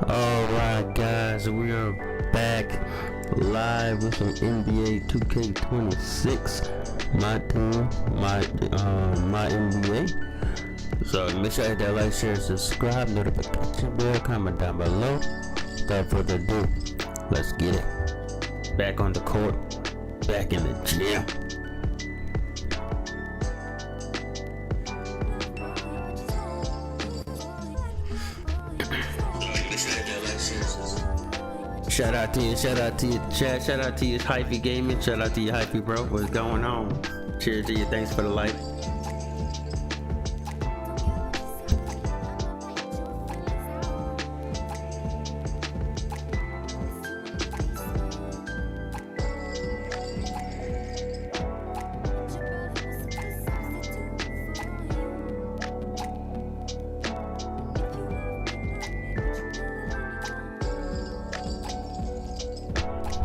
Alright guys, we are back live with some NBA 2K26. My team, my NBA. So make sure you hit that like, share, subscribe, notification bell, comment down below. Without further ado, let's get it. Back on the court, back in the gym. Shout out to you chat, shout out to you Hyphy Gaming, shout out to you Hyphy bro, what's going on? Cheers to you, thanks for the like.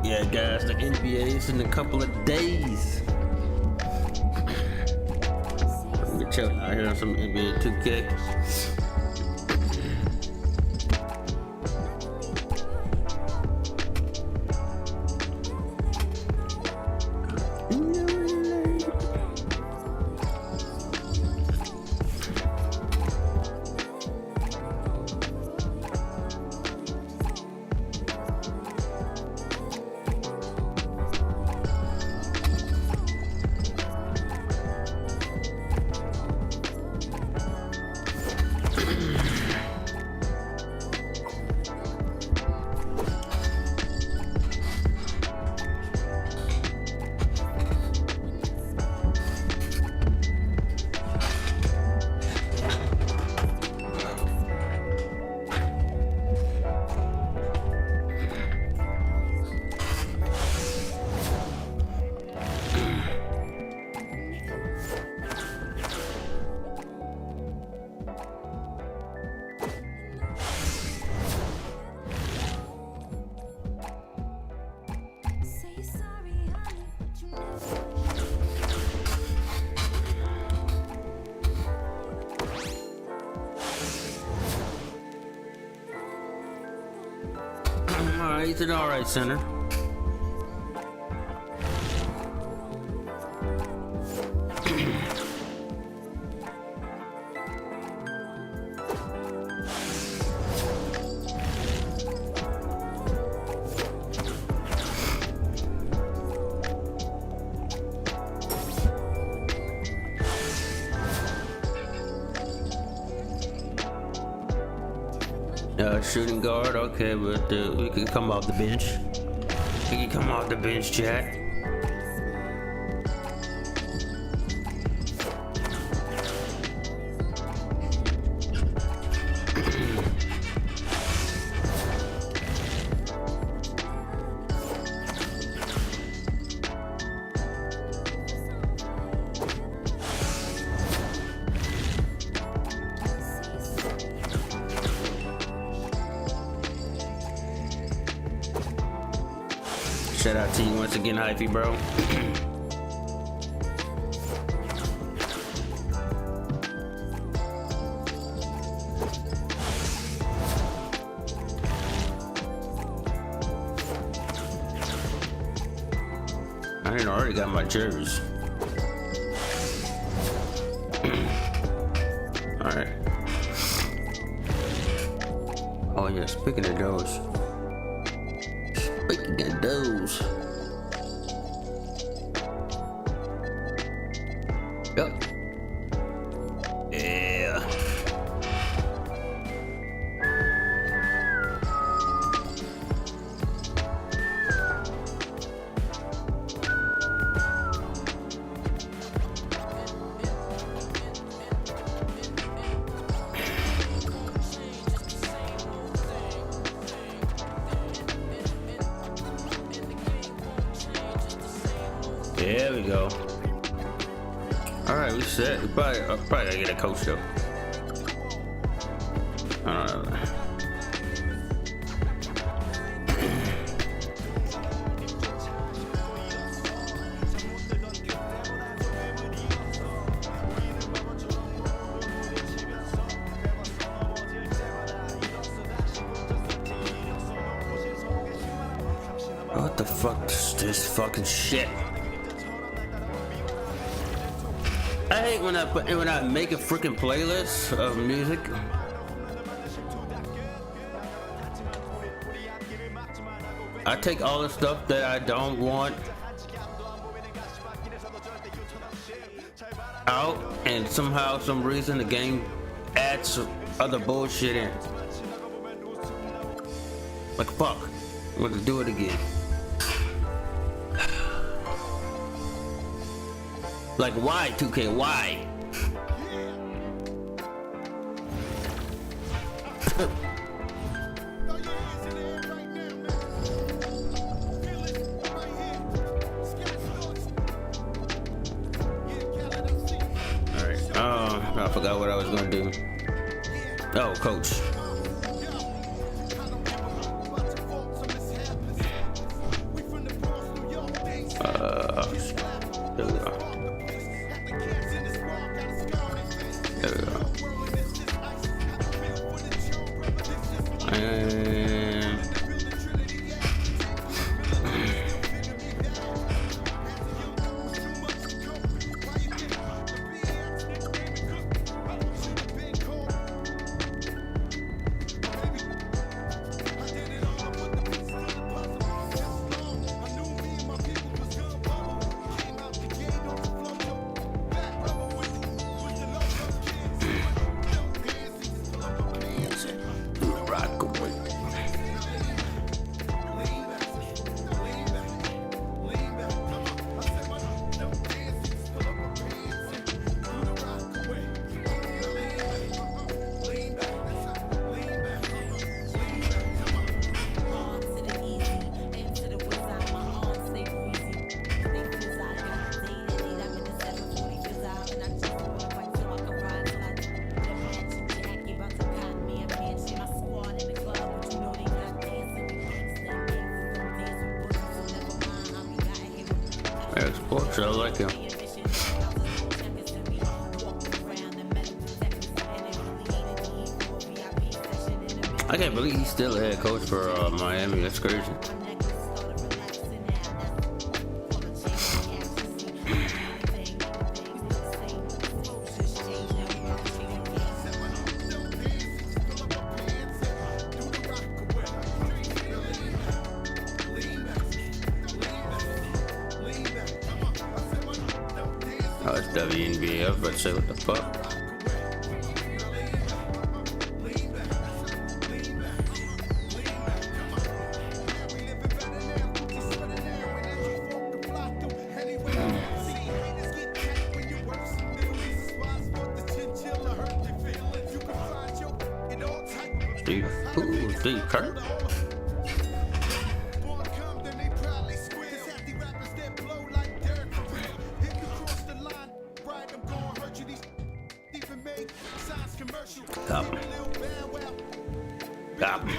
Yeah guys, the NBA is in a couple of days. Let me check out here on some NBA 2K. Alright, he's an alright center. Shooting guard, okay, but we can come off the bench. We can come off the bench, chat. Shout out to you once again, Hyphy, bro. I ain't already got my jerseys. Alright. Oh yeah, speaking of those. Speaking of those. Yep. Yeah. There we go. All right, we set. We probably gotta get a coach though. I don't know. What the fuck is this fucking shit? I hate when I make a freaking playlist of music. I take all the stuff that I don't want out, and somehow, some reason, the game adds other bullshit in. Like fuck, I'm gonna do it again. Like why 2K? Why? I forgot what I was gonna do. Oh, coach. There we go. There we go. Sports, I like him. I can't believe he's still a head coach for Miami. That's crazy. Oh, it's WNBA. I was about to say, what the fuck? Steve Kerr? Got him. Got him.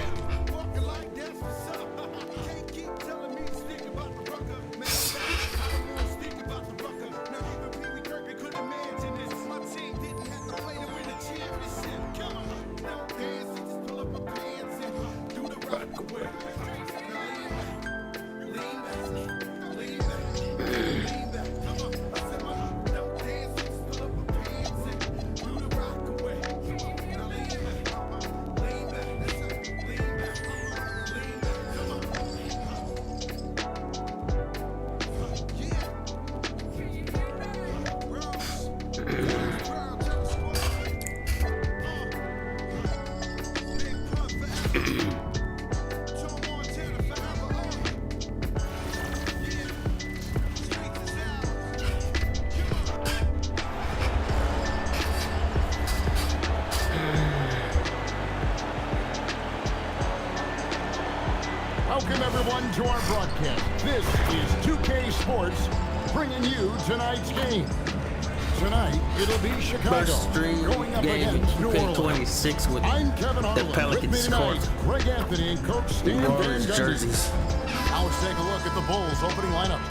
Welcome everyone to our broadcast. This is 2K Sports bringing you tonight's game. Tonight, it'll be Chicago First stream going up game against New Orleans. 2K26 with I'm Kevin the Harlan. Pelicans court. Greg Anthony and Coach Stan Van Warriors Gundy. jerseys. Now let's take a look at the Bulls opening lineup.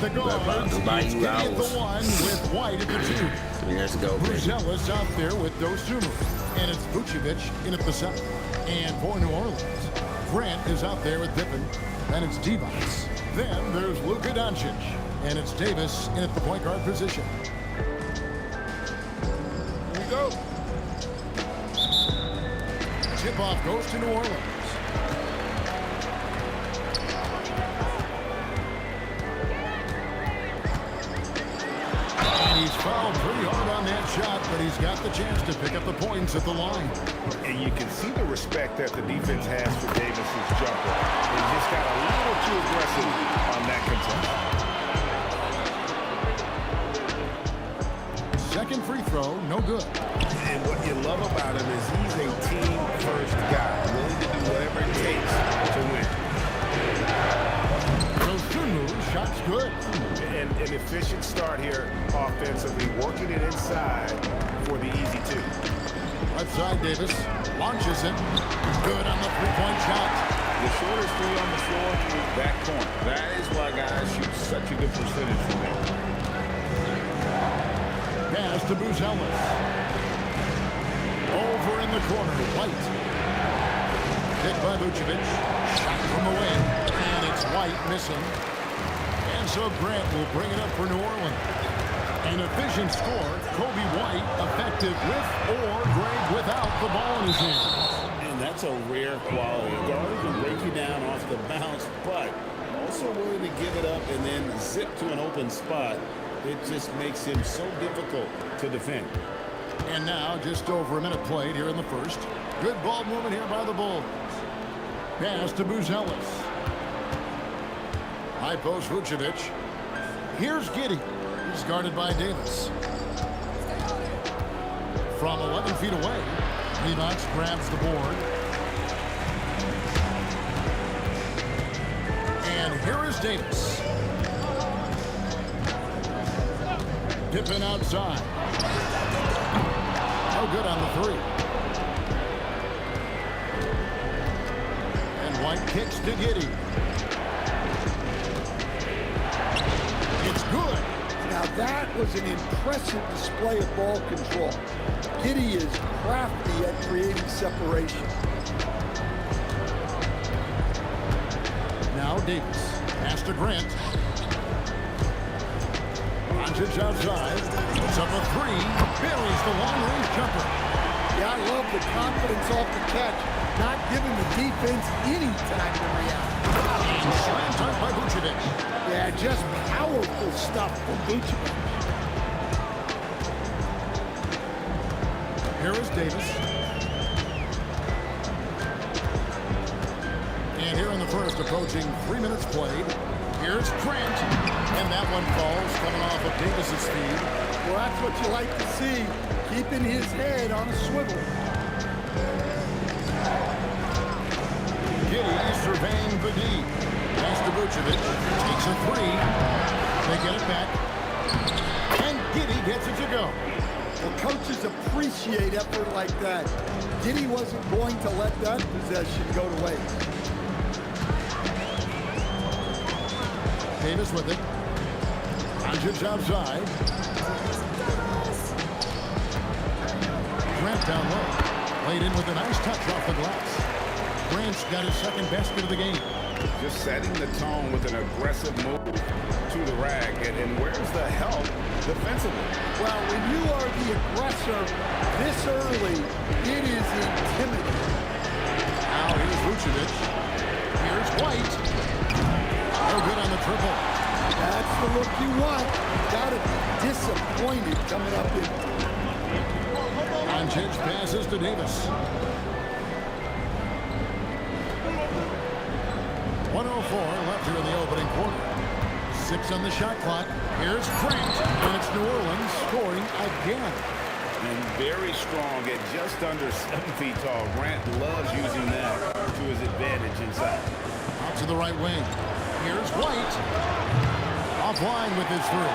The guards, it's Kenny at the 1 with White at the 2. Let's go, baby. Bruzelis out there with Dosunmu. And it's Vucevic in at the 7. And for New Orleans, Grant is out there with Pippen. And it's Divac. Then there's Luka Doncic. And it's Davis in at the point guard position. Here we go. Tip-off goes to New Orleans. And he's fouled pretty hard on that shot, but he's got the chance to pick up the points at the line. And you can see the respect that the defense has for Davis's jumper. They just got a little too aggressive on that contest. Second free throw, no good. And what you love about him is he's a team-first guy, willing to do whatever it takes to win. Those two moves, shots good. And an efficient start here offensively, working it inside for the easy two. Left side, Davis launches it. Good on the three-point shot. The shortest three on the floor, that corner. That is why guys shoot such a good percentage from there. Pass to Buzelis. Over in the corner, White. Picked by Vucevic. Shot from the wing. And it's White missing. And so Grant will bring it up for New Orleans. An efficient score. Kobe White effective with or great without the ball in his hands. And that's a rare quality. A guard who can break you down off the bounce, but also willing to give it up and then zip to an open spot. It just makes him so difficult to defend. And now just over a minute played here in the first. Good ball movement here by the Bulls. Pass to Buzelis. High post Vucevic. Here's Giddey. He's guarded by Davis. From 11 feet away, Divac grabs the board. And here is Davis. Pippen outside. No good on the three. And White kicks to Giddey. It's good. Now that was an impressive display of ball control. Giddey is crafty at creating separation. Now Davis. Pass to Grant. Doncic outside. It's up a three. Buries the long-range jumper. Yeah, I love the confidence off the catch, not giving the defense any time to react. Slam dunk by Vucevic. Yeah, just powerful stuff from Vucevic. Here is Davis. And here in the first, approaching 3 minutes played. Here's Grant. And that one falls, coming off of Davis's feed. Well, that's what you like to see, keeping his head on a swivel. Giddey surveying the D. Pass to Vucevic. Takes a three. They get it back. And Giddey gets it to go. Well, coaches appreciate effort like that. Giddey wasn't going to let that possession go to waste. Davis with it. Doncic outside. Grant down low. Laid in with a nice touch off the glass. Grant's got his second basket of the game. Just setting the tone with an aggressive move to the rag. And where's the help defensively? Well, when you are the aggressor this early, it is intimidating. Now here's Vucevic. Here's White. No good on the triple. That's the look you want. Gotta be disappointed coming up in. Doncic passes to Davis. 1:04 left here in the opening quarter. 6 on the shot clock. Here's Grant, and it's New Orleans scoring again. And very strong at just under 7 feet tall. Grant loves using that to his advantage inside. Out to the right wing. Here's White. Offline with his three.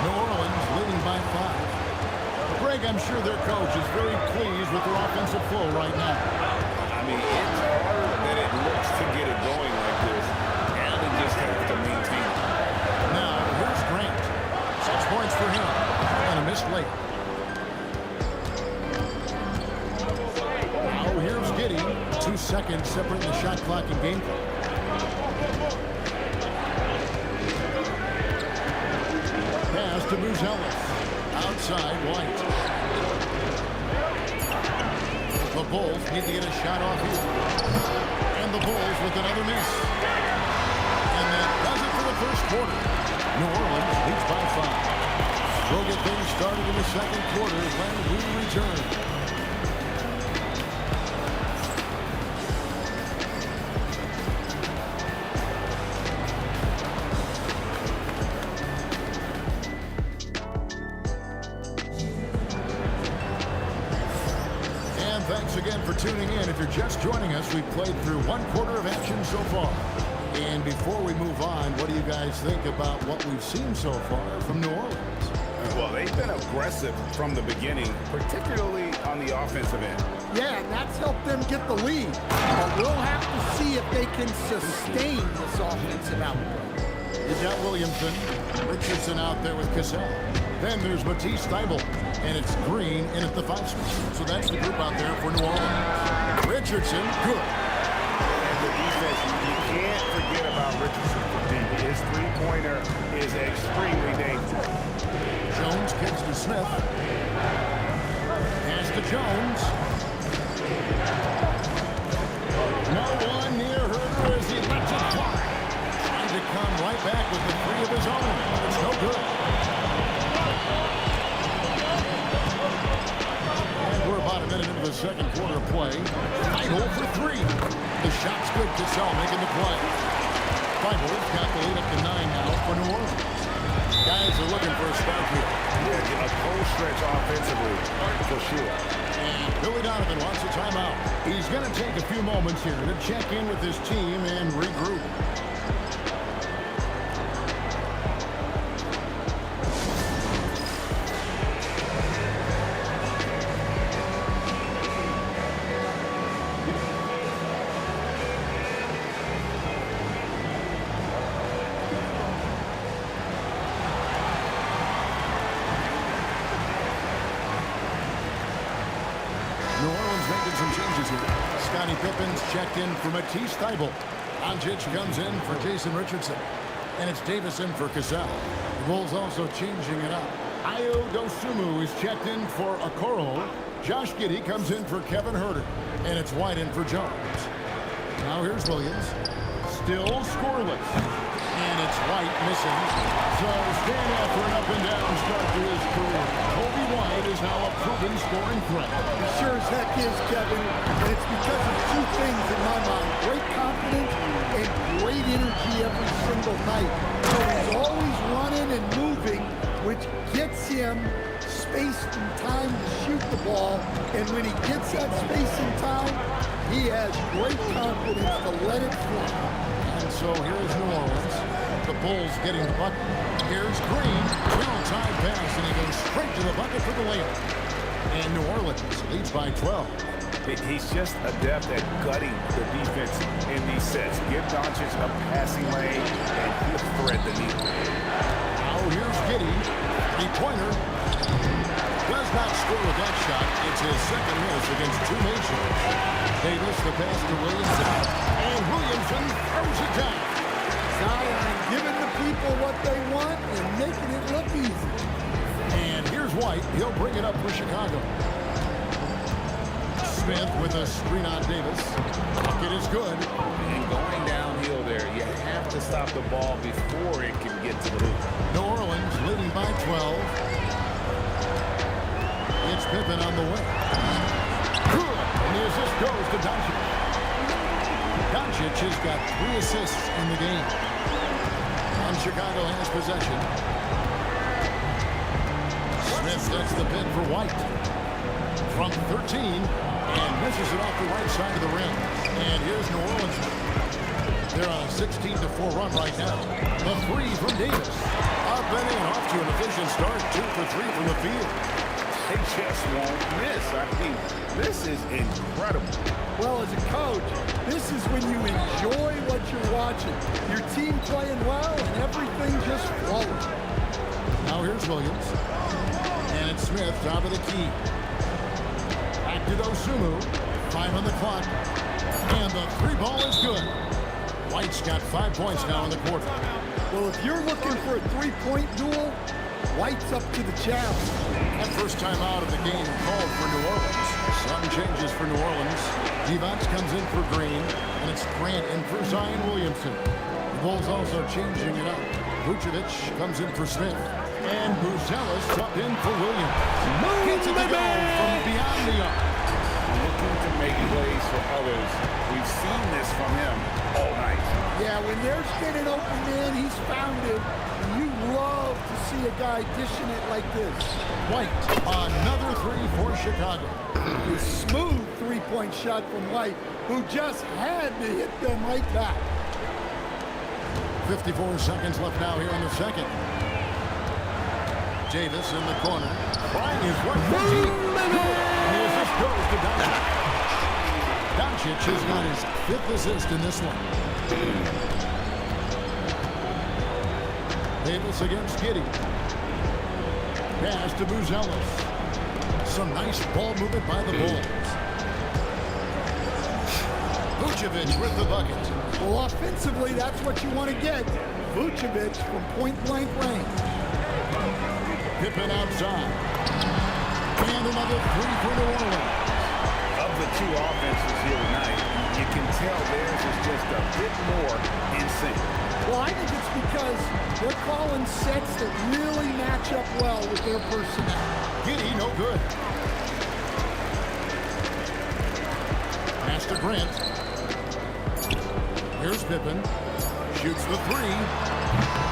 New Orleans leading by 5. Greg, I'm sure their coach is very pleased with their offensive flow right now. I mean, it's harder than it looks to get it going like this. And they just have to maintain it. Now, here's Grant. 6 points for him. And a missed layup. Now, here's Giddey. 2 seconds separating the shot clock and game clock. Pass to Buzelis. Outside, White. The Bulls need to get a shot off here. And the Bulls with another miss. And that does it for the first quarter. New Orleans leads by 5. We'll get things started in the second quarter when we return. Thanks again for tuning in. If you're just joining us, we've played through one quarter of action so far. And before we move on, what do you guys think about what we've seen so far from New Orleans? Well, they've been aggressive from the beginning, particularly on the offensive end. Yeah, and that's helped them get the lead. But we'll have to see if they can sustain this offensive output. You got Williamson, Richardson out there with Cassell. Then there's Matisse Thybulle, and it's Green in at the 5 spot. So that's the group out there for New Orleans. Richardson, good. And the defense, you can't forget about Richardson for deep. His three-pointer is extremely dangerous. Jones kicks to Smith. Pass to Jones. No one near Herder as he lets it fly. Trying to come right back with the 3 of his own. It's no good. We're about a minute into the second quarter play. Thybulle for 3. The shot's good. Cassell making the play. Thybulle's got the lead up to 9 now for New Orleans. Guys are looking for a start here. Yeah, a cold stretch offensively, for sure. And Billy Donovan wants a timeout. He's going to take a few moments here to check in with his team and regroup. New Orleans making some changes here. Scottie Pippen's checked in for Matisse Thybulle. Doncic comes in for Jason Richardson. And it's Davis in for Cassell. The Bulls also changing it up. Ayo Dosunmu is checked in for Okoro. Josh Giddey comes in for Kevin Herter. And it's White in for Jones. Now here's Williams. Still scoreless. And it's White missing. So stand out for an up-and-down start to his career. Kobe White is now a proven scoring threat. He sure as heck is, Kevin. And it's because of 2 things in my mind. Great confidence and great energy every single night. So he's always running and moving, which gets him space and time to shoot the ball. And when he gets that space and time, he has great confidence to let it fly. And so here's New Orleans. The Bulls getting the bucket. Here's Green. Well-timed pass, and he goes straight to the bucket for the layup. And New Orleans leads by 12. He's just adept at gutting the defense in these sets. Give Doncic a passing lane, and he'll thread the needle. Now here's Giddey. Three-pointer. Does not score with that shot. It's his second miss against 2 nations. Davis the pass to Williamson. And Williamson throws it down. Zion giving the people what they want and making it look easy. And here's White. He'll bring it up for Chicago. Smith with a screen on Davis. Bucket is good. And going downhill there, you have to stop the ball before it can get to the hoop. New Orleans leading by 12. It's Pippen on the wing. Good. And the assist goes to Doncic. Doncic has got 3 assists in the game. And Chicago has possession. Smith gets the pin for White. From 13, and misses it off the right side of the rim. And here's New Orleans. They're on a 16-4 run right now. The 3 from Davis. Up and in, off to an efficient start. 2 for 3 from the field. They just won't miss. I mean, this is incredible. Well, as a coach, this is when you enjoy what you're watching. Your team playing well and everything just flowing. Now here's Williams. And it's Smith, top of the key. Back to Dosunmu. 5 on the clock. And the three ball is good. White's got 5 points now in the quarter. Well, if you're looking for a three-point duel, White's up to the challenge. That first time out of the game called for New Orleans. Some changes for New Orleans. Divac comes in for Green, and it's Grant in for Zion Williamson. The Bulls also changing it up. Vucevic comes in for Smith, and Buzelis subbed in for Williams. Gets it to go from beyond the arc. Looking to make plays for others. We've seen this from him all night. Yeah, when there's been an open man, he's found it. And you love to see a guy dishing it like this. White, another three for Chicago. A smooth three-point shot from White, who just had to hit them right back. 54 seconds left now here in the second. Davis in the corner. Trying his work for deep. And the assist goes to Doncic. Doncic has got his 5th assist in this one. Davis against Giddey. Pass to Buzelis. Some nice ball movement by the Bulls. Vucevic with the bucket. Well, offensively, that's what you want to get. Vucevic from point-blank range. Pippen outside. And another three for New Orleans. Of the two offenses here tonight, you can tell theirs is just a bit more in sync. Well, I think it's because they're calling sets that really match up well with their personnel. Giddey, no good. Pass to Grant. Here's Pippen. Shoots the three.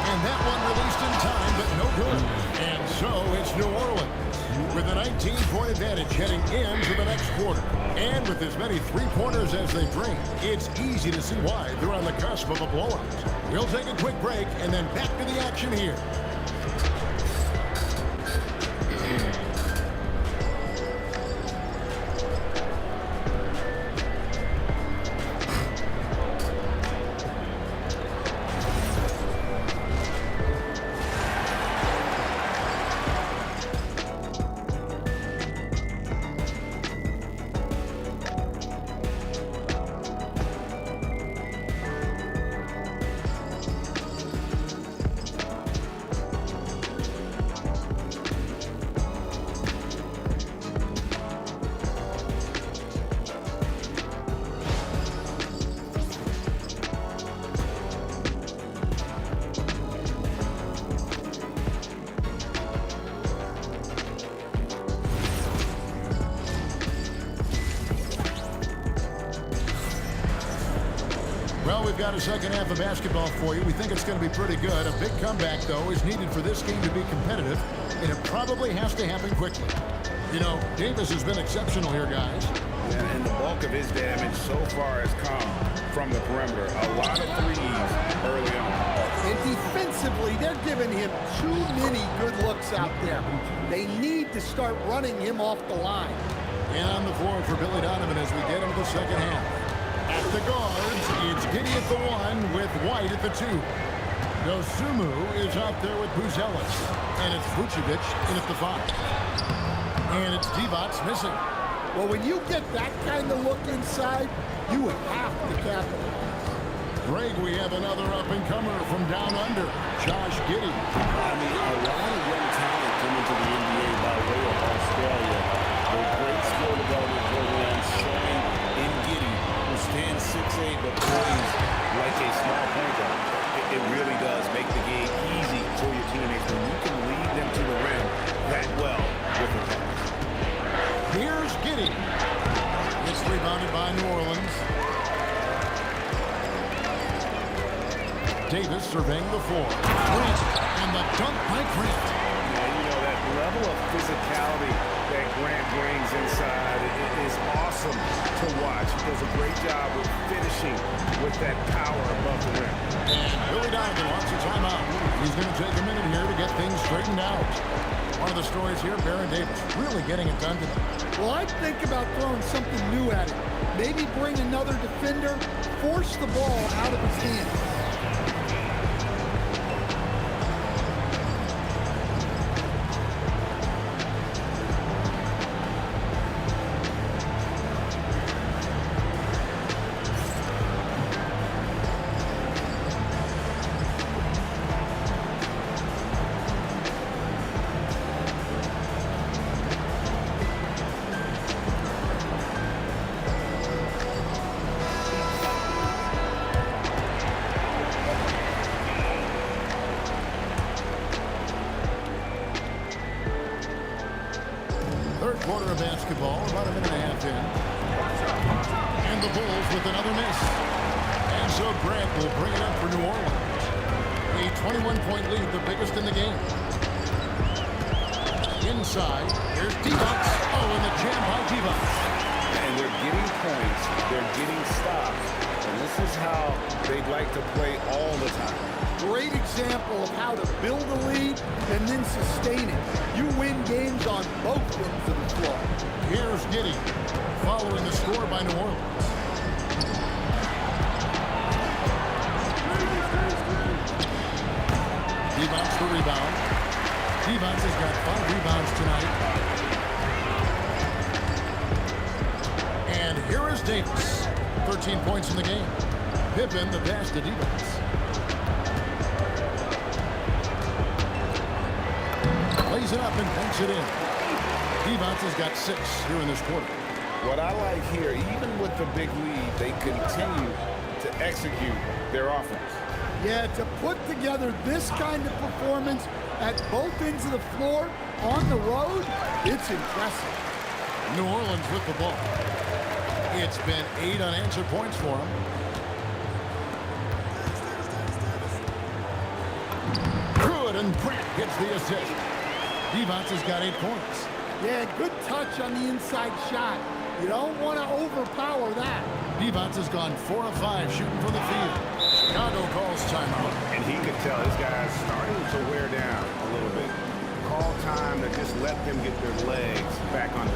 And that one released in time, but no good. And so it's New Orleans with a 19-point advantage heading into the next quarter. And with as many three-pointers as they bring, it's easy to see why they're on the cusp of a blowout. We'll take a quick break and then back to the action here. Well, we've got a second half of basketball for you. We think it's going to be pretty good. A big comeback, though, is needed for this game to be competitive, and it probably has to happen quickly. You know, Davis has been exceptional here, guys. And the bulk of his damage so far has come from the perimeter. A lot of threes early on. And defensively, they're giving him too many good looks out there. They need to start running him off the line. And on the floor for Billy Donovan as we get into the second half. At the guards, it's Giddey at the 1 with White at the 2. Dosumu is out there with Buzelis. And it's Vucevic in at the 5. And it's Divac missing. Well, when you get that kind of look inside, you have to capitalize. Greg, we have another up-and-comer from down under, Josh Giddey. I mean, a lot of young talent coming to the NBA by way of Australia. A great skill development program showing in Giddey, who stands 6'8", but plays like a small point guard. It really does make the game easy for your teammates when you can lead them to the rim that well with a pass. Here's Giddey. It's rebounded by New Orleans. Davis surveying the floor. Grant, and the dunk by Grant. Yeah, you know, that level of physicality that Grant brings inside is awesome to watch. He does a great job of finishing with that power above the rim. And Billy Donovan wants a timeout. He's going to take a minute here to get things straightened out. One of the stories here, Baron Davis really getting it done today. Well, I'd think about throwing something new at it. Maybe bring another defender, force the ball out of his hands. quarter of basketball, about a minute and a half in. And the Bulls with another miss. And so Grant will bring it up for New Orleans. A 21-point lead, the biggest in the game. Inside, here's D-Bucks. Oh, and the jam by D-Bucks. And they're getting points, they're getting stops, and this is how they'd like to play all the time. Great example of how to build a lead and then sustain it. You win games on both ends of the floor. Here's Giddey, following the score by New Orleans. D-Bounce the rebound. D-Bounce has got 5 rebounds tonight. And here is Davis. 13 points in the game. Pippen the pass to D-Bounce. Plays it up and punks it in. D-Bounce has got 6 here in this quarter. What I like here, even with the big lead, they continue to execute their offense. Yeah, to put together this kind of performance at both ends of the floor on the road, it's impressive. New Orleans with the ball. It's been 8 unanswered points for them. Good, and Grant gets the assist. D-Bounce has got 8 points. Yeah, good touch on the inside shot. You don't want to overpower that. D-Bounce has gone 4 of 5 shooting from the field. Chicago calls timeout. And he could tell his guys starting to wear down a little bit. Call time to just let them get their legs back under.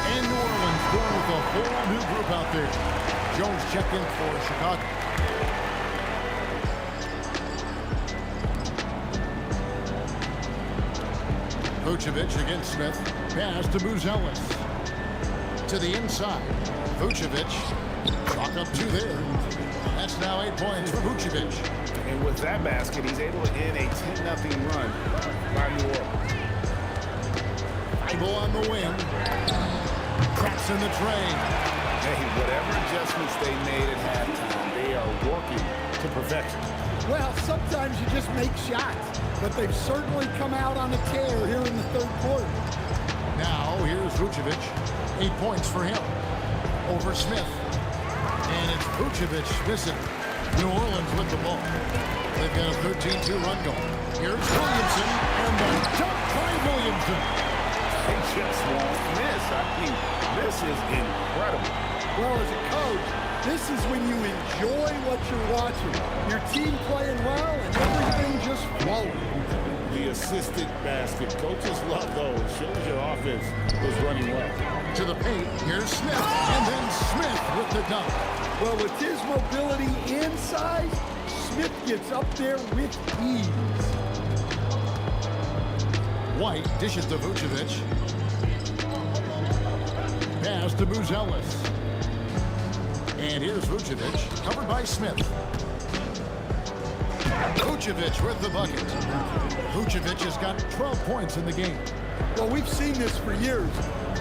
And New Orleans going with a whole new group out there. Jones checked in for Chicago. Vucevic against Smith. Pass to Buzelis. To the inside. Vucevic. Chalk up 2 there. That's now 8 points for Vucevic. And with that basket, he's able to end a 10-0 run by New Orleans. Bible on the wing. Cracks in the tray. Hey, whatever adjustments they made at halftime, they are working to perfection. Well, sometimes you just make shots, but they've certainly come out on a tear here in the third quarter. Now, here's Vucevic. 8 points for him. Over Smith. And it's Vucevic missing. New Orleans with the ball. They've got a 13-2 run going. Here's Williamson. And the dunk by Williamson. They just won't miss. I mean, this is incredible. Well, as a coach, this is when you enjoy what you're watching. Your team playing well and everything just flowing. The assisted basket. Coaches love those. Shows your offense was running well. To the paint. Here's Smith. And then Smith with the dunk. Well, with his mobility and size, Smith gets up there with ease. White dishes to Vucevic. Pass to Buzelis. And here's Vucevic, covered by Smith. Vucevic with the bucket. Vucevic has got 12 points in the game. Well, we've seen this for years.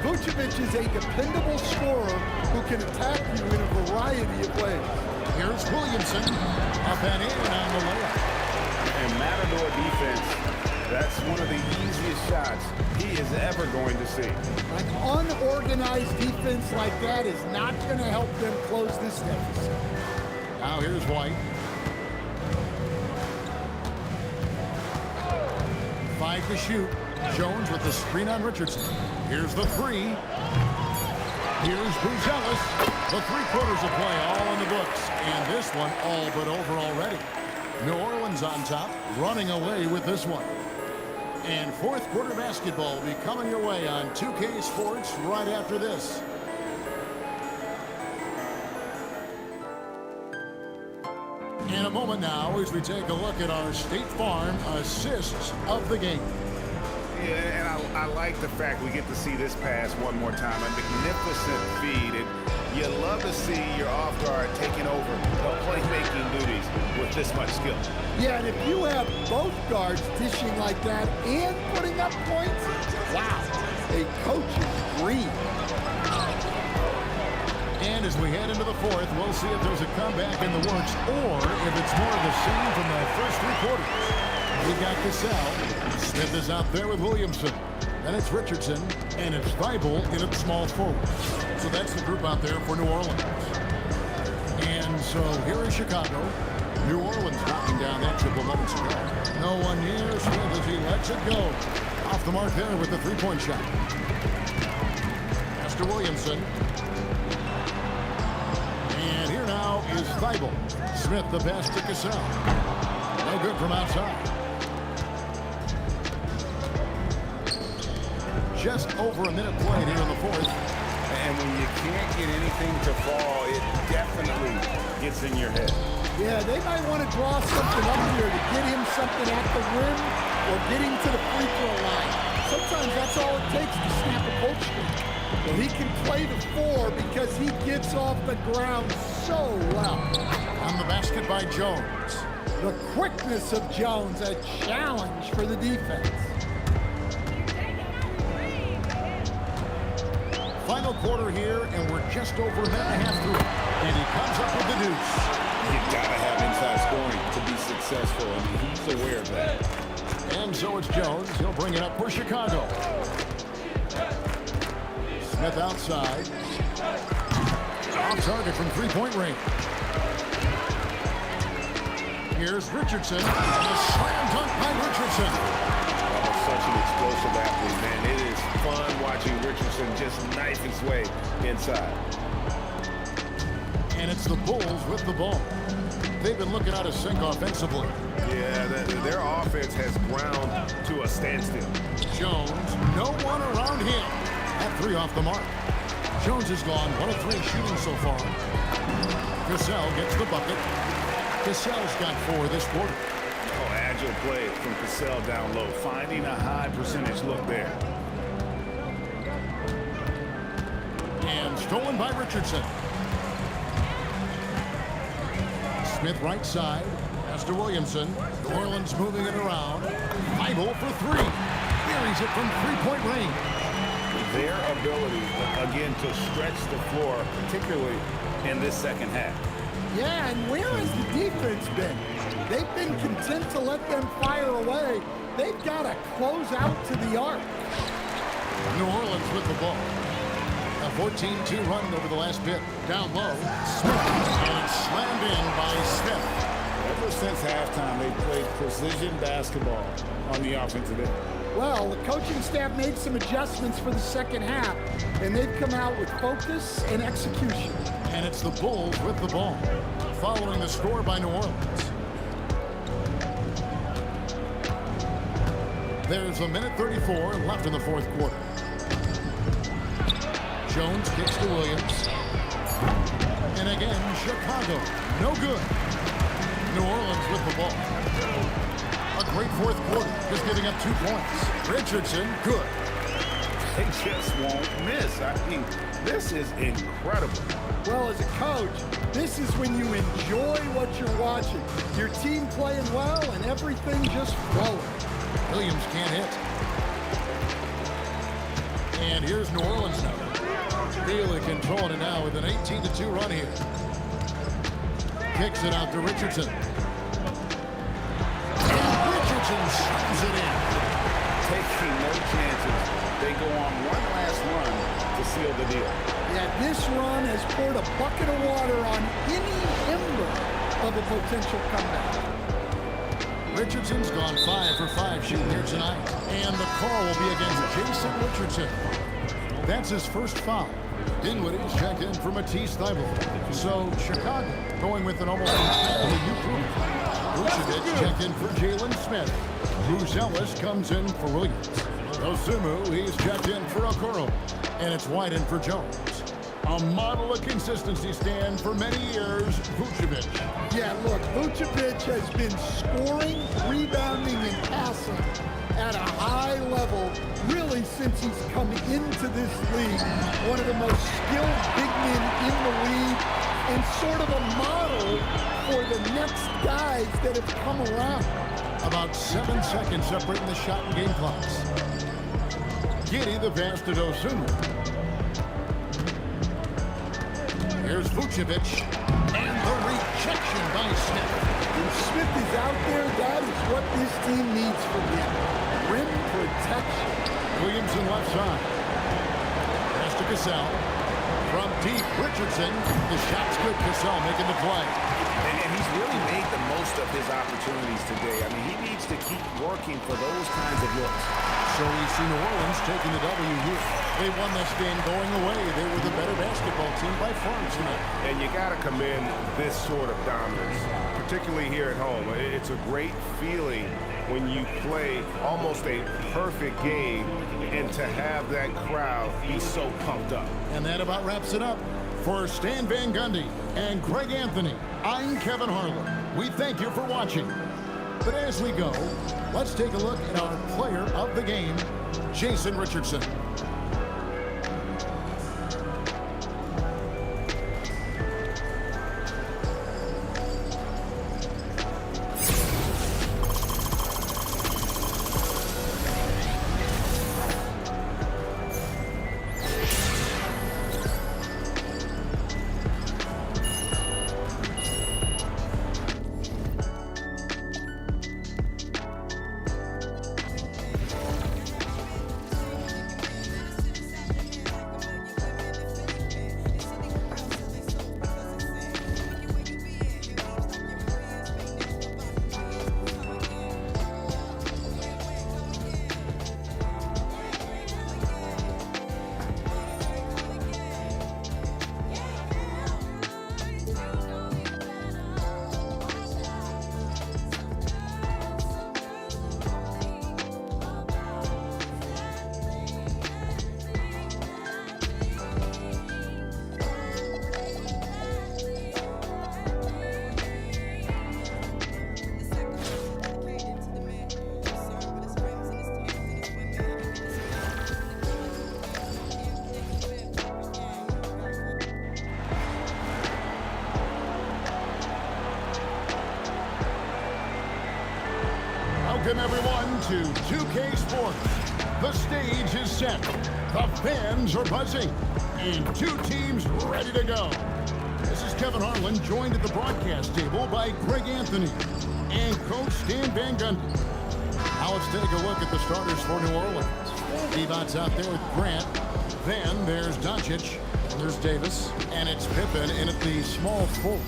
Vucevic is a dependable scorer who can attack you in a variety of ways. Here's Williamson, up and in on the layup. And Matador defense, that's one of the easiest shots he is ever going to see. An unorganized defense like that is not going to help them close this deficit. Now here's White. 5 to shoot. Jones with the screen on Richardson. Here's the 3. Here's Buzelis. The 3 quarters of play all in the books. And this one all but over already. New Orleans on top, running away with this one. And fourth quarter basketball will be coming your way on 2K Sports right after this. In a moment now as we take a look at our State Farm assists of the game. Yeah, and I like the fact we get to see this pass one more time. A magnificent feed. And you love to see your off guard taking over the playmaking duties with this much skill. Yeah, and if you have both guards dishing like that and putting up points, wow, a coach's dream. And as we head into the fourth, we'll see if there's a comeback in the works or if it's more of the same from the first three quarters. We got Cassell. Smith is out there with Williamson. Then it's Richardson, and it's Thibault in at small forward. So that's the group out there for New Orleans. And so here is Chicago. New Orleans knocking down that triple moments ago. No one near Smith as he lets it go. Off the mark there with the three-point shot. Pass to Williamson. And here now is Thibault. Smith the pass to Cassell. No good from outside. Just over a minute played here in the fourth. And when you can't get anything to fall, it definitely gets in your head. Yeah, they might want to draw something up here to get him something at the rim or get him to the free throw line. Sometimes that's all it takes to snap a cold streak. Well, he can play the four because he gets off the ground so well. On the basket by Jones. The quickness of Jones, a challenge for the defense. Final quarter here, and we're just over a minute and a half through it. And he comes up with the deuce. You gotta have inside scoring to be successful, and he's aware of that. And so it's Jones. He'll bring it up for Chicago. Smith outside. Off target from three-point range. Here's Richardson. And a slam dunk by Richardson. Oh, such an explosive athlete, man. It is fun watching Richardson just knife his way inside. And it's the Bulls with the ball. They've been looking out of sync offensively. Yeah, their offense has ground to a standstill. Jones, no one around him. At three off the mark. Jones has gone 1 of 3 shooting so far. Cassell gets the bucket. Cassell's got 4 this quarter. Oh, agile play from Cassell down low, finding a high percentage look there. And stolen by Richardson. Smith right side. Pass to Williamson. New Orleans moving it around. Thibault for 3. Buries it from three-point range. Their ability, again, to stretch the floor, particularly in this second half. Yeah, and where has the defense been? They've been content to let them fire away. They've got to close out to the arc. New Orleans with the ball. A 14-2 run over the last bit. Down low. Smith. And it's slammed in by Smith. Ever since halftime, they played precision basketball on the offensive end. Well, the coaching staff made some adjustments for the second half, and they've come out with focus and execution. And it's the Bulls with the ball, following the score by New Orleans. There's a minute 34 left in the fourth quarter. Jones kicks to Williams. And again, Chicago, no good. New Orleans with the ball. A great fourth quarter, just giving up 2 points. Richardson, good. They just won't miss. I mean, this is incredible. Well, as a coach, this is when you enjoy what you're watching. Your team playing well and everything just flowing. Williams can't hit. And here's New Orleans now. Really controlling it now with an 18-2 run here. Kicks it out to Richardson. Richardson slams it in. Taking no chances. They go on one last run to seal the deal. Yeah, this run has poured a bucket of water on any ember of a potential comeback. Richardson's gone 5 for 5 shooting here tonight. And the call will be against Jason Richardson. That's his first foul. Dinwiddie's checked in for Matisse Thybulle. So Chicago going with an almost entirely new group. Vucevic checked in for Jalen Smith. Bruce Ellis comes in for Williams. Osumu, he's checked in for Okoro. And it's White in for Jones. A model of consistency stand for many years, Vucevic. Yeah, look, Vucevic has been scoring, rebounding, and passing at a high level really since he's come into this league. One of the most skilled big men in the league and sort of a model for the next guys that have come around. About 7 seconds separating the shot and game clocks. Giddey the pass to Osumu. Here's Vucevic. And the rejection by Smith. When Smith is out there, that is what this team needs from him. Rim protection. Williamson left side. Pass to Cassell. From deep, Richardson. The shot's good. Cassell making the play. And he's really made the most of his opportunities today. I mean, he needs to keep working for those kinds of looks. So we see New Orleans taking the W here. They won this game going away. They were the better basketball team by far tonight. And you got to commend this sort of dominance, particularly here at home. It's a great feeling when you play almost a perfect game and to have that crowd be so pumped up. And that about wraps it up. For Stan Van Gundy and Greg Anthony, I'm Kevin Harlan. We thank you for watching. But as we go, let's take a look at our player of the game, Jason Richardson. Welcome, everyone, to 2K Sports. The stage is set. The fans are buzzing. And two teams ready to go. This is Kevin Harlan, joined at the broadcast table by Greg Anthony and Coach Stan Van Gundy. Now let's take a look at the starters for New Orleans. Devon's out there with Grant. Then there's Doncic. And there's Davis. And it's Pippen in at the small forward.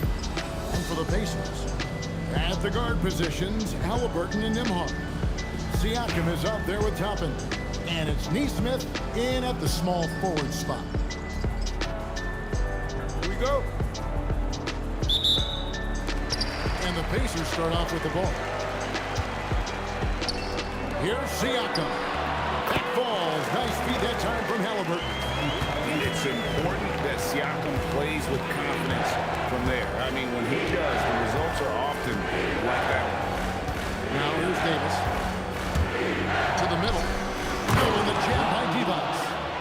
And for the Pacers, at the guard positions, Halliburton and Nembhard. Siakam is up there with Toppin. And it's Nesmith in at the small forward spot. Here we go. And the Pacers start off with the ball. Here's Siakam. That falls. Nice feed that time from Halliburton. It's important that Siakam plays with confidence from there. I mean, when he does, the results are often like that. Now here's Davis. To the middle. Oh, and the jam by Devon.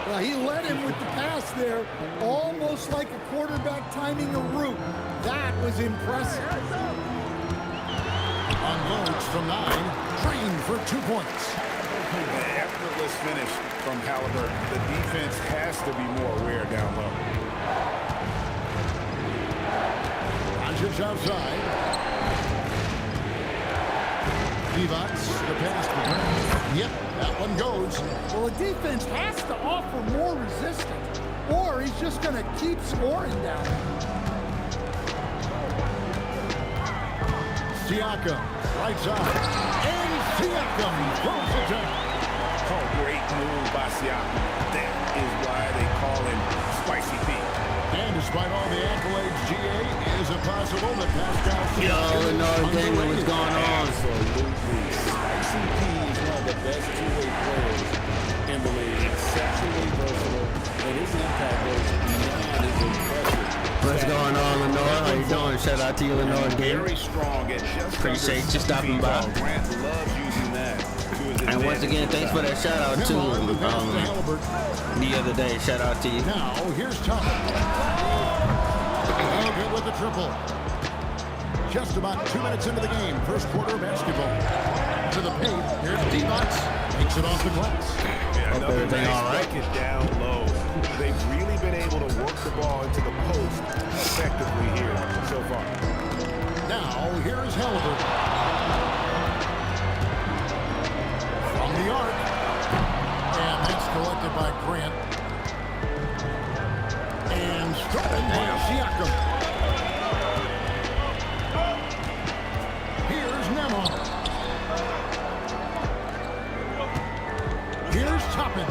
Well, he led him with the pass there, almost like a quarterback timing a route. That was impressive. Unloads from 9. Drained for 2 points. Effortless finish from Halliburton. The defense has to be more aware down low. Doncic outside. Devon's the pass to Grant. Yep, that one goes. Well, the defense has to offer more resistance, or he's just going to keep scoring down there. Siakam, right side. And Siakam throws it down. Oh, great move by Siakam. That is why they call him Spicy Pete. And despite all the accolades, GA, is it possible that Pascal Siakam Illinois game, what's going on? Absolutely. Spicy P is one of the best two-way players in the league. Exceptionally versatile, and his impact goes beyond his impressive. What's going on, Lenore? How you doing? Shout out to you, Lenore game. Very strong at just Appreciate under you stopping by. Grant loves using that to his And once again, thanks for that shout out too. The other day, shout out to you. Now, here's Thomas. Oh, good with the triple. Just about 2 minutes into the game. First quarter of basketball. To the paint. Here's Devon. Takes it off the glass. Yeah, Another everything nice all right. bucket down low. They've really been able to work the ball into the post effectively here so far. Now, here is Halliburton. From the arc. And that's collected by Grant. And stolen by Siakam. Here's Nemar. Here's Toppin.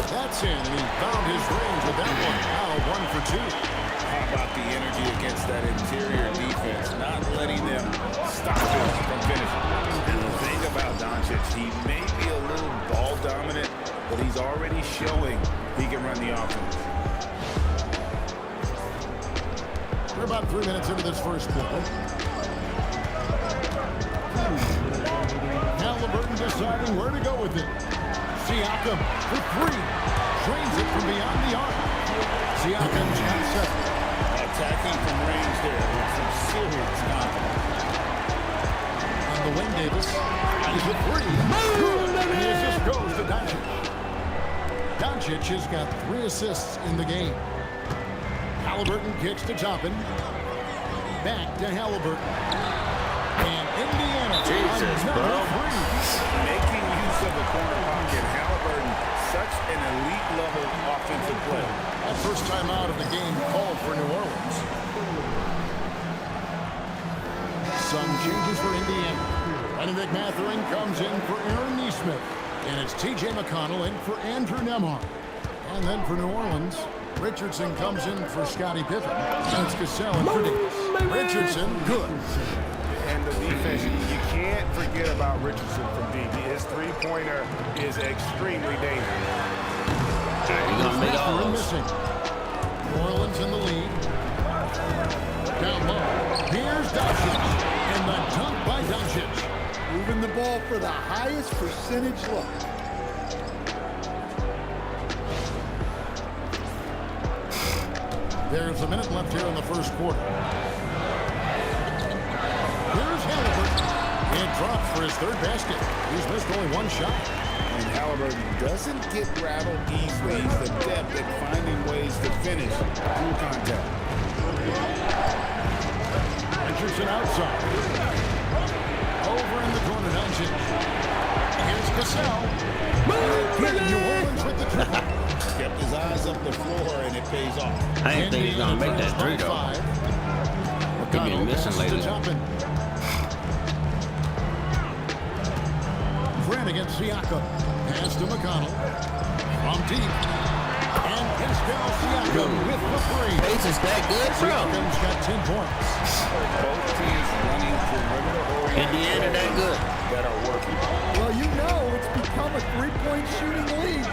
That's in, and he found his range with that one. Now 1 for 2. How about the energy against that interior defense, not letting them stop him from finishing. And the thing about Doncic, he may be a little ball dominant, but he's already showing he can run the offense. We're about 3 minutes into this first quarter. Halliburton deciding where to go with it. Siakam for 3. Drains it from beyond the arc. Siakam's got 7. Attacking from range there with some serious confidence. And the Wayne Davis is a 3. Good. And the assist goes to Doncic. Doncic has got 3 assists in the game. Halliburton kicks to Toppin. Back to Halliburton. And Indiana. Jesus, bro. 3. Making use of the corner pocket, Halliburton, such an elite level offensive player. That first time out of the game called for New Orleans. Some changes for Indiana. Benedict Mathurin comes in for Aaron Nesmith. And it's T.J. McConnell in for Andrew Nemar. And then for New Orleans, Richardson comes in for Scottie Pippen. And it's Cassell in for Davis. Richardson, good. And the defense, you can't forget about Richardson from deep. His three-pointer is extremely dangerous. He's gonna make all those. Missing. New Orleans in the lead. Down low. Here's Doncic. And the dunk by Doncic. Moving the ball for the highest percentage look. There's a minute left here in the first quarter. Here's Halliburton. It drops for his 3rd basket. He's missed only 1 shot. And Halliburton doesn't get rattled easily. He's the depth at finding ways to finish through contact. Richardson outside. Over in the corner, Doncic. Here's Cassell. New Orleans with the triple. Kept his eyes up the floor, and it pays off. I didn't think he's gonna make that 3 though. He's been missing lately. Grant against Siakam. Pass to McConnell. From deep. And Pascal Siakam with the 3. Pace is that good, bro. Siakam's got 10 points. Both teams running perimeter Indiana that good. that are working. Well, you know it's become a 3-point shooting league.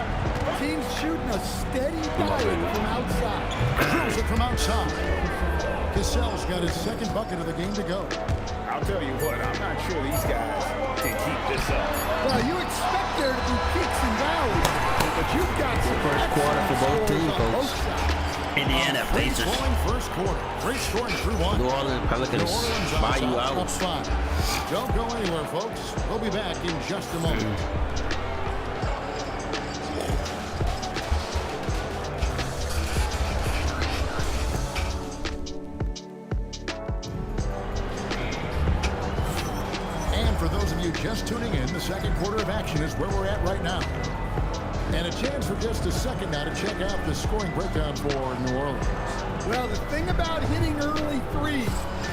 Teams shooting a steady diet from outside. Throws it from outside. Cassell's got his 2nd bucket of the game to go. I'll tell you what, I'm not sure these guys can keep this up. Well, you expect there to be peaks and valleys, but you've got some First quarter for both excellent teams, scores on folks. both sides. Indiana Great Pacers. scoring first quarter. Great scoring through 1. New Orleans Pelicans New Orleans on buy you top, up out. 5. Don't go anywhere, folks. We'll be back in just a moment. And for those of you just tuning in, the second quarter of action is where we're at right now. And a chance for just a second now to check out the scoring breakdown for New Orleans. Well, the thing about hitting early threes,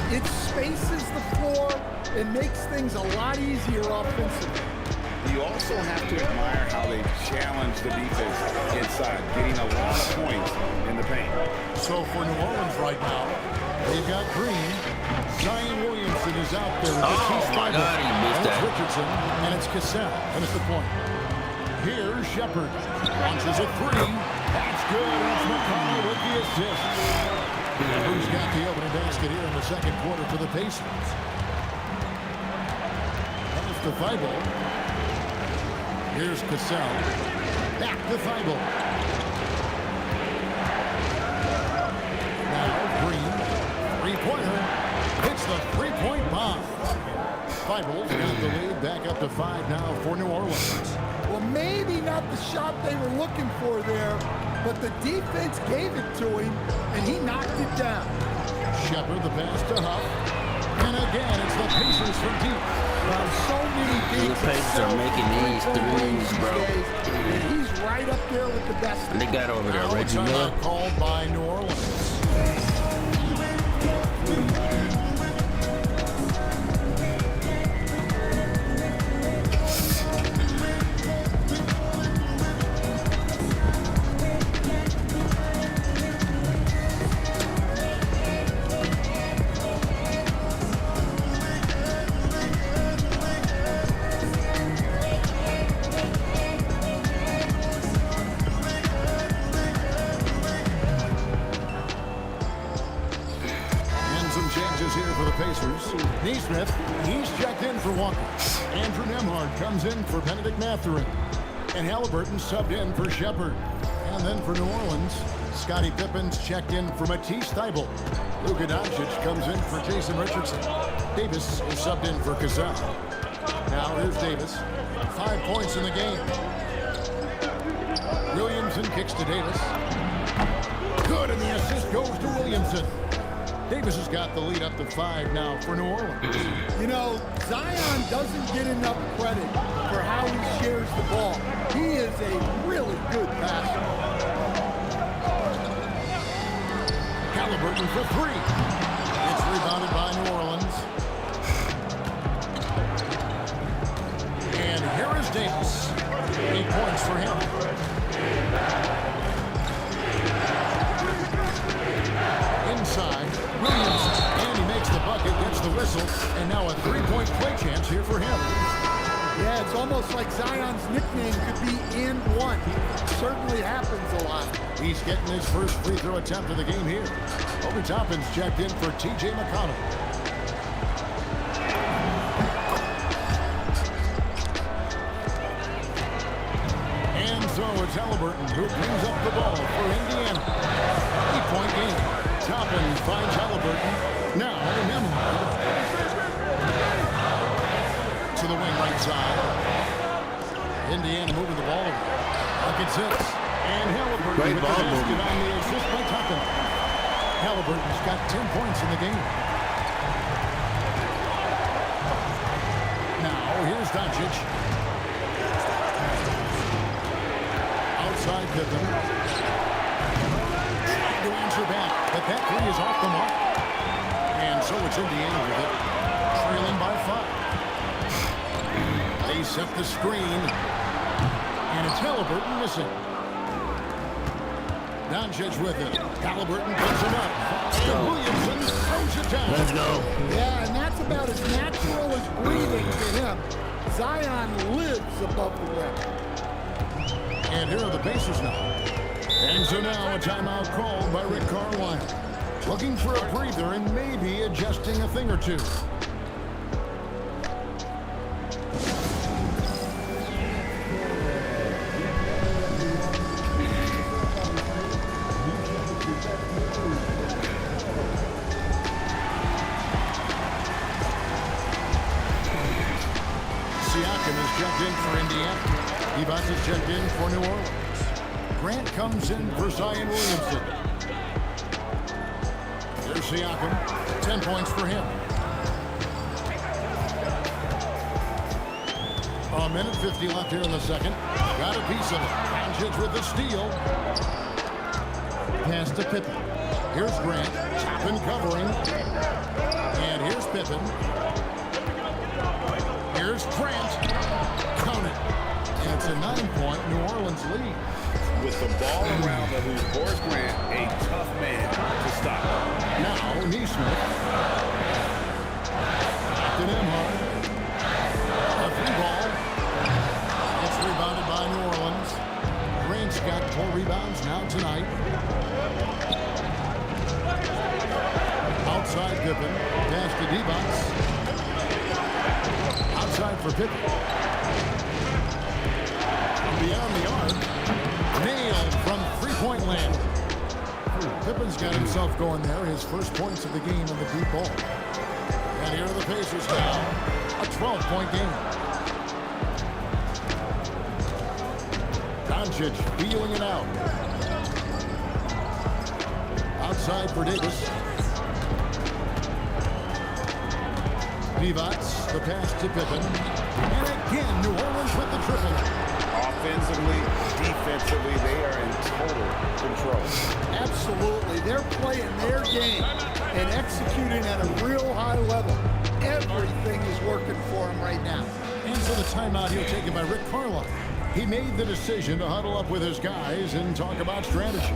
it spaces the floor and makes things a lot easier offensively. You also have to admire how they challenge the defense inside, getting a lot of points in the paint. So for New Orleans right now, they've got Green. Zion Williamson is out there. Oh, my God, he missed and it's that. Richardson, and it's Cassell. And it's the point. Here's Shepard. Launches a 3. That's good. That's McConnell with the assist. Who's got the opening basket here in the second quarter for the Pacers? That's to Thibault. Here's Cassell. Back to Thibault. Now Green. Three-pointer. Hits the three-point bomb. Thibault's got the lead back up to 5 now for New Orleans. Well, Maybe not the shot they were looking for there, but the defense gave it to him, and he knocked it down. Shepard, the pass to Huff. And again, it's the Pacers from deep. So many big The Pacers are making these threes, bro. And he's right up there with the best. And they got over there, Now Reggie Miller. timeout called by New Orleans. Neesmith, he's checked in for Walker. Andrew Nembhard comes in for Benedict Mathurin. And Halliburton subbed in for Shepard. And then for New Orleans, Scottie Pippen's checked in for Matisse Thybulle. Luka Doncic comes in for Jason Richardson. Davis is subbed in for Kazan. Now here's Davis. 5 points in the game. Williamson kicks to Davis. Good, and the assist goes to Williamson. Davis has got the lead up to 5 now for New Orleans. You know, Zion doesn't get enough credit for how he shares the ball. He is a really good passer. Halliburton for 3. It's rebounded by New Orleans. And here is Davis. 8 points for him. Inside, Williamson, and he makes the bucket, gets the whistle, and now a 3-point play chance here for him. Yeah, it's almost like Zion's nickname could be "and one." Certainly happens a lot. He's getting his first free throw attempt of the game here. Obi Toppin's checked in for T.J. McConnell. And so it's Halliburton who brings up the ball for Indiana. 8-point game. Toppin finds Halliburton. Now Nembhard. To the wing right side. Indiana moving the ball over. Bucket 6. And Halliburton Great with ball the basket movement. on the assist by Toppin. Halliburton's got 10 points in the game. Now here's Doncic. Outside Pippen. To answer back, but that 3 is off the mark. And so it's Indiana with it, trailing by 5. They set the screen, and it's Halliburton missing. Doncic with it. Halliburton puts him up. And Williamson throws it down. Let's go. Yeah, and that's about as natural as breathing to him. Zion lives above the rim. And here are the Pacers now. And so now a timeout called by Rick Carlisle. Looking for a breather and maybe adjusting a thing or two. Siakam is checked in for Indiana. Evans is checked in for New Orleans. Grant comes in for Zion Williamson. There's Siakam. 10 points for him. A minute 50 left here in the second. Got a piece of it. Doncic with the steal. Pass to Pippen. Here's Grant. Toppin covering. And here's Pippen. Here's Grant. Count it. And it's a 9-point New Orleans lead. With the ball around the hoop, Horace Grant, a tough man to stop. Now, Neesmith. To Nembhard. A free ball. It's rebounded by New Orleans. Grant's got 4 rebounds now tonight. Outside Pippen. Pass to Devons. Outside for Pippen. Beyond the arc. Nailed from three-point land. Pippen's got himself going there. His first points of the game in the deep ball. And here are the Pacers now. A 12-point game. Doncic feeling it out. Outside for Davis. Divac, the pass to Pippen. And again, New Orleans with the triple. Offensively, defensively, they are in total control. Absolutely. They're playing their game and executing at a real high level. Everything is working for them right now. And so the timeout here taken by Rick Carlisle. He made the decision to huddle up with his guys and talk about strategy.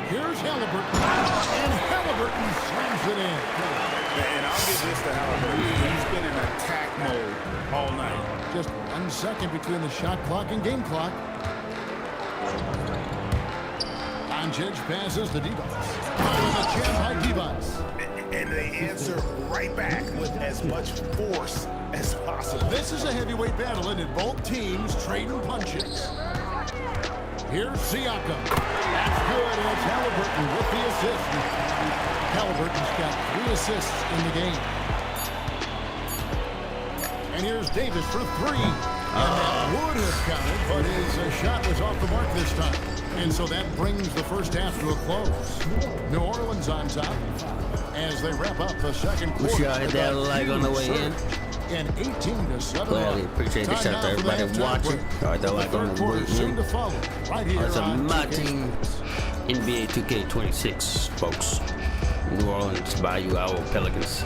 Here's Halliburton, and Halliburton slams it in. And I'll give this to Halliburton. He's been in attack mode all night. Just 1 second between the shot clock and game clock. Doncic passes to Divac. The jam by Divac. And they answer right back with as much force as possible. This is a heavyweight battle, and both teams trading punches. Here's Siakam. That's good, and it's Halliburton with the assist. Halliburton's got 3 assists in the game. And here's Davis for 3. And that would have counted, but his shot was off the mark this time. And so that brings the first half to a close. New Orleans on top as they wrap up the second quarter. Wish y'all hit that like on the way in. And 18-7. Gladly appreciate the shout out to everybody watching. Alright, that like on the way in. That's my team, NBA 2K26, folks. New Orleans, Bayou Owl Pelicans.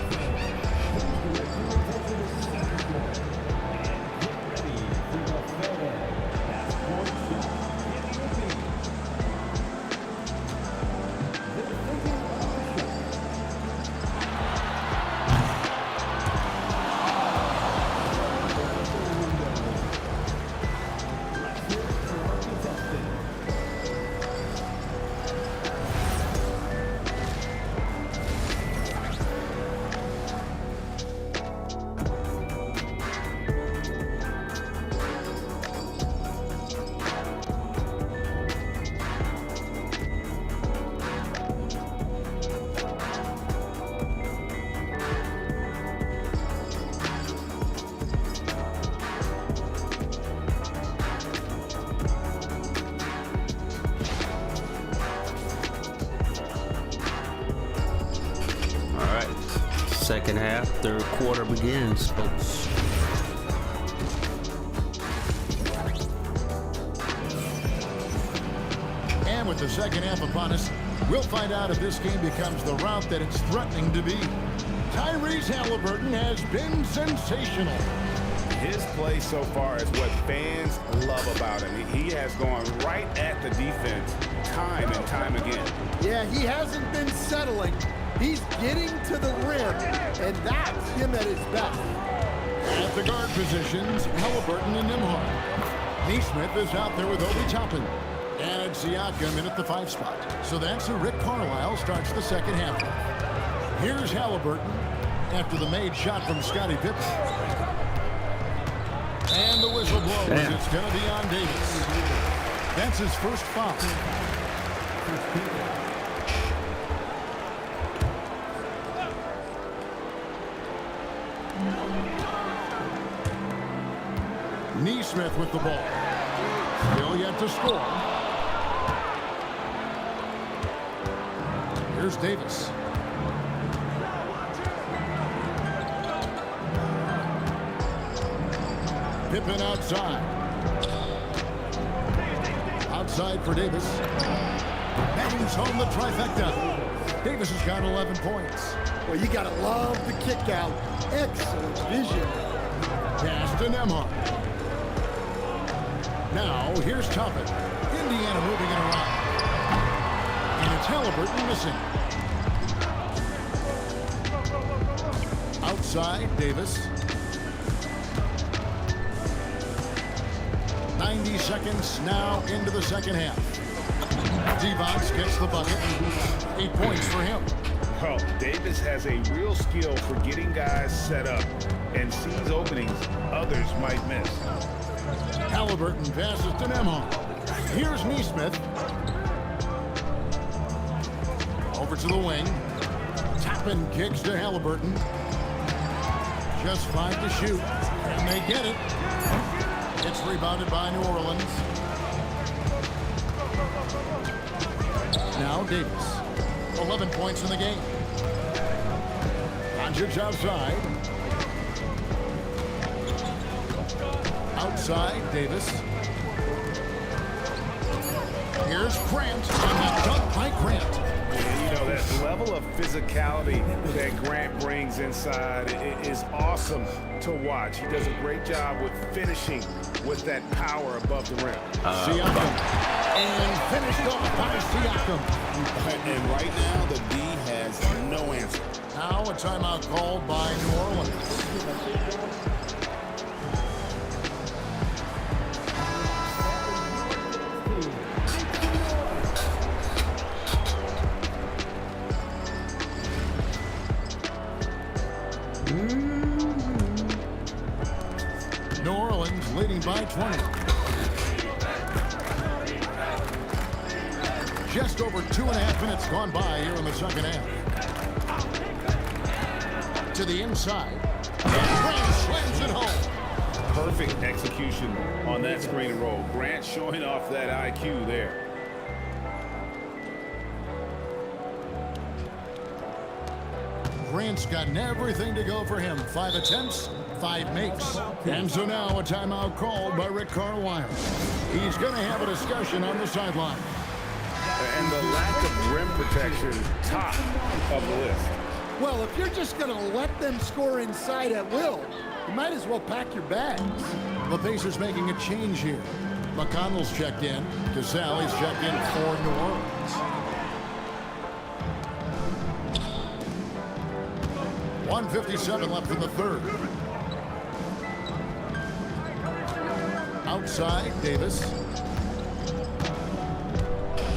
Second half, third quarter begins, folks. And with the second half upon us, we'll find out if this game becomes the route that it's threatening to be. Tyrese Halliburton has been sensational. His play so far is what fans love about him. He has gone right at the defense time and time again. Yeah, he hasn't been settling. He's getting to the rim, and that's him at his best. At the guard positions, Halliburton and Nembhard. Neesmith is out there with Obi Toppin. And it's Siakam in at the 5 spot. So that's who Rick Carlisle starts the second half with. Here's Halliburton after the made shot from Scottie Pippen. And the whistle blows. Damn. It's going to be on Davis. That's his first foul. Neesmith with the ball. Still yet to score. Here's Davis. Pippen outside. Outside for Davis. Bangs home the trifecta. Davis has got 11 points. Well, you got to love the kick out. Excellent vision. Pass to Nembhard. Now, here's Toppin. Indiana moving it around. And it's Halliburton missing. Outside, Davis. 90 seconds now into the second half. Divac gets the bucket. 8 points for him. Well, Davis has a real skill for getting guys set up and sees openings others might miss. Halliburton passes to Nemo. Here's Neesmith. Over to the wing. Tapping kicks to Halliburton. Just 5 to shoot. And they get it. It's rebounded by New Orleans. Now Davis. 11 points in the game. Doncic outside. Outside, Davis. Here's Grant, and the dunk by Grant. And, you know, that level of physicality that Grant brings inside is awesome to watch. He does a great job with finishing with that power above the rim. Siakam. And finished off by Siakam. And right now, the D has no answer. Now a timeout called by New Orleans. New Orleans leading by 20. Just over 2.5 minutes gone by here in the second half. To the inside. And Grant slams it home. Perfect execution on that screen and roll. Grant showing off that IQ there. Grant's gotten everything to go for him. 5 attempts, 5 makes. And so now a timeout called by Rick Carlisle. He's going to have a discussion on the sideline. And the lack of rim protection, top of the list. Well, if you're just going to let them score inside at will, you might as well pack your bags. The Pacers making a change here. McConnell's checked in. Cassell is checked in for New Orleans. 1:57 left in the third. Outside, Davis.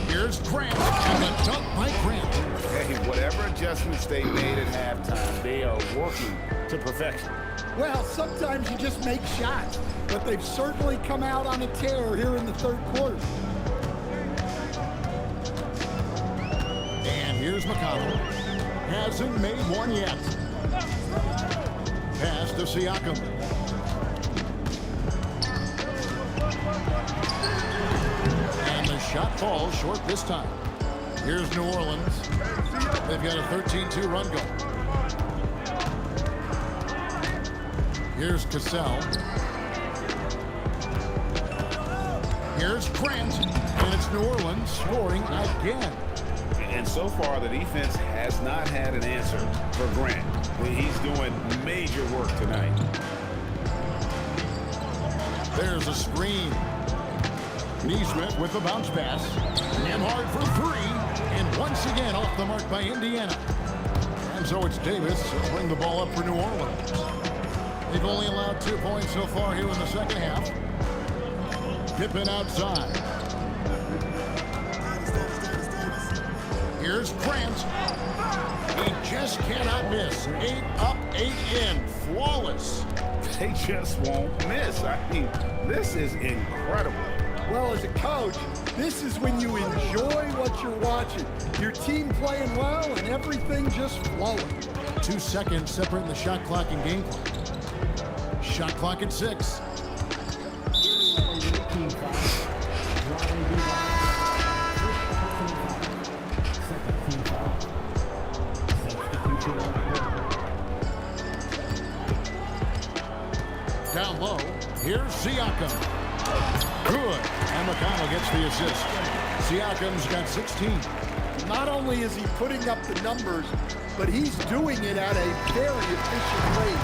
Here's Grant, and the dunk by Grant. Hey, whatever adjustments they made at halftime, they are working to perfection. Well, sometimes you just make shots, but they've certainly come out on a tear here in the third quarter. And here's McConnell. Hasn't made one yet. Pass to Siakam. And the shot falls short this time. Here's New Orleans. They've got a 13-2 run going. Here's Cassell. Here's Grant. And it's New Orleans scoring again. And so far, the defense has not had an answer for Grant. He's doing major work tonight. There's a screen. Neesmith with the bounce pass. Nembhard for 3. And once again off the mark by Indiana. And so it's Davis who'll bring the ball up for New Orleans. They've only allowed 2 points so far here in the second half. Pippen outside. Here's Grant. He just cannot miss. 8 up, 8 in. Flawless. They just won't miss. I mean, this is incredible. Well, as a coach, this is when you enjoy what you're watching. Your team playing well and everything just flowing. 2 seconds separating the shot clock and game clock. Shot clock at 6. Down low, here's Siakam. Good, and McConnell gets the assist. Siakam's got 16. Not only is he putting up the numbers, but he's doing it at a very efficient rate.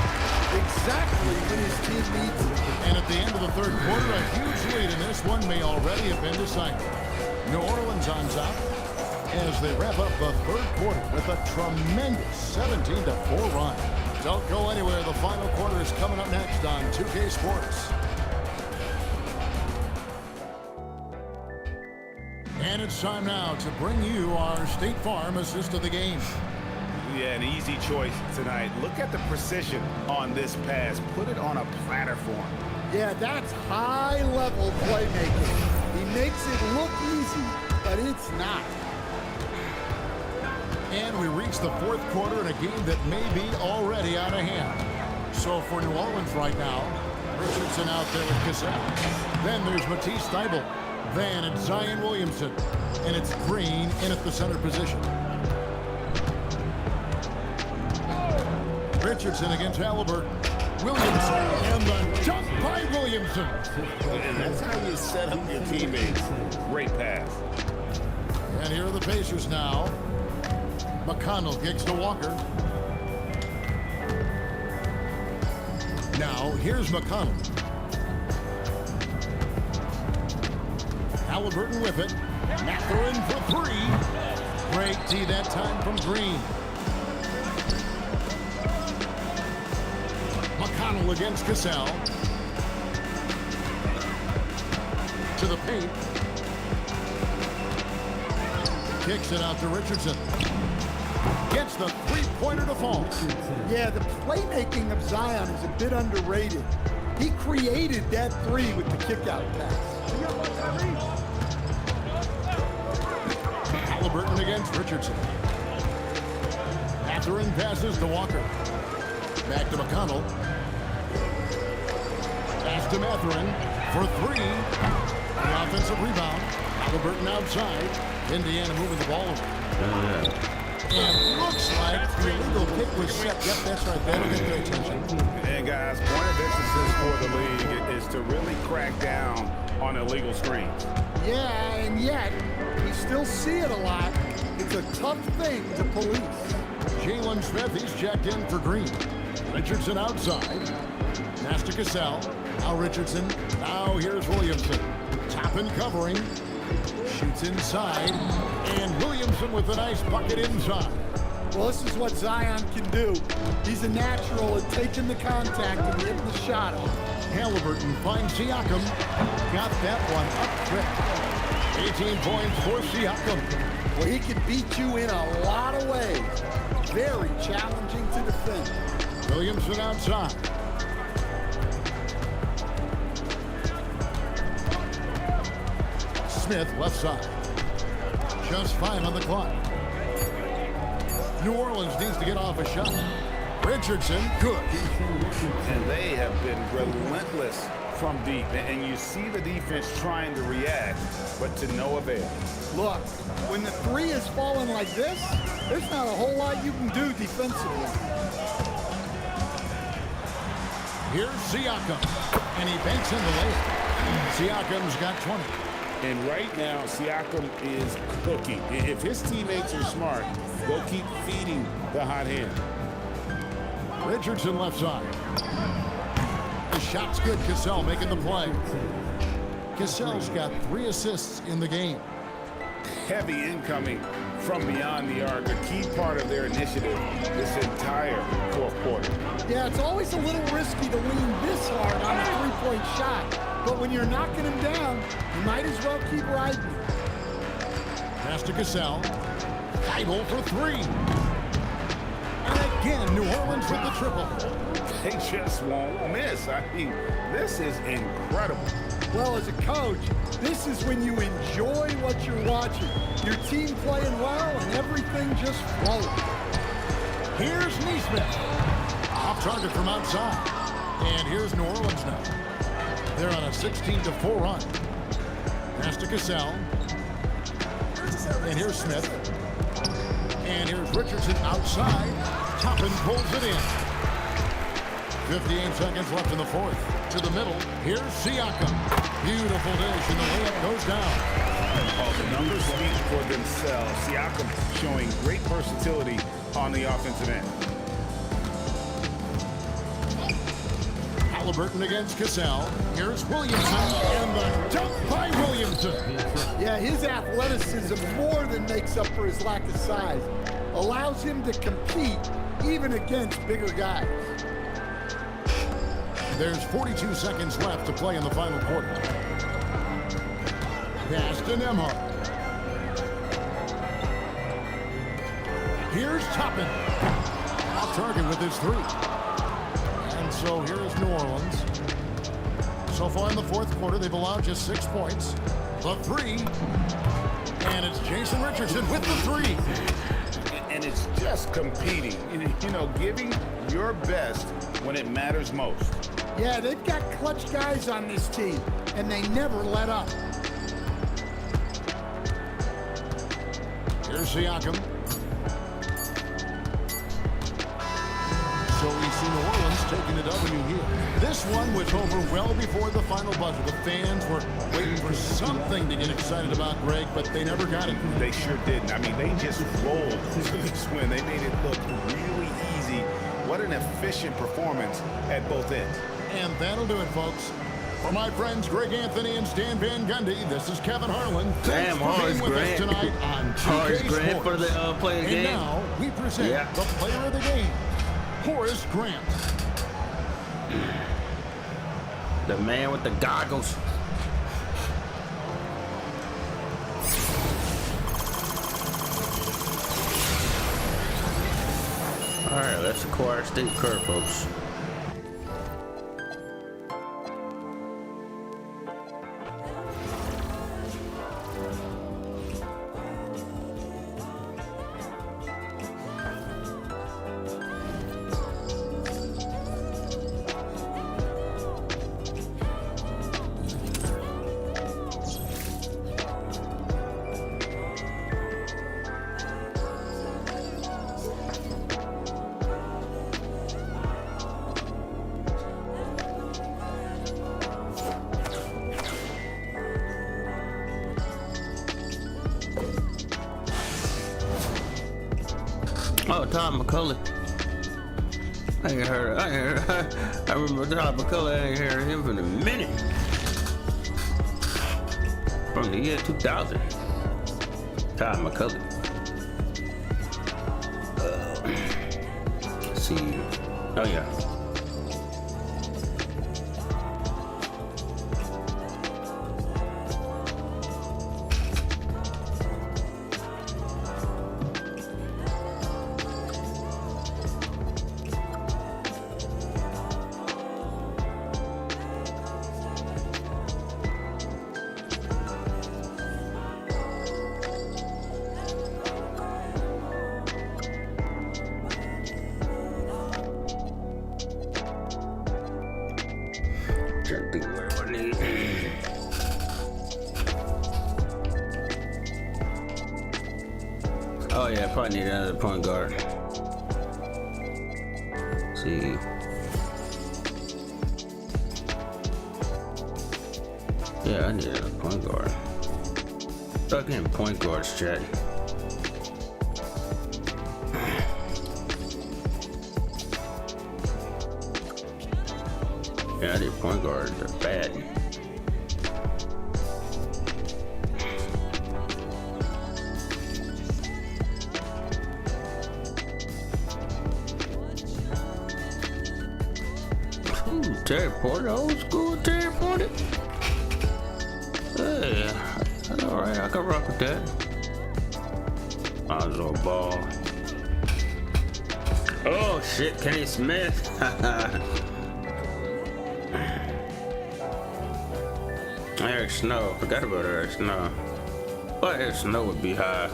Exactly when his team needs it. And at the end of the third quarter, a huge lead in this one may already have been decided. New Orleans on top as they wrap up the third quarter with a tremendous 17-4 run. Don't go anywhere. The final quarter is coming up next on 2K Sports. And it's time now to bring you our State Farm assist of the game. Yeah, an easy choice tonight. Look at the precision on this pass. Put it on a platter for him. Yeah, that's high-level playmaking. He makes it look easy, but it's not. And we reach the fourth quarter in a game that may be already out of hand. So for New Orleans right now, Richardson out there with Cassell. Then there's Matisse Thybulle. Then it's Zion Williamson. And it's Green in at the center position. Richardson against Halliburton. Williamson and the jump by Williamson. And that's how you set up your teammates. Great pass. And here are the Pacers now. McConnell kicks to Walker. Now, here's McConnell. Halliburton with it. Mathurin for three. Great D that time from Green. McConnell against Cassell. To the paint. Kicks it out to Richardson. Gets the three-pointer to fall. Yeah, the playmaking of Zion is a bit underrated. He created that three with the kickout pass. Halliburton against Richardson. Mathurin passes to Walker. Back to McConnell. Pass to Mathurin for three. The offensive rebound. Halliburton outside. Indiana moving the ball over. And looks like the illegal pick was set. Yep, that's right. That'll get their attention. And guys, one of the emphasis for the league is to really crack down on illegal screens. Yeah, and yet, we still see it a lot. It's a tough thing to police. Jalen Smith, he's checked in for Green. Richardson outside. Pass to Cassell. Now Richardson. Now here's Williamson. Toppin covering. Shoots inside. And Williamson with a nice bucket inside. Well, this is what Zion can do. He's a natural at taking the contact and getting the shot off. Halliburton finds Siakam. Got that one up quick. 18 points for Siakam. Well, he can beat you in a lot of ways. Very challenging to defend. Williamson outside. Smith left side. Just 5 on the clock. New Orleans needs to get off a shot. Richardson, good. And they have been relentless from deep. And you see the defense trying to react, but to no avail. Look, when the three is falling like this, there's not a whole lot you can do defensively. Here's Siakam. And he banks in the layup. Siakam's got 20. And right now, Siakam is cooking. If his teammates are smart, they'll keep feeding the hot hand. Richardson left side. The shot's good. Cassell making the play. Cassell's got 3 assists in the game. Heavy incoming from beyond the arc, a key part of their initiative this entire fourth quarter. Yeah, it's always a little risky to lean this hard on a three-point shot. But when you're knocking him down, you might as well keep riding. Pass to Cassell. Thybulle for 3. And again, New Orleans with the triple. They just won't miss. I mean, this is incredible. Well, as a coach, this is when you enjoy what you're watching. Your team playing well and everything just flows. Here's Nesmith. Off target from outside. And here's New Orleans now. They're on a 16-4 run. Pass to Cassell. And here's Smith. And here's Richardson outside. Toppin pulls it in. 58 seconds left in the fourth. To the middle. Here's Siakam. Beautiful dish, and the layup goes down. Oh, the numbers speak for themselves. Siakam showing great versatility on the offensive end. Halliburton against Cassell. Here's Williamson, and the dunk by Williamson. Yeah, his athleticism more than makes up for his lack of size. Allows him to compete even against bigger guys. There's 42 seconds left to play in the final quarter. Pass to Nembhard. Here's Toppin. Off target with his 3. And so here's New Orleans. So far in the fourth quarter, they've allowed just 6 points. The three. And it's Jason Richardson with the three. And it's just competing, you know, giving your best when it matters most. Yeah, they've got clutch guys on this team, and they never let up. Here's Siakam. So we see New Orleans taking a W here. This one was over well before the final buzzer. The fans were waiting for something to get excited about, Greg, but they never got it. They sure didn't. I mean, they just rolled to this win. They made it look really easy. What an efficient performance at both ends. And that'll do it, folks. For my friends Greg Anthony and Stan Van Gundy, this is Kevin Harlan. Damn, Thanks for being with us Grant. tonight on 2K Horace Grant Sports. for the player And game. now we present the player of the game, Horace Grant. The man with the goggles. All right, let's acquire Steve Kerr, folks. Oh, Tom McCulley. I ain't heard. I remember Tom McCulley. I ain't heard him in a minute. From the year 2000. Tom McCulley. Let's see. Oh yeah. Trying to think where I need. Oh yeah, probably need another point guard. Let's see. Yeah, I need another point guard. Start getting point guards, chat. Yeah, I need point guards. They're bad. Ooh, Terry Porter, old school Terry Porter. Hey, that's all right. I can rock with that. Lonzo Ball. Oh shit, Kenny Smith. Eric Snow. Forgot about Eric Snow. But Eric Snow would be high.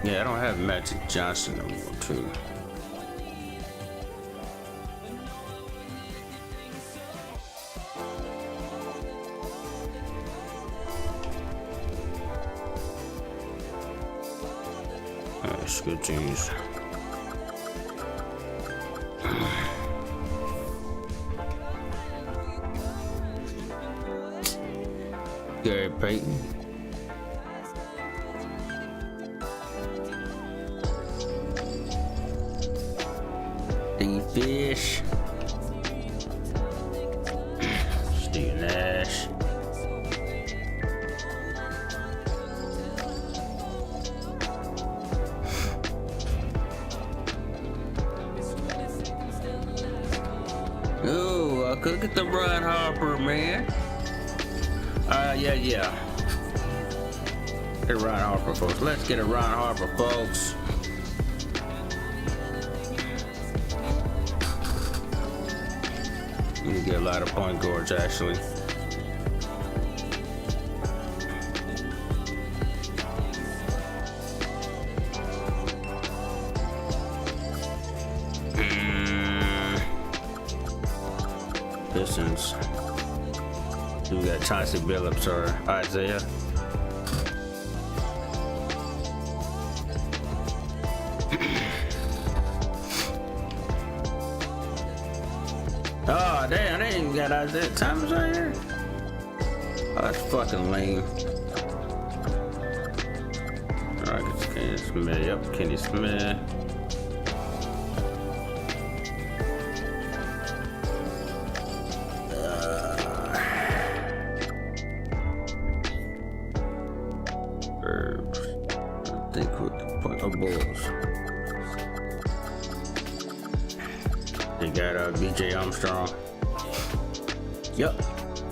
Yeah, I don't have Magic Johnson no more too. That's good teams. Gary Payton. Steve Fish. Steve Nash. Oh, I could get the Ron Harper, man. Yeah. Get a Ron Harper, folks. Let's get a Ron Harper, folks. a lot of point guards actually. Pistons. We got Chauncey Billups or Isaiah. Oh damn, they ain't got Isaiah Thomas right here. Oh, that's fucking lame. Alright, it's Kenny Smith. Yep, Kenny Smith. I think with the point of Bulls. They got BJ Armstrong. Yup.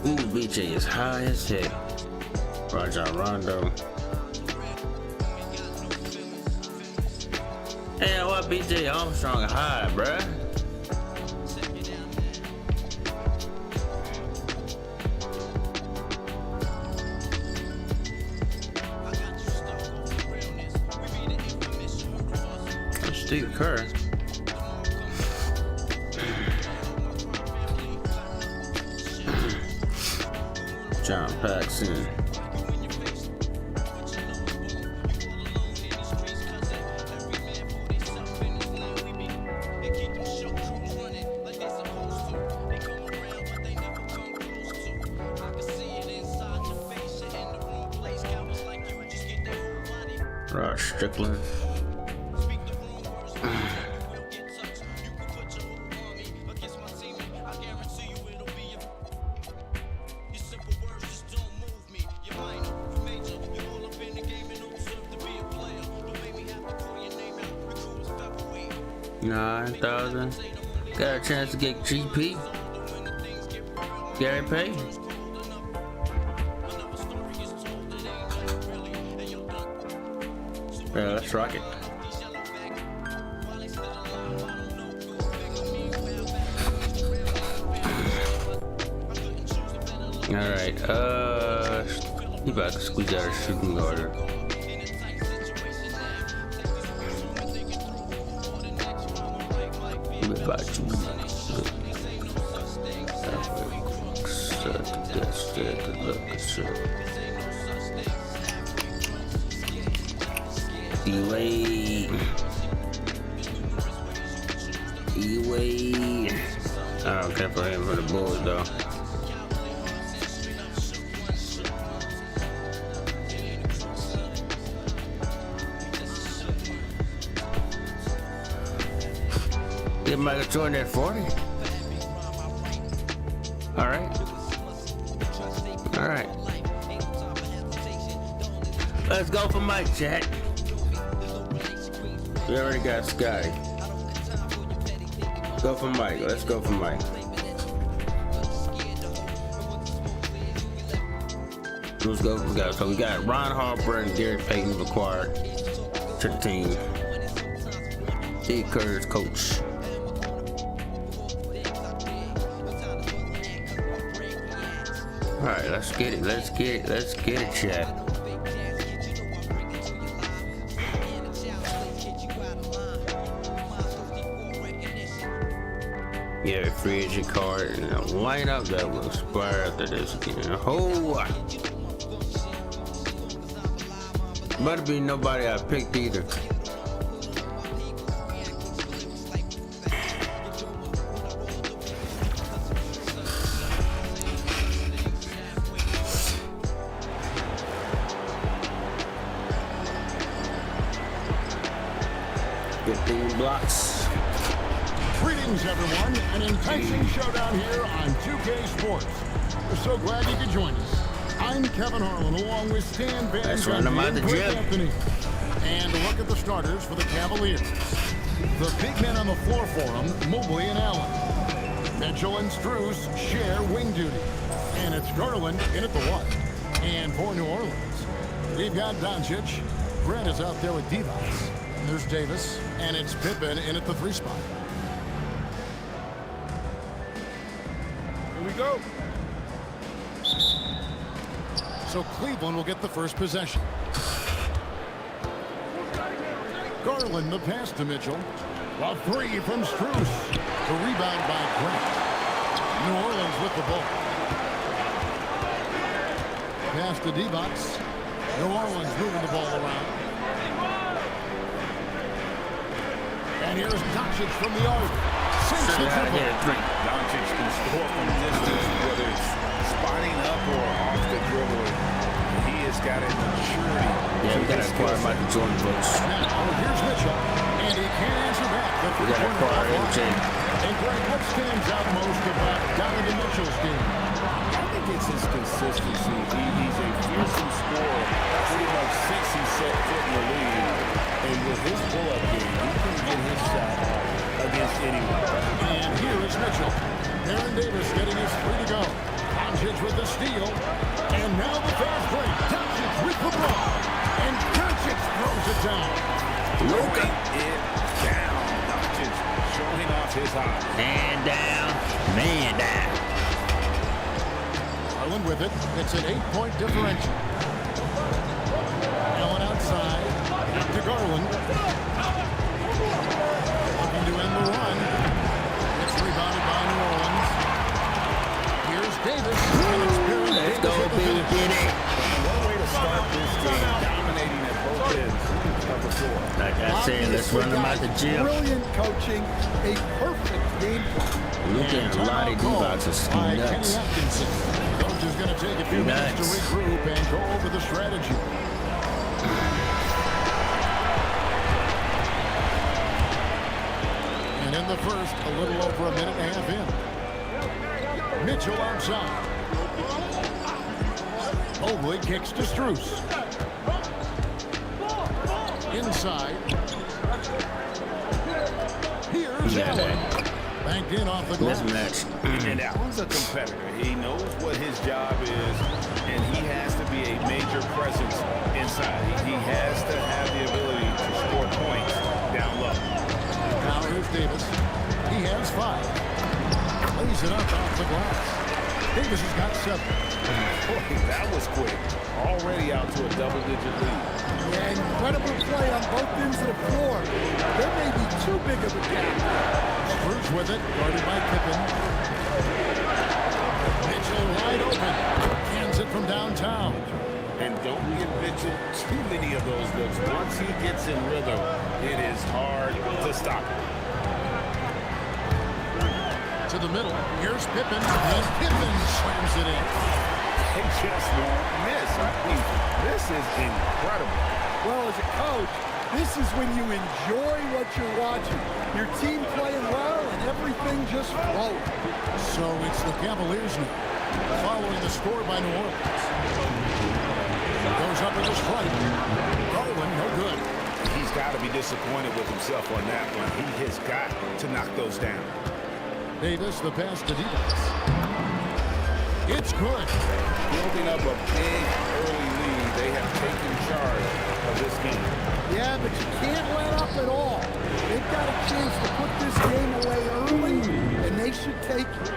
Ooh, BJ is high as heck. Rajon Rondo. Hey, what BJ Armstrong high, bruh? Steve Kerr. John Paxson. Rod Strickland. $9,000. Got a chance to get GP. Gary Payton. Yeah, let's rock it. Alright, you about to squeeze out a shooting guard. E-Wade. I don't care for him for the Bulls though. Get Michael Jordan at 40. Alright. Alright. Let's go for Mike, Jack. We already got Scotty. Go for Mike. Let's go for Mike. Let's go. So we got Ron Harper and Gary Payton required to the team. Steve Kerr's coach. All right, let's get it. Let's get it. Let's get it, chat. Yeah, free agent card and a lineup that will expire after this again. Oh, better be nobody I picked either. Blocks. Greetings, everyone. An enticing showdown here on 2K Sports. We're so glad you could join us. I'm Kevin Harlan, along with Stan Van and Greg Anthony. And look at the starters for the Cavaliers. The big men on the floor for them, Mobley and Allen. Mitchell and Strus share wing duty. And it's Garland in at the one. And for New Orleans, we've got Doncic. Grant is out there with Divac. There's Davis, and it's Pippen in at the 3 spot. Here we go. So Cleveland will get the first possession. Garland the pass to Mitchell. A three from Strus. The rebound by Grant. New Orleans with the ball. Pass to D-Box. New Orleans moving the ball around. And here's Doncic from the arc. Sinks the triple. Doncic can score from distance, whether it's spotting up or off the dribble. He has got a maturity. Yeah, we got to acquire Michael Jordan votes. Now, here's Mitchell. And he can't answer back. We got to acquire MJ. And Greg, what stands out most about Donovan Mitchell's game? I think it's his consistency. He's a fearsome scorer pretty much since he set foot in the league. And with his pull-up game, he can get his shot against anyone. And here is Mitchell. Aaron Davis getting his three to go. Doncic with the steal. And now the fast break. Doncic with the ball. And Doncic throws it down. Throwing it down. Doncic showing off his high. Man down. Man down. Garland with it. It's an 8-point differential. Allen outside. Back to Garland. Looking to end the run. It's rebounded by New Orleans. Here's Davis. And it's Baron Let's Davis go, with the Big finish. Kitty. One way to start this game, dominating at both ends of the floor. Like I said, let's run them out the gym. Brilliant coaching, a perfect game plan. Luka and Lottie D-Box is By Kenny nuts. Atkinson. Coach is going to take a few minutes to Nuts. regroup and go over the strategy. And in the first, a little over a minute and a half in. Mitchell outside. Mobley kicks to Strus. Inside. Here's Yeah, Allen. Banked in off the glass. Let's match. And Allen's a competitor. He knows what his job is, and he has to be a major presence inside. He has to have the ability to score points down low. Now here's Davis. He has 5. Lays it up off the glass. Davis has got 7. Boy, that was quick. Already out to a double-digit lead. Yeah, incredible play on both ends of the floor. There may be too big of a gap. Cruz with it, guarded by Pippen. Mitchell wide open. Hands it from downtown. And don't give Mitchell too many of those looks. Once he gets in rhythm, it is hard to stop him. To the middle. Here's Pippen. And Pippen slams it in. They just won't miss. I mean, this is incredible. Well, as a coach, this is when you enjoy what you're watching. Your team playing well and everything just flows. So it's the Cavaliers now, following the score by New Orleans. Goes up with a strike. Garland, no good. He's got to be disappointed with himself on that one. He has got to knock those down. Davis, the pass to D-Box. It's good. Building up a big early lead, they have taken charge of this game. Yeah, but you can't let up at all. They've got a chance to put this game away early, and they should take it.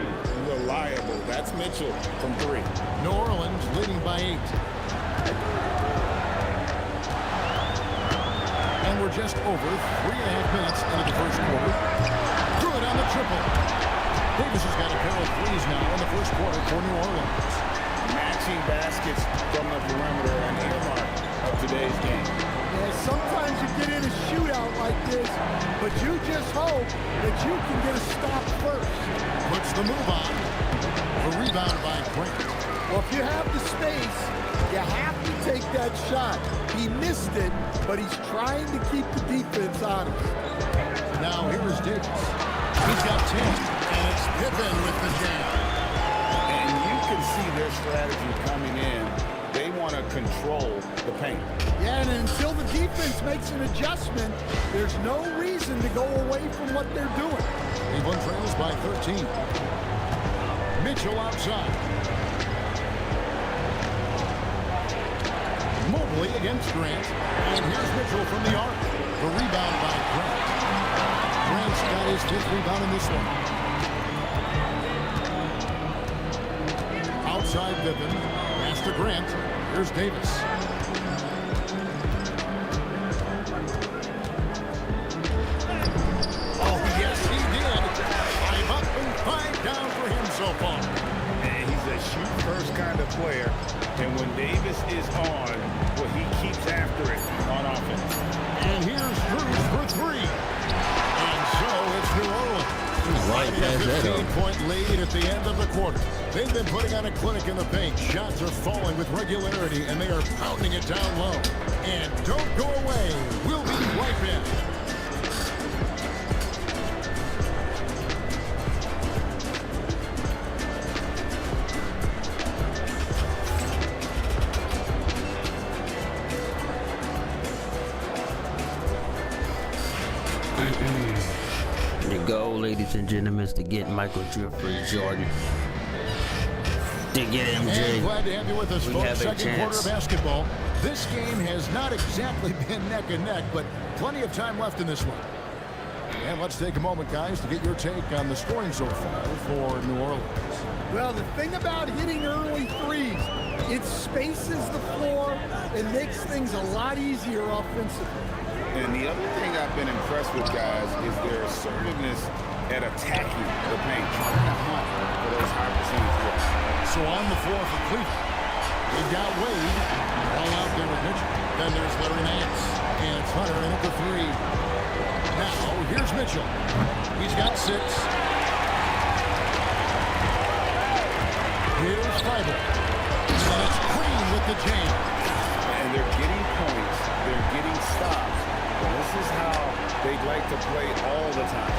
Reliable. That's Mitchell from 3. New Orleans leading by 8. And we're just over 3.5 minutes into the first quarter. Good on the triple. Davis has got a pair of threes now in the first quarter for New Orleans. Matching baskets from the perimeter and earmark of today's game. Yeah, sometimes you get in a shootout like this, but you just hope that you can get a stop first. Puts the move on. The rebound by Grant. Well, if you have the space, you have to take that shot. He missed it, but he's trying to keep the defense honest. Now here is Davis. He's got 10, and it's Pippen with the jam. And you can see their strategy coming in. They want to control the paint. Yeah, and until the defense makes an adjustment, there's no reason to go away from what they're doing. Cleveland trails by 13. Mitchell outside. Mobley against Grant. And here's Mitchell from the arc. The rebound by Grant. Grant's got his 5th rebound in this one. Pippen. Pass to Grant. Here's Davis. Oh, yes, he did. 5 up and 5 down for him so far. And he's a shoot-first kind of player. And when Davis is on, well, he keeps after it on offense. And here's Cruz for 3. And so it's New Orleans. Right past that 15-point lead at the end of the quarter. They've been putting on a clinic in the paint. Shots are falling with regularity, and they are pounding it down low. And don't go away. We'll be right back. The goal, ladies and gentlemen, is to get Michael Jeffrey Jordan. To get And MJ. glad to have you with us, We folks. have a Second quarter of chance. basketball. This game has not exactly been neck and neck, but plenty of time left in this one. And let's take a moment, guys, to get your take on the scoring so far for New Orleans. Well, the thing about hitting early threes, it spaces the floor and makes things a lot easier offensively. And the other thing I've been impressed with, guys, is their assertiveness at attacking the paint, trying to hunt for those high percentage looks. So on the floor for Cleveland, they've got Wade all out there with Mitchell. Then there's Larry Nance, and it's Hunter in at the 3. Now, here's Mitchell. He's got 6. Here's Fiber. And it's Green with the jam. And they're getting points, they're getting stops. And this is how they'd like to play all the time.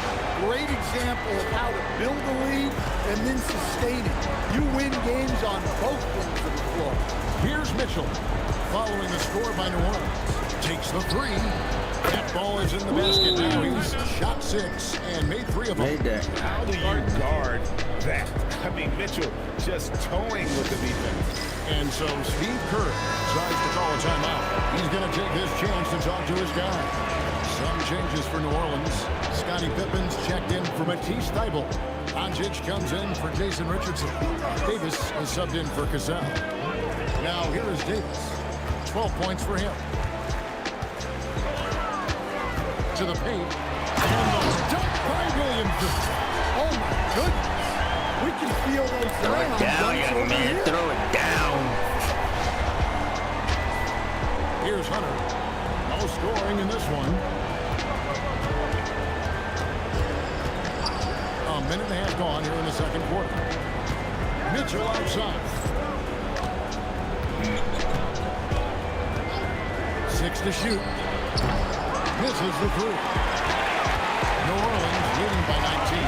Great example of how to build a lead and then sustain it. You win games on both ends of the floor. Here's Mitchell, following the score by New Orleans. Takes the 3. That ball is in the basket now. He's shot 6 and made 3 of them. Made that. How do you guard that? I mean, Mitchell just towing with the defense. And so Steve Kerr decides to call a timeout. He's going to take his chance to talk to his guy. Some changes for New Orleans. Scottie Pippen's checked in for Matisse Thybulle. Doncic comes in for Jason Richardson. Davis is subbed in for Cassell. Now here is Davis. 12 points for him. To the paint. And the dunk by Williamson. Oh my goodness. We can feel those Throw it Zion down, dunks young over man. here. Throw it down. Here's Hunter. No scoring in this one. A minute and a half gone here in the second quarter. Mitchell outside. 6 to shoot. Misses the 3. New Orleans leading by 19.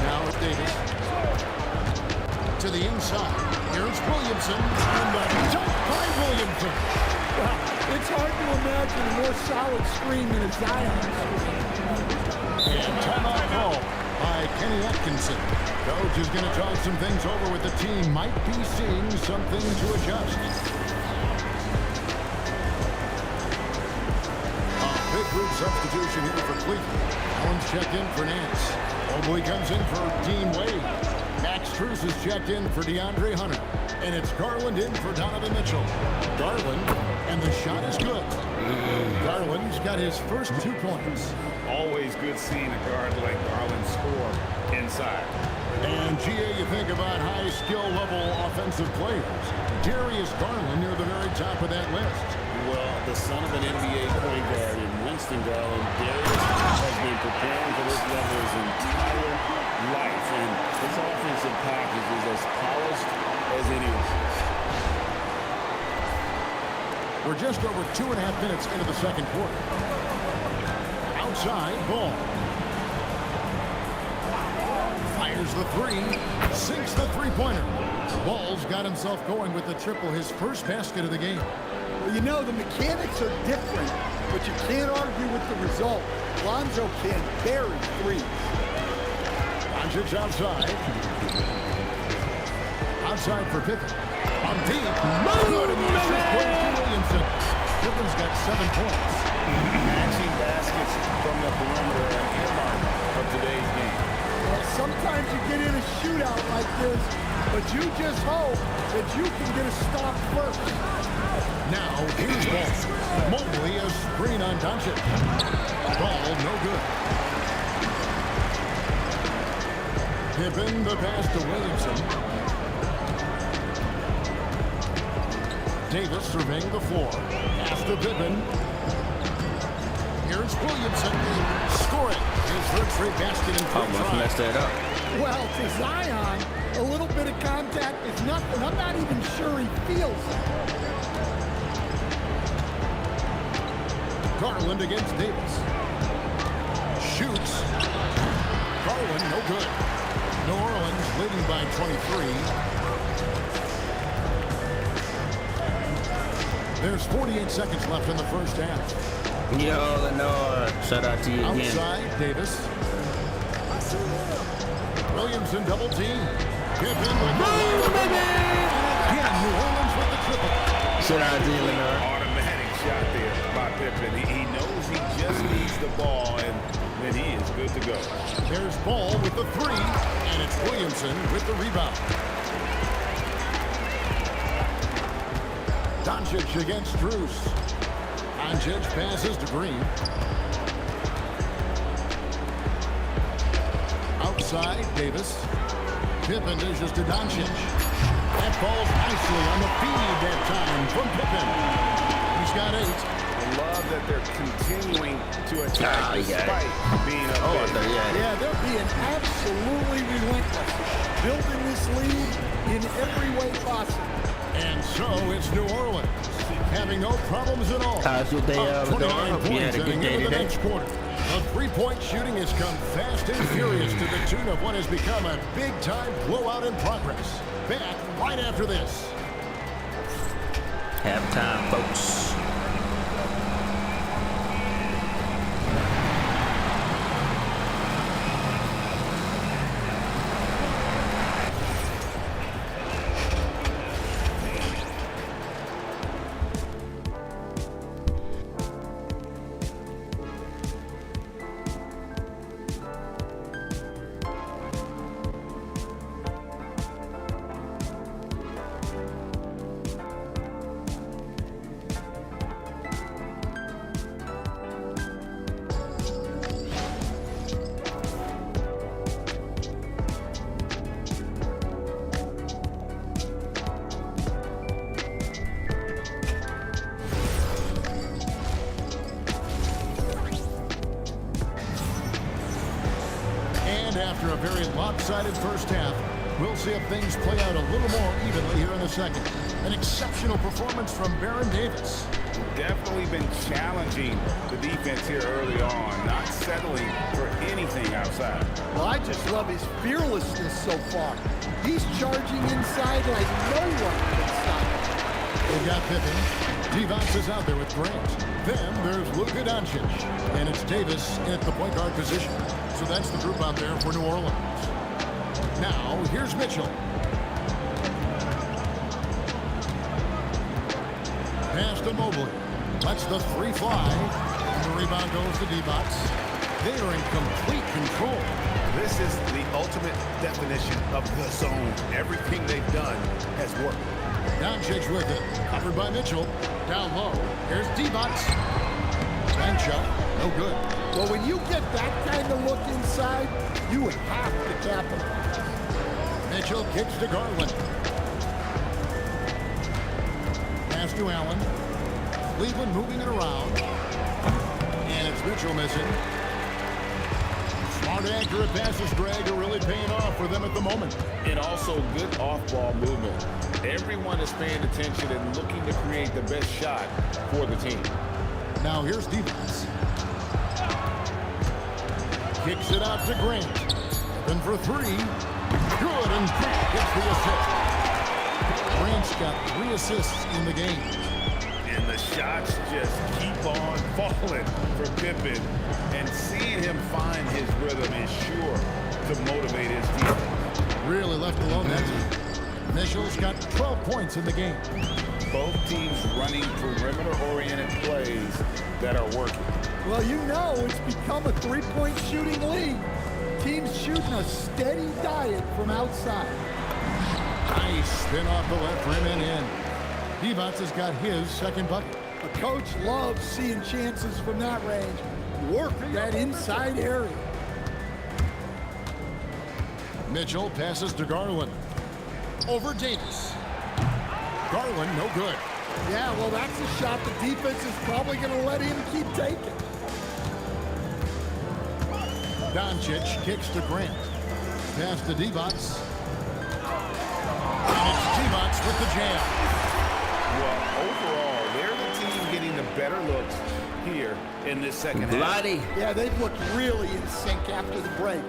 Now it's Davis. To the inside. Here's Williamson. And the dunk by Williamson. Wow, it's hard to imagine a more solid screen than a Zion screen. And timeout call by Kenny Atkinson. Coach is going to talk some things over with the team. Might be seeing something to adjust. A big group substitution here for Cleveland. Allen's checked in for Nance. Mobley comes in for Dean Wade. Max Strus is checked in for DeAndre Hunter. And it's Garland in for Donovan Mitchell. Garland, and the shot is good. Garland's got his first 2 points. Always good seeing a guard like Garland score inside. And, GA, you think about high skill level offensive players. Darius Garland near the very top of that list. Well, the son of an NBA point guard in Winston Garland, Darius has been preparing for this level his entire life, and his offensive package is as polished as anyone. We're just over 2.5 minutes into the second quarter. Outside, Ball. Fires the 3. Sinks the three-pointer. Ball's got himself going with the triple, his first basket of the game. Well, you know, the mechanics are different, but you can't argue with the result. Lonzo can bury threes. Doncic outside. Outside for Pippen. On deep. Good, and the assist goes to Williamson. Pippen's got 7 points. Matching baskets from the perimeter, an earmark of today's game. Well, sometimes you get in a shootout like this, but you just hope that you can get a stop first. Now, here's ball. Mobley, a screen on Doncic. Ball, no good. Pippen, the pass to Williamson. Davis surveying the floor. Pass to Pippen. Here's Williamson. Score it. His third straight basket in front. Almost messed that up. Well, to Zion, a little bit of contact is nothing. I'm not even sure he feels it. Garland against Davis. Shoots. Garland, no good. New Orleans leading by 23. There's 48 seconds left in the first half. Yo, Lenore. Shout out to you again. Outside, Davis. Williamson double team. Pippen with the again, New Orleans with the triple. Shout out to you, Lenore. Automatic shot there by Pippen. He knows he just needs the ball, and then he is good to go. There's Ball with the three, and it's Williamson with the rebound. Doncic against Strus. Doncic passes to Green. Outside, Davis. Pippen dishes to Doncic. That falls nicely on the feed that time from Pippen. He's got 8. I love that they're continuing to attack despite being up there. Yeah, they're being absolutely relentless, building this lead in every way possible. And so it's New Orleans, having no problems at all. How's your day, Up 29 Hope you had points a good heading day into the today. next quarter. The three-point shooting has come fast and furious to the tune of what has become a big-time blowout in progress. Back right after this. Halftime, folks. After a very lopsided first half, we'll see if things play out a little more evenly here in the second. An exceptional performance from Baron Davis. Definitely been challenging the defense here early on, not settling for anything outside. Well, I just love his fearlessness so far. He's charging inside like no one can stop. They've got Pippen. Devos is out there with Grant. Then there's Luka Doncic. And it's Davis at the point guard position. So that's the group out there for New Orleans. Now, here's Mitchell. Pass to Mobley. Lets the three fly. And the rebound goes to Devos. They are in complete control. This is the ultimate definition of the zone. Everything they've done has worked. Doncic with it. Covered by Mitchell. Down low. Here's Devos. Bank shot. No good. Well, when you get that kind of look inside, you have to capitalize. Mitchell kicks to Garland. Pass to Allen. Cleveland moving it around. And it's Mitchell missing. Smart, accurate passes, Greg, are really paying off for them at the moment. And also good off-ball movement. Everyone is paying attention and looking to create the best shot for the team. Now here's Devos. Kicks it out to Grant. Then for three. Good, and Grant gets the assist. Grant's got 3 assists in the game. And the shots just keep on falling for Pippen. And seeing him find his rhythm is sure to motivate his team. Really left alone that time. Mitchell's got 12 points in the game. Both teams running perimeter-oriented plays that are working. Well, you know it's become a three-point shooting league. team's shooting a steady diet from outside. Nice spin off the left rim and in. Divac has got his second bucket. A coach loves seeing chances from that range. Work that inside area. Mitchell passes to Garland. Over Davis. Garland, no good. Yeah, well, that's a shot the defense is probably going to let him keep taking. Doncic kicks to Grant. Pass to Divac. And it's Divac with the jam. Well, overall, they're the team getting the better looks here in this second half. Bloody. Yeah, they've looked really in sync after the break.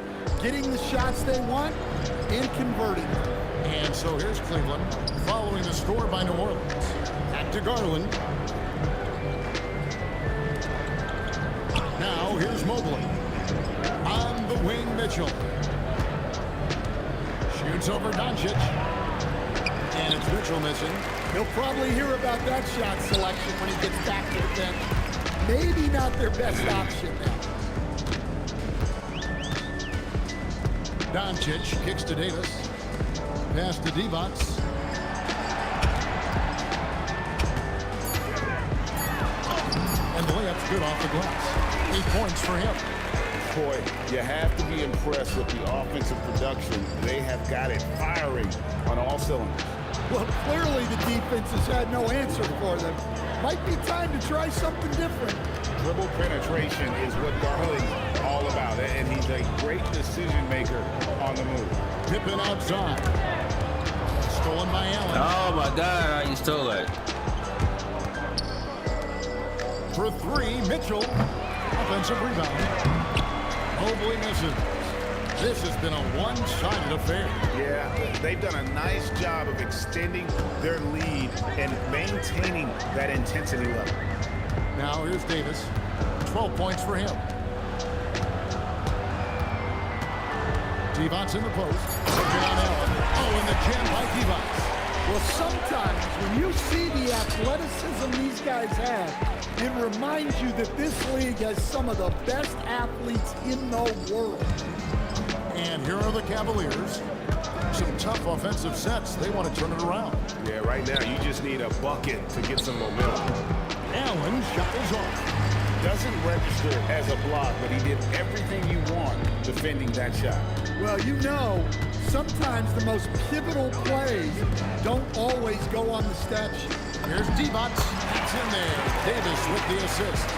Getting the shots they want and converting them. And so here's Cleveland following the score by New Orleans. Back to Garland. Now here's Mobley. On the wing, Mitchell. Shoots over Doncic. And it's Mitchell missing. He'll probably hear about that shot selection when he gets back to the bench. Maybe not their best option now. Doncic kicks to Davis. Pass to Divac. And the layup's good off the glass. 8 points for him. Boy, you have to be impressed with the offensive production. They have got it firing on all cylinders. Well, clearly the defense has had no answer for them. Might be time to try something different. Dribble penetration is what Garland's all about, and he's a great decision maker on the move. Pippen outside. Stolen by Allen. Oh my God, you stole it. For three, Mitchell. Offensive rebound. Mobley misses. This has been a one-sided affair. Yeah, they've done a nice job of extending their lead and maintaining that intensity level. Now here's Davis. 12 points for him. Divac in the post. Looking on Allen. Oh, and the jam by Divac. Well, sometimes when you see the athleticism these guys have, it reminds you that this league has some of the best athletes in the world. And here are the Cavaliers. Some tough offensive sets. They want to turn it around. Yeah, right now you just need a bucket to get some momentum. Allen shuffles off. Doesn't register as a block, but he did everything you want defending that shot. Well, you know, sometimes the most pivotal plays don't always go on the stat sheet. Here's Divac. It's in there. Davis with the assist.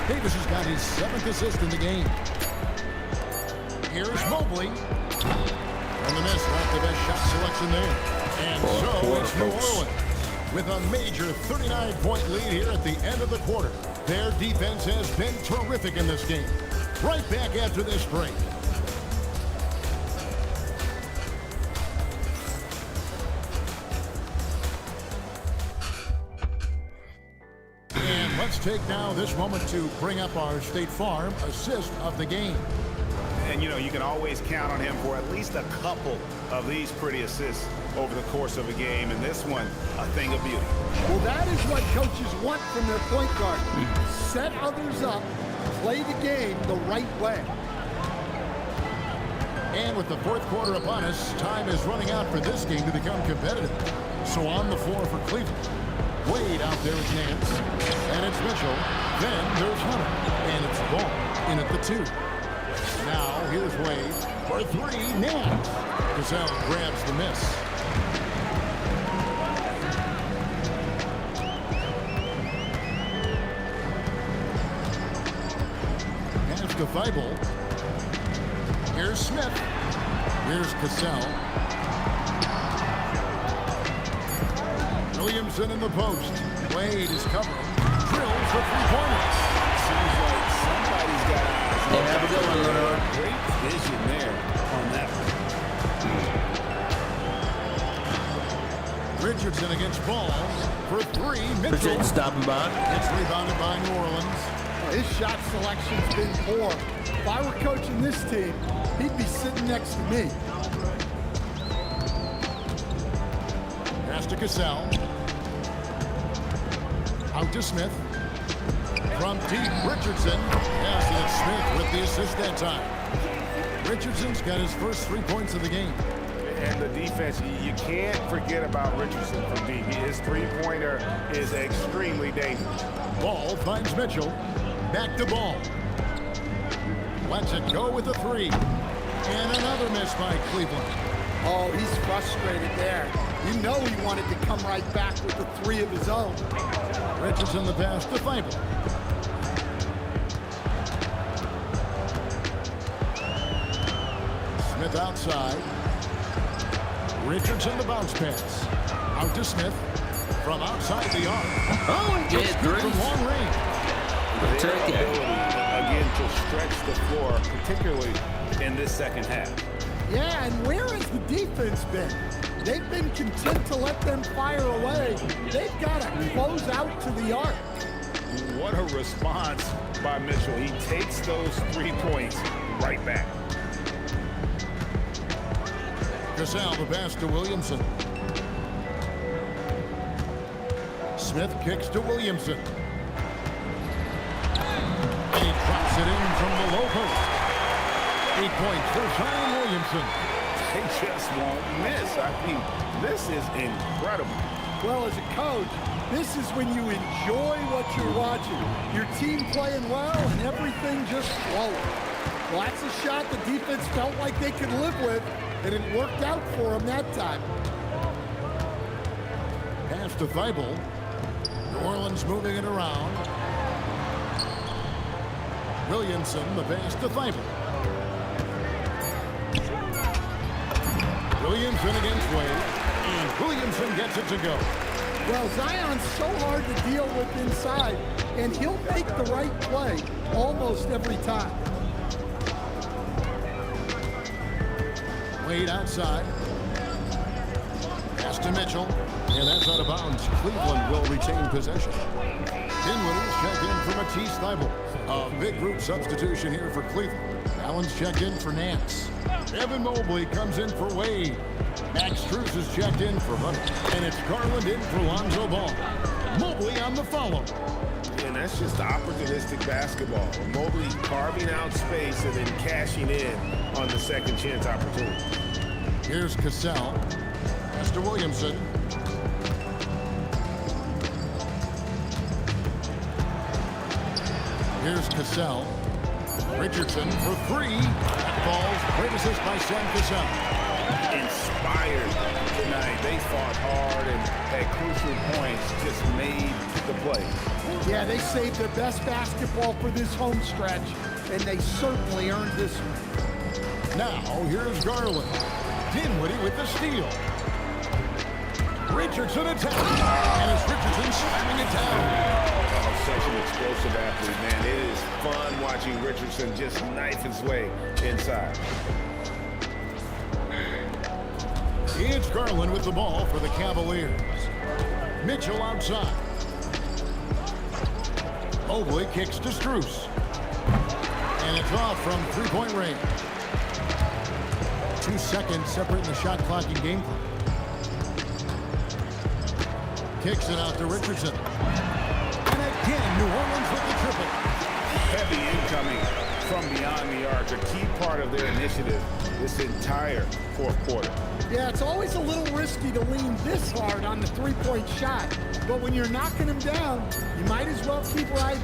Davis has got his 7th assist in the game. Here's Mobley. And the miss, not the best shot selection there. And so it's New Orleans with a major 39-point lead here at the end of the quarter. Their defense has been terrific in this game. Right back after this break. And let's take now this moment to bring up our State Farm assist of the game. And, you know, you can always count on him for at least a couple of these pretty assists over the course of a game. And this one, a thing of beauty. Well, that is what coaches want from their point guard. Set others up, play the game the right way. And with the fourth quarter upon us, time is running out for this game to become competitive. So on the floor for Cleveland. Wade out there is Nance. And it's Mitchell. Then there's Hunter. And it's Ball in at the 2. Now here's Wade for 3. Nance. Gazelle grabs the miss. Pass to Thibault. Here's Smith. Here's Cassell. Williamson in the post. Wade is covering. Drills for 3-pointers. Seems like somebody's got eyes. Yeah, have a good one, Lenore. Great vision there on that one. Richardson against Ball for 3. Mitchell. Appreciate stopping by. It's rebounded by New Orleans. His shot selection's been poor. If I were coaching this team, he'd be sitting next to me. Pass to Cassell. Out to Smith. From deep, Richardson. Yes, and it's Smith with the assist that time. Richardson's got his first 3 points of the game. And the defense, you can't forget about Richardson from deep. His three-pointer is extremely dangerous. Ball finds Mitchell. Back to Ball. Lets it go with the three. And another miss by Cleveland. Oh, he's frustrated there. You know he wanted to come right back with the three of his own. Richardson the pass to Fable. Smith outside. Richardson the bounce pass. Out to Smith. From outside the arc. Oh, he did From three. long range. Their Take it. ability, again, to stretch the floor, particularly in this second half. Yeah, and where has the defense been? They've been content to let them fire away. They've got to close out to the arc. What a response by Mitchell. He takes those 3 points right back. Gasol the pass to Williamson. Smith kicks to Williamson. And he drops it in from the low post. 8 points for Zion Williamson. They just won't miss. I mean, this is incredible. Well, as a coach, this is when you enjoy what you're watching. Your team playing well and everything just flowing. Well, that's a shot the defense felt like they could live with, and it worked out for them that time. Pass to Fable. New Orleans moving it around. Williamson the pass to Fable. Williamson against Wade. And Williamson gets it to go. Well, Zion's so hard to deal with inside, and he'll make the right play almost every time. Wade outside. Pass to Mitchell. And that's out of bounds. Cleveland will retain possession. Dinwiddie's checked in for Matisse Thybulle. A big group substitution here for Cleveland. Allen's checked in for Nance. Evan Mobley comes in for Wade. Max Strus is checked in for Hunter. And it's Garland in for Lonzo Ball. Mobley on the follow. And that's just opportunistic basketball. Mobley carving out space and then cashing in on the second chance opportunity. Here's Cassell. Pass to Williamson. Here's Cassell. Richardson for three. That falls. Great assist by Sam Cassell. Inspired tonight. They fought hard and at crucial points just made the play. Yeah, they saved their best basketball for this home stretch, and they certainly earned this one. Now, here's Garland. Dinwiddie with the steal. Richardson attacking. And it's Richardson slamming it down. Oh, such an explosive athlete, man. It is fun watching Richardson just knife his way inside. It's Garland with the ball for the Cavaliers. Mitchell outside. Mobley kicks to Strus. And it's off from three-point range. 2 seconds separating the shot clock and game clock. Kicks it out to Richardson. And again, New Orleans with the triple. Heavy incoming from beyond the arc, a key part of their initiative this entire fourth quarter. Yeah, it's always a little risky to lean this hard on the three-point shot, but when you're knocking them down, you might as well keep riding.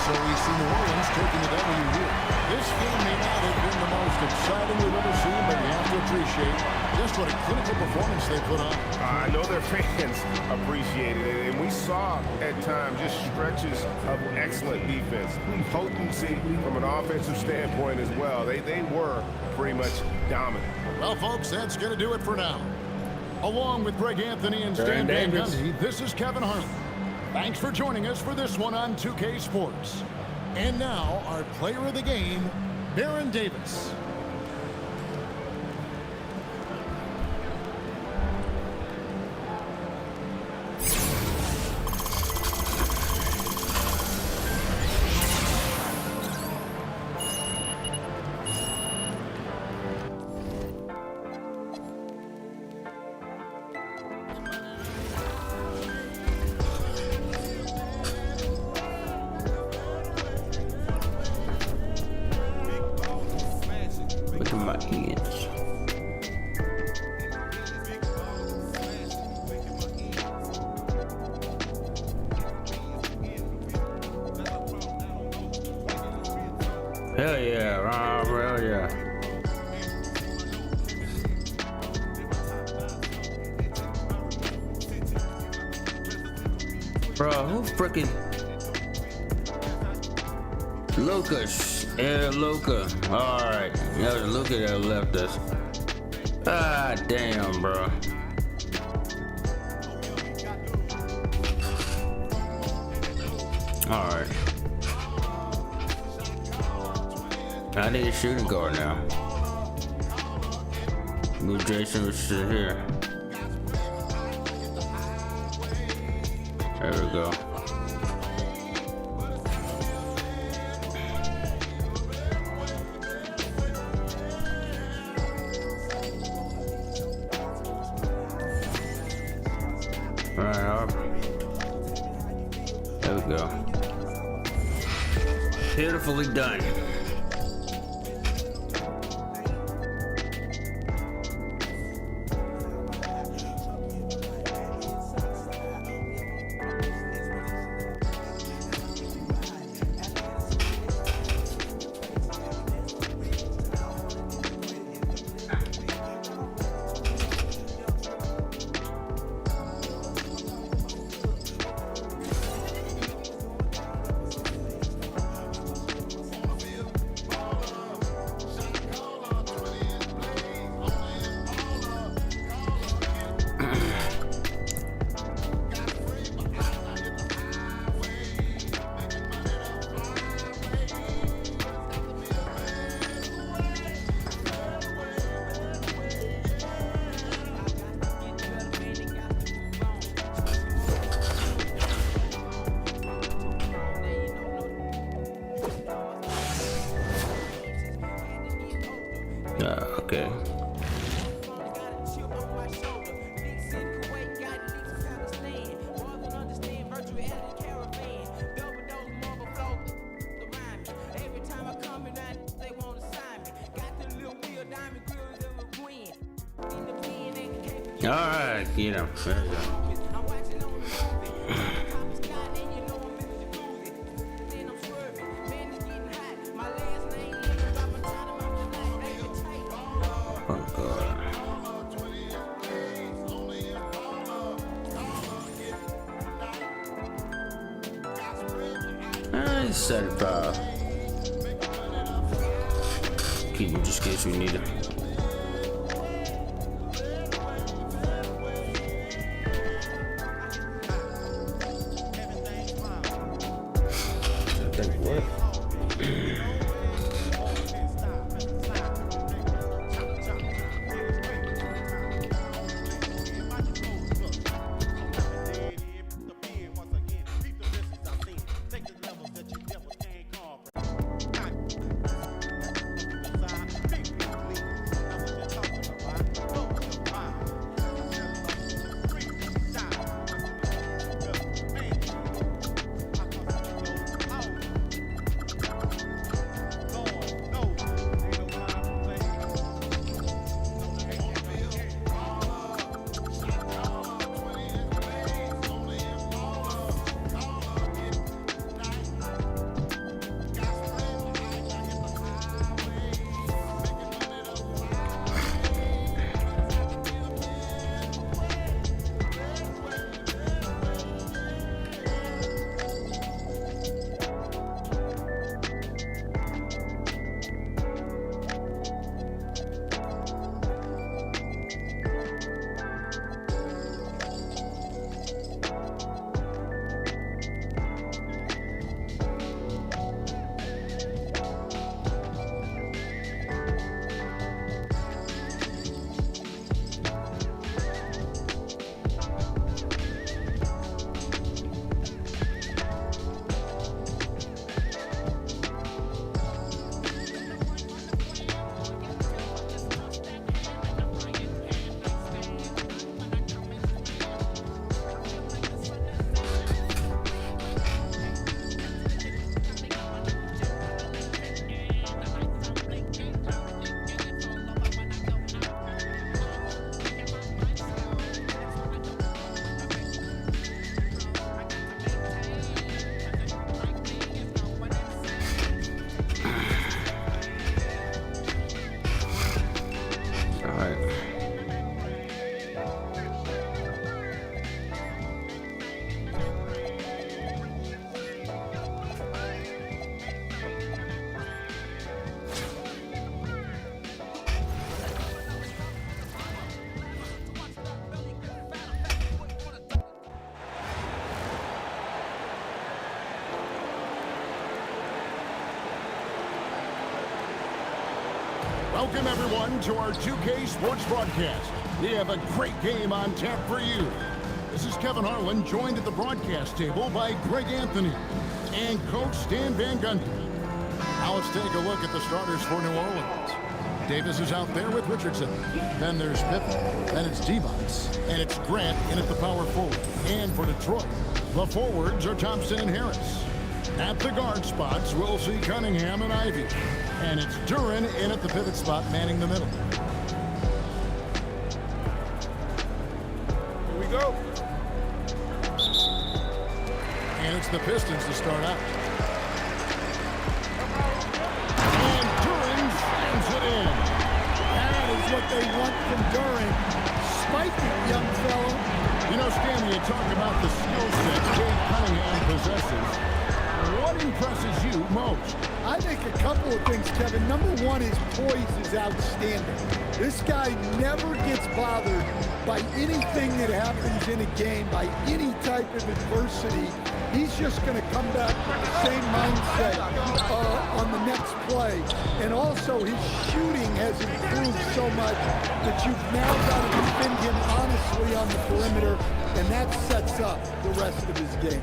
So we see New Orleans taking the W here. This game may not have been the most exciting we've ever seen, but you have to appreciate just what a clinical performance they put on. I know their fans appreciated it, and we saw at times just stretches of excellent defense, potency from an offensive standpoint as well. They were pretty much dominant. Well, folks, that's going to do it for now. Along with Greg Anthony and Stan Van Davis. Gundy, this is Kevin Harlan. Thanks for joining us for this one on 2K Sports. And now, our player of the game, Baron Davis. Hell yeah, hell yeah. Bro, who freaking Lucas? Yeah, Luca. Alright. That was Luca that left us. Ah, damn, bro. Alright. I need a shooting guard now. Move Jason sit here. There we go. Alright, there we go. Beautifully done. Okay. All right, you know. There we go. He's 75. Keep him just in case we need him. I think what? Welcome, everyone, to our 2K Sports broadcast. We have a great game on tap for you. This is Kevin Harlan, joined at the broadcast table by Greg Anthony and Coach Stan Van Gundy. Now let's take a look at the starters for New Orleans. Davis is out there with Richardson. Then there's Pippen. Then it's Devons. And it's Grant in at the power forward. And for Detroit, the forwards are Thompson and Harris. At the guard spots, we'll see Cunningham and Ivy. And it's Duran in at the pivot spot, manning the middle. Here we go. And it's the Pistons to start out. And Duran slams it in. That is what they want from Duran. Spike it, young fellow. You know, Stan, you talk about the skill set Jay Cunningham possesses. What impresses you most? I think a couple of things, Kevin. Number one, his poise is outstanding. This guy never gets bothered by anything that happens in a game, by any type of adversity. He's just going to come back with the same mindset on the next play. And also, his shooting has improved so much that you've now got to defend him honestly on the perimeter, and that sets up the rest of his game.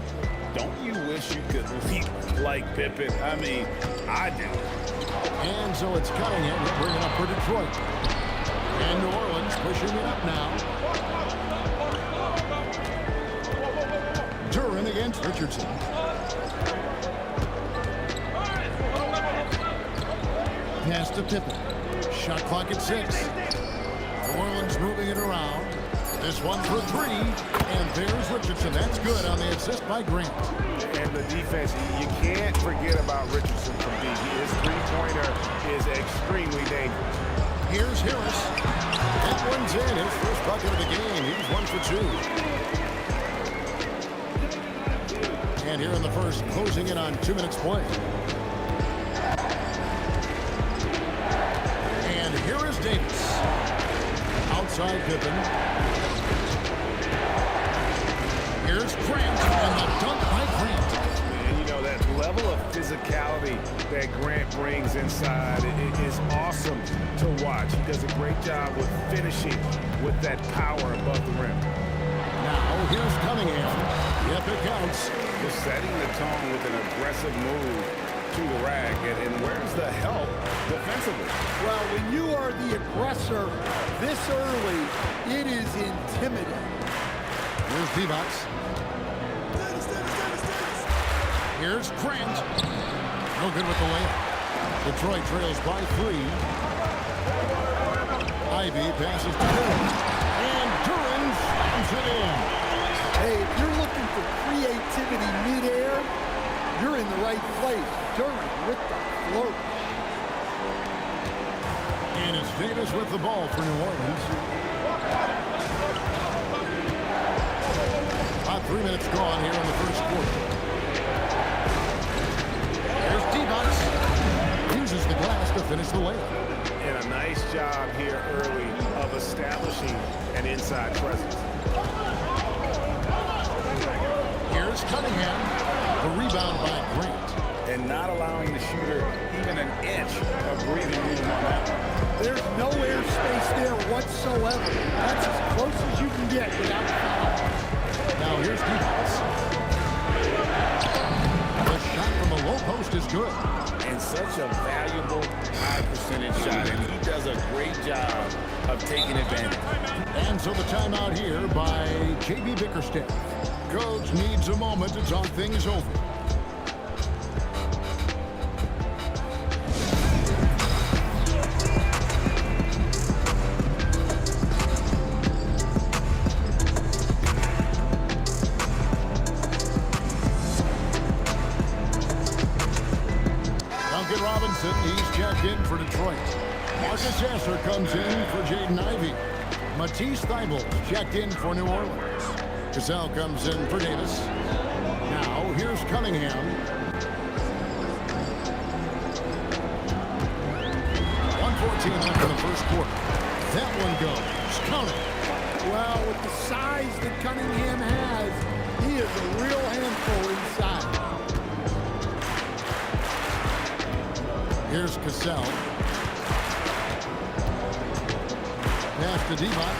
Don't you wish you could leap like Pippen? I mean, I do. And so it's Cunningham to bring it up for Detroit. And New Orleans pushing it up now. Duran against Richardson. Pass to Pippen. Shot clock at 6. New Orleans moving it around. This one for 3. And there's Richardson. That's good on the assist by Grant. And the defense, you can't forget about Richardson from deep. His three-pointer is extremely dangerous. Here's Harris. That one's in. His first bucket of the game. He's 1 for 2. And here in the first, closing in on 2 minutes play. And here is Davis. Outside Pippen. Here's Grant, and the dunk by Grant. And you know, that level of physicality that Grant brings inside is awesome to watch. He does a great job with finishing with that power above the rim. Now, here's Cunningham. Yep, it counts. Just setting the tone with an aggressive move to the rack. And where's the help defensively? Well, when you are the aggressor this early, it is intimidating. Here's Devons. Here's Grant. No good with the layup. Detroit trails by 3. Ivy passes to Duran. And Duran slams it in. Hey, if you're looking for creativity midair, you're in the right place. Duran with the float. And it's Davis with the ball for New Orleans. About 3 minutes gone here in the first quarter. There's Devons. Uses the glass to finish the layup. And a nice job here early of establishing an inside presence. Here's Cunningham. The rebound by Grant. And not allowing the shooter even an inch of breathing room on that one. There's no airspace there whatsoever. That's as close as you can get without foul. Now here's Devons. The shot from the low post is good. And such a valuable high percentage shot, and he does a great job of taking advantage. And so the timeout here by J.B. Bickerstaff. Coach needs a moment to talk things over. He's checked in for Detroit. Marcus Esser comes in for Jaden Ivey. Matisse Thybulle checked in for New Orleans. Cassell comes in for Davis. Now here's Cunningham. 1:14 left in the first quarter. That one goes. Counted. Well, with the size that Cunningham has, he is a real handful inside. Here's Cassell. pass to Divac.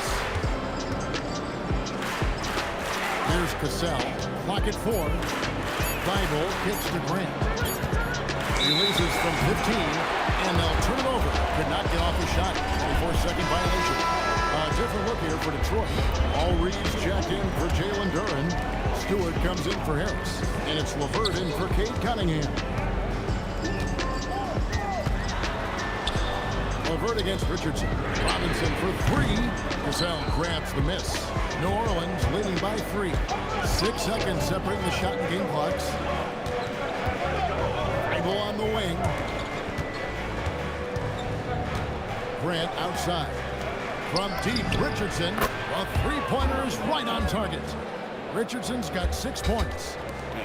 Here's Cassell. Clock at 4. Thibault kicks to Grant. Releases from 15, and they'll turn it over. Could not get off the shot. 24-second violation. A different look here for Detroit. All Reeves check in for Jalen Duren. Stewart comes in for Harris. And it's LeVert in for Cade Cunningham. LeVert against Richardson. Robinson for 3. Cassell grabs the miss. New Orleans leading by 3. 6 seconds separating the shot and game clocks. Thibault on the wing. Grant outside. From deep, Richardson. A three-pointer is right on target. Richardson's got 6 points.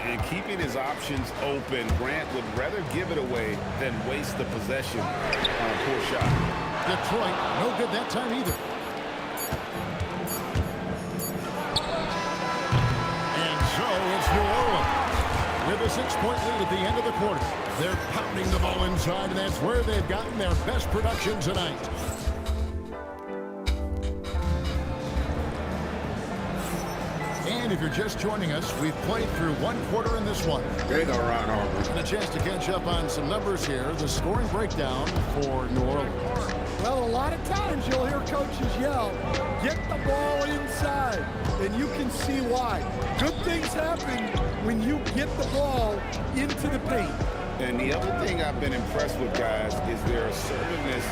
And keeping his options open, Grant would rather give it away than waste the possession on a poor shot. Detroit, no good that time either. And so it's New Orleans with a 6-point lead at the end of the quarter. They're pounding the ball inside, and that's where they've gotten their best production tonight. And if you're just joining us, we've played through 1 quarter in this one. There you go, Ron Harper. And a chance to catch up on some numbers here. The scoring breakdown for New Orleans. Well, a lot of times you'll hear coaches yell, get the ball inside, and you can see why. Good things happen when you get the ball into the paint. And the other thing I've been impressed with, guys, is their assertiveness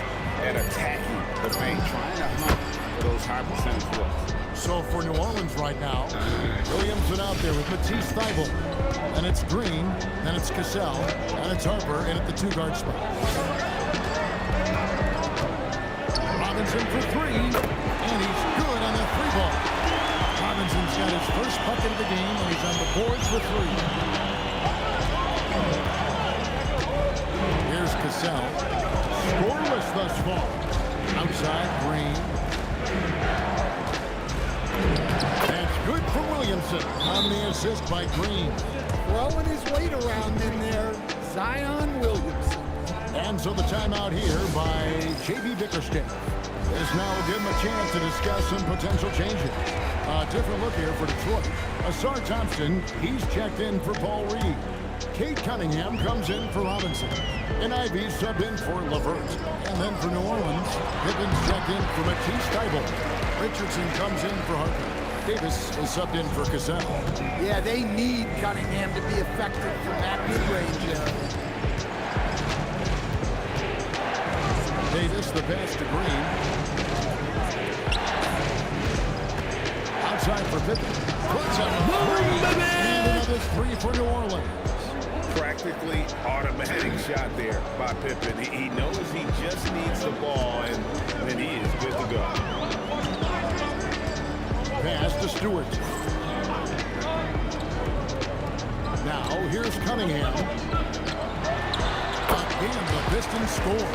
at attacking the paint, trying to hunt for those high percentage looks. So for New Orleans right now, Williamson out there with Matisse Thibault. And it's Green, then it's Cassell, and it's Harper in at the 2-guard spot. Robinson for 3, and he's good on the 3-ball. Robinson's got his first bucket of the game, and he's on the boards for 3. Here's Cassell. Scoreless thus far. Outside, Green. That's good for Williamson on the assist by Green. Throwing his weight around in there, Zion Williamson. And so the timeout here by J.B. Bickerstaff. This now will give him a chance to discuss some potential changes. A different look here for Detroit. Asar Thompson, he's checked in for Paul Reed. Cade Cunningham comes in for Robinson. And Ivy subbed in for LeVert. And then for New Orleans, Pippin's checked in for Matisse Thibault. Richardson comes in for Harper. Davis is subbed in for Cassell. Yeah, they need Cunningham to be effective from that mid-range area. Davis, the pass to Green. Outside for Pippen. Puts up a 3. And another 3 for New Orleans. Practically automatic shot there by Pippen. He knows he just needs the ball, and then he is good to go. Pass to Stewart. Now here's Cunningham. Again, the Pistons score.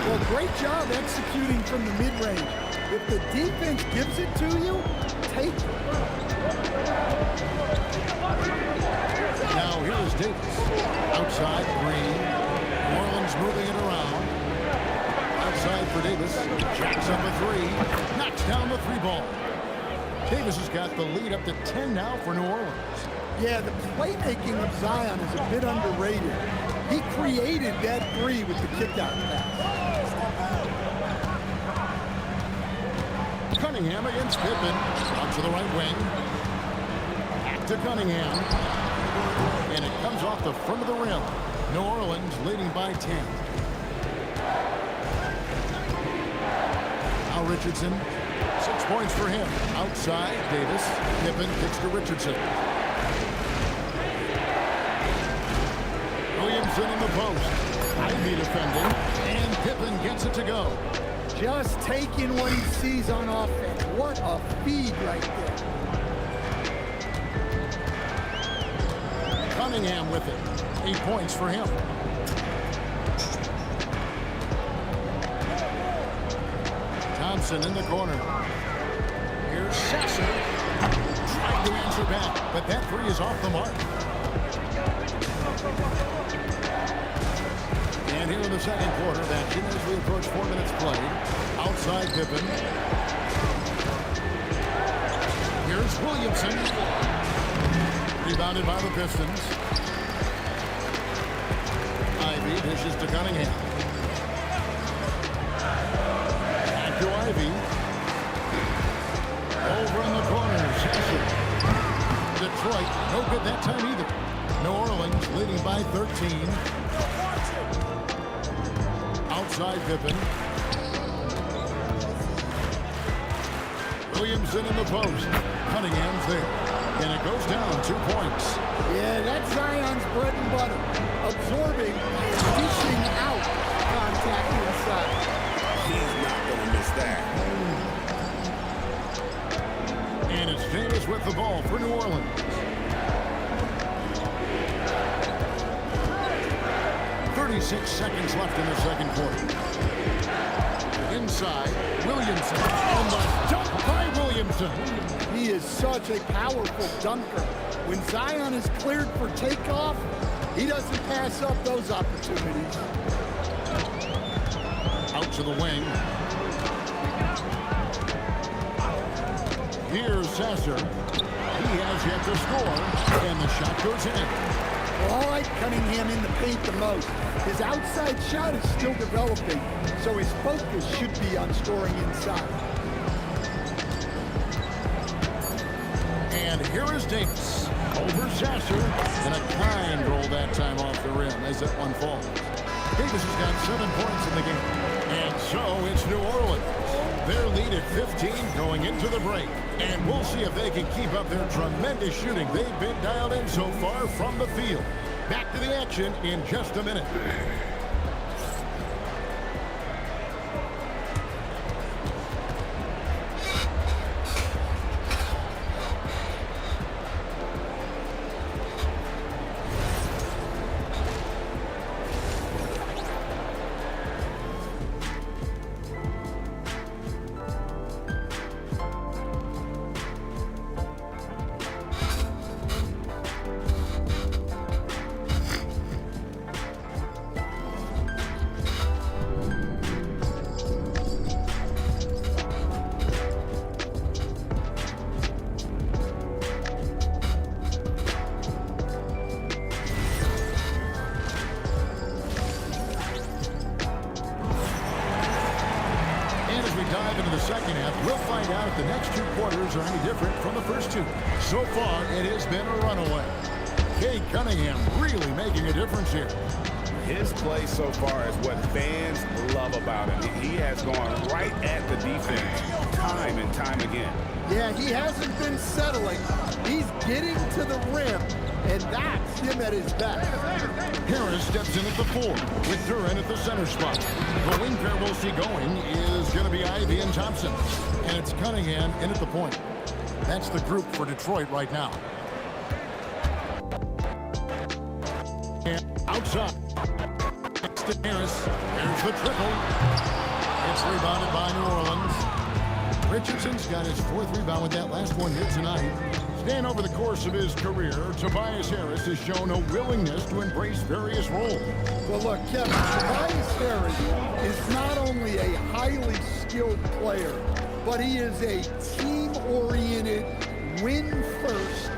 Well, great job executing from the mid-range. If the defense gives it to you, take it. Now here's Davis. Outside, Green. New Orleans moving it around. Outside for Davis. Jacks up a 3. Knocks down the 3-ball. Davis has got the lead up to 10 now for New Orleans. Yeah, the playmaking of Zion is a bit underrated. He created that 3 with the kickout pass. Cunningham against Pippen. Out to the right wing. Back to Cunningham. And it comes off the front of the rim. New Orleans leading by 10. Now Richardson. 6 points for him. Outside, Davis. Pippen kicks to Richardson. Williamson in the post. Ivy defending. And Pippen gets it to go. Just taking what he sees on offense. What a feed right there. Cunningham with it. 8 points for him. Thompson in the corner. Here's Sasser. Trying to answer back, but that 3 is off the mark. And here in the second quarter, that as we approach 4 minutes played. Outside Pippen. Here's Williamson. Rebounded by the Pistons. Ivy dishes to Cunningham. Back to Ivy. Over in the corner, Sasser. Detroit, no good that time either. New Orleans leading by 13. Outside Pippen. Williamson in the post. Cunningham's there. And it goes down 2 points. Yeah, that's Zion's bread and butter. Absorbing and dishing out contact inside. He's not going to miss that. And it's Davis with the ball for New Orleans. .36 seconds left in the second quarter. Inside, Williamson. On the dunk by Williamson. He is such a powerful dunker. When Zion is cleared for takeoff, he doesn't pass up those opportunities. Out to the wing. Here's Sasser. He has yet to score, and the shot goes in. Well, I like Cunningham in the paint the most. His outside shot is still developing, so his focus should be on scoring inside. And here is Davis over Sasser, and a kind roll that time off the rim as that one falls. Davis has got 7 points in the game. And so it's New Orleans. Their lead at 15 going into the break. And we'll see if they can keep up their tremendous shooting they've been dialed in so far from the field. Back to the action in just a minute. Second half, we'll find out if the next 2 quarters are any different from the first 2. So far, it has been a runaway. Cade Cunningham really making a difference here. His play so far is what fans love about him. He has gone right at the defense time and time again. Yeah, he hasn't been settling. He's getting to the rim, and that's him at his best. Harris steps in at the 4 with Duran at the center spot. The wing pair we'll see going is going to be Ivy and Thompson. And it's Cunningham in at the point. That's the group for Detroit right now. And outside. Next to Harris. There's the triple. It's rebounded by New Orleans. Richardson's got his 4th rebound with that last one here tonight. And over the course of his career, Tobias Harris has shown a willingness to embrace various roles. Well, look, Kevin, Tobias Harris is not only a highly skilled player, but he is a team-oriented, win-first,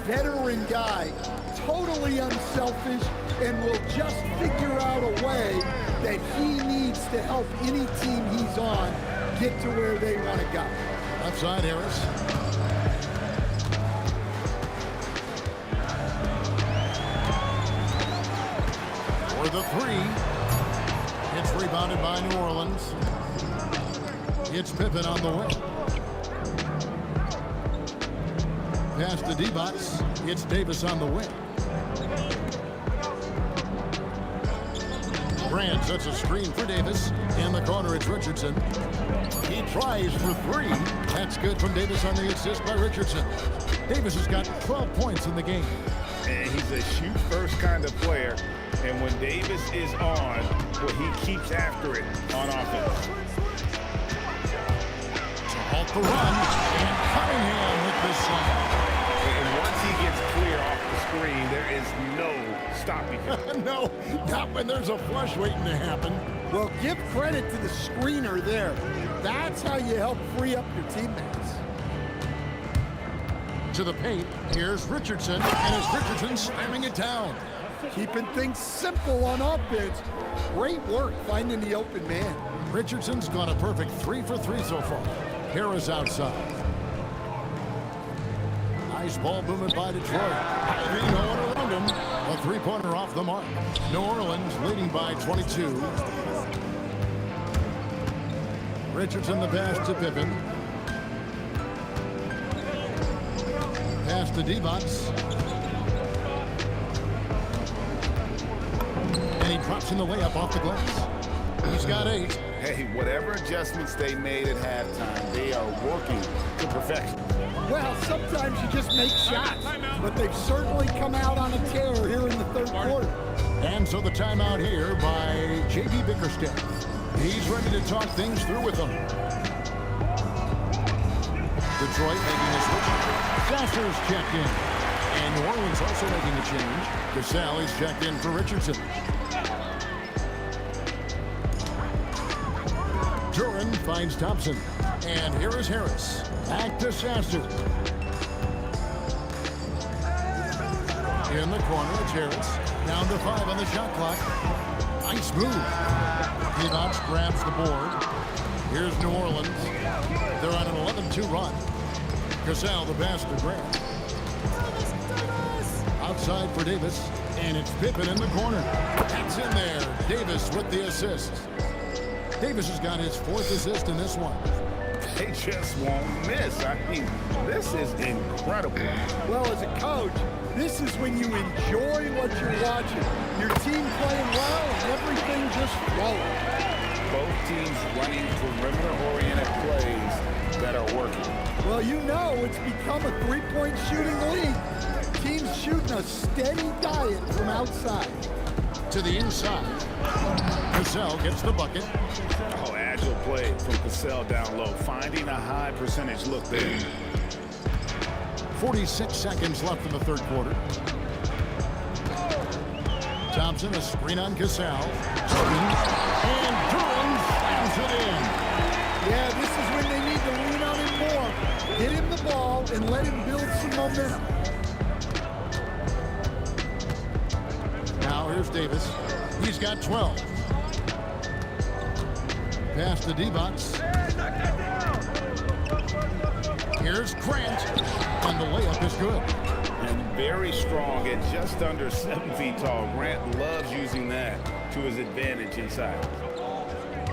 veteran guy, totally unselfish, and will just figure out a way that he needs to help any team he's on get to where they want to go. Outside Harris. For the 3. It's rebounded by New Orleans. It's Pippen on the wing. Pass to D-Box. It's Davis on the wing. Grant sets a screen for Davis. In the corner, it's Richardson. He tries for 3. That's good from Davis on the assist by Richardson. Davis has got 12 points in the game. And he's a shoot-first kind of player. And when Davis is on, well, he keeps after it on offense. To halt the run, and Cunningham with this slam. And once he gets clear off the screen, there is no stopping him. No, not when there's a flush waiting to happen. Well, give credit to the screener there. That's how you help free up your teammates. into the paint. Here's Richardson, and it's Richardson slamming it down. Keeping things simple on offense. Great work finding the open man. Richardson's got a perfect 3 for 3 so far. Harris outside. Nice ball movement by Detroit. Ivy, no one around him. A three-pointer off the mark. New Orleans leading by 22. Richardson the pass to Pippen. Pass to D-Bots. And he drops in the layup off the glass. He's got 8. Hey, whatever adjustments they made at halftime, they are working to perfection. Well, sometimes you just make shots, but they've certainly come out on a tear here in the third quarter. And so the timeout here by J.B. Bickerstaff. He's ready to talk things through with them. Detroit making a switch. Sasser's checked in. And New Orleans also making a change. Cassell is checked in for Richardson. Duran finds Thompson. And here is Harris. Back to Sasser. In the corner, it's Harris. Down to 5 on the shot clock. Nice move. Divac grabs the board. Here's New Orleans. They're on an 11-2 run. Cassell the pass to Grant. Outside for Davis. And it's Pippen in the corner. That's in there. Davis with the assist. Davis has got his 4th assist in this one. They just won't miss. I mean, this is incredible. Well, as a coach, this is when you enjoy what you're watching. Your team playing well and everything just flowing. Both teams running perimeter-oriented plays that are working. Well, you know it's become a three-point shooting league. Teams shooting a steady diet from outside. To the inside. Cassell gets the bucket. Oh, agile play from Cassell down low, finding a high percentage look there. 46 seconds left in the third quarter. Thompson, a screen on Cassell. And Duran slams it in. Yeah, this is when they need to lean on him more. Get him the ball and let him build some momentum. Now here's Davis. He's got 12. Pass to D-Bots. Here's Grant. And the layup is good. And very strong at just under 7 feet tall. Grant loves using that to his advantage inside.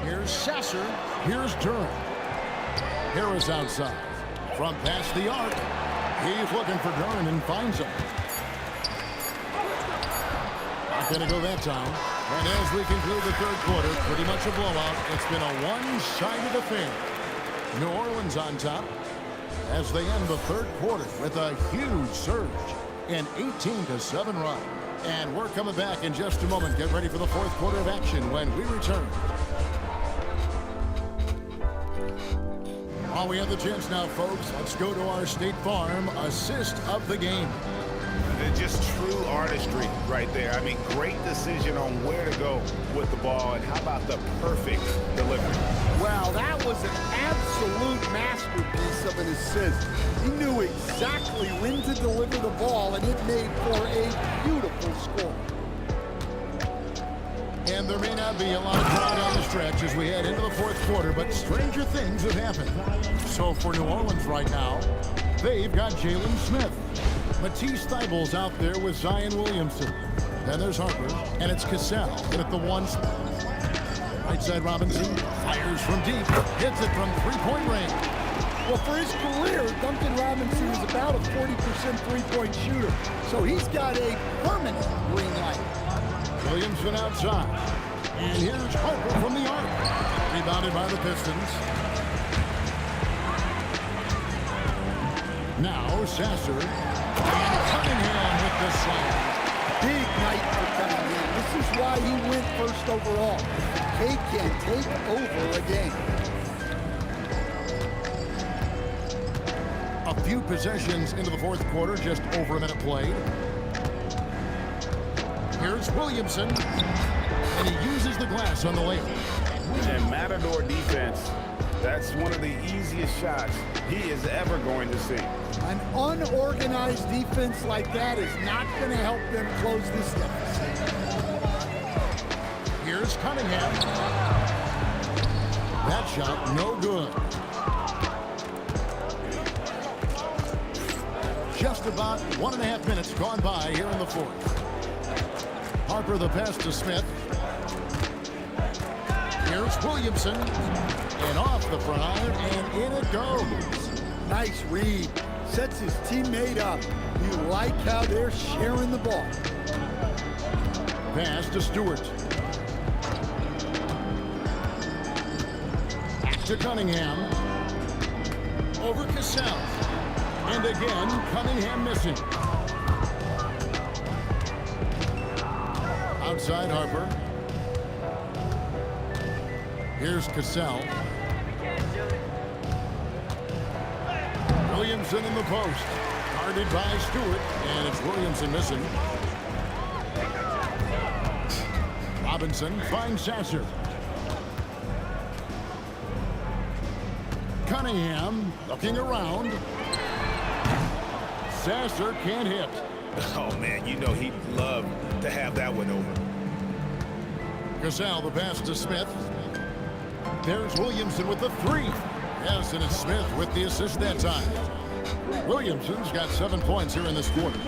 Here's Sasser. Here's Duran. Harris outside. From past the arc. He's looking for Duran and finds him. Not going to go that time. And as we conclude the third quarter, pretty much a blowout. It's been a one-sided affair. New Orleans on top as they end the third quarter with a huge surge, an 18-7 run. And we're coming back in just a moment. Get ready for the fourth quarter of action when we return. While we have the chance now, folks, let's go to our State Farm assist of the game. And just true artistry right there. I mean, great decision on where to go with the ball, and how about the perfect delivery? Wow, that was an absolute masterpiece of an assist. He knew exactly when to deliver the ball, and it made for a beautiful score. And there may not be a lot of crowd on the stretch as we head into the fourth quarter, but stranger things have happened. So for New Orleans right now, they've got Jalen Smith. Matisse Thybulle's out there with Zion Williamson. Then there's Harper, and it's Cassell at the 1 spot. Right side Robinson fires from deep, hits it from three-point range. Well, for his career, Duncan Robinson is about a 40% three-point shooter, so he's got a permanent green light. Williamson outside. And here's Harper from the arc. Rebounded by the Pistons. Now Sasser. And Cunningham with the slam. Big night for Cunningham. This is why he went first overall. He can take over a game. A few possessions into the fourth quarter, just over a minute played. Here's Williamson, and he uses the glass on the layup. And Matador defense That's one of the easiest shots he is ever going to see. An unorganized defense like that is not going to help them close this deficit. Here's Cunningham. That shot, no good. Just about 1.5 minutes gone by here in the fourth. Harper the pass to Smith. Here's Williamson. And off the front iron, and in it goes. Nice read. Sets his teammate up. You like how they're sharing the ball. Pass to Stewart. Back to Cunningham. Over Cassell. And again, Cunningham missing. Outside Harper. Here's Cassell. Williamson in the post. Guarded by Stewart. And it's Williamson missing. Robinson finds Sasser. Cunningham looking around. Sasser can't hit. Oh, man, you know he'd love to have that one over. Cassell the pass to Smith. There's Williamson with the three. Yes, and it's Smith with the assist that time. Williamson's got 7 points here in this quarter.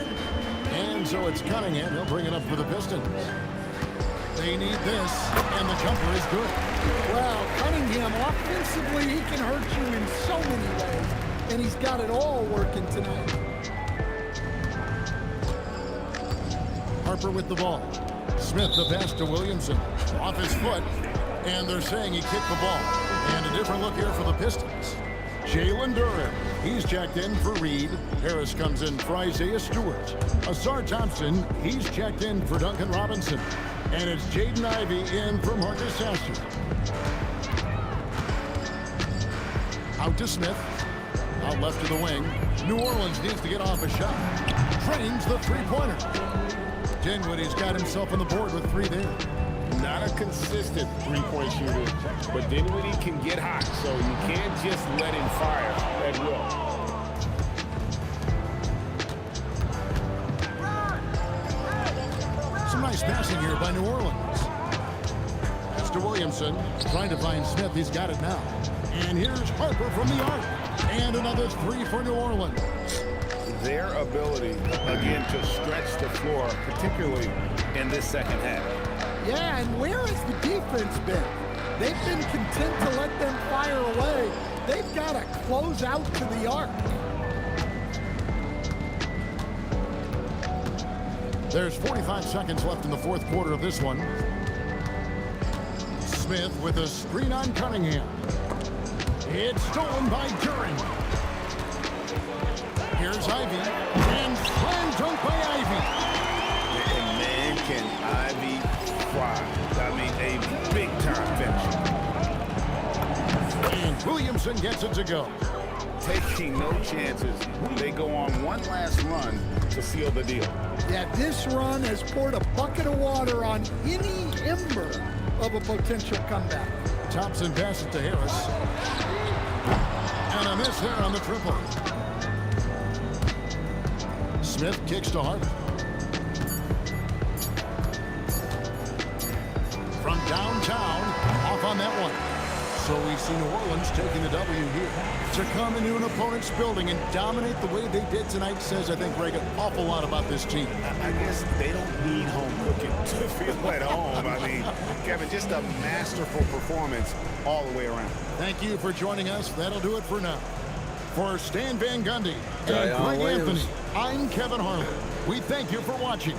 And so it's Cunningham. He'll bring it up for the Pistons. They need this, and the jumper is good. Well, Cunningham, offensively, he can hurt you in so many ways, and he's got it all working tonight. Harper with the ball. Smith the pass to Williamson. Off his foot, and they're saying he kicked the ball. And a different look here for the Pistons. Jalen Duren. He's checked in for Reed. Harris comes in for Isaiah Stewart. Asar Thompson, he's checked in for Duncan Robinson. And it's Jaden Ivey in for Marcus Sasser. Out to Smith. Out left to the wing. New Orleans needs to get off a shot. Trains the three-pointer. Dinwiddie's got himself on the board with 3 there. Not a consistent three-point shooter, but Dinwiddie can get hot, so you can't just let him fire at will. Some nice passing here by New Orleans. Mr. Williamson trying to find Smith. He's got it now. And here's Harper from the arc. And another 3 for New Orleans. Their ability, again, to stretch the floor, particularly in this second half. Yeah, and where has the defense been? They've been content to let them fire away. They've got to close out to the arc. There's 45 seconds left in the fourth quarter of this one. Smith with a screen on Cunningham. It's stolen by Duren. Here's Ivy. And slam dunk by Ivy. And man, can Ivy fly. I mean, a big-time finish. And Williamson gets it to go. Taking no chances. They go on one last run to seal the deal. Yeah, this run has poured a bucket of water on any ember of a potential comeback. Thompson passes to Harris. And a miss there on the triple. Smith kicks to Harper. From downtown, off on that one. So we see New Orleans taking the W here. To come into an opponent's building and dominate the way they did tonight says, I think, Greg, an awful lot about this team. I guess they don't need home cooking to feel at home. I mean, Kevin, just a masterful performance all the way around. Thank you for joining us. That'll do it for now. For Stan Van Gundy and Greg Anthony, I'm Kevin Harlan. We thank you for watching.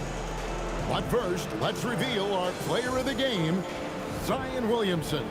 But first, let's reveal our player of the game, Zion Williamson.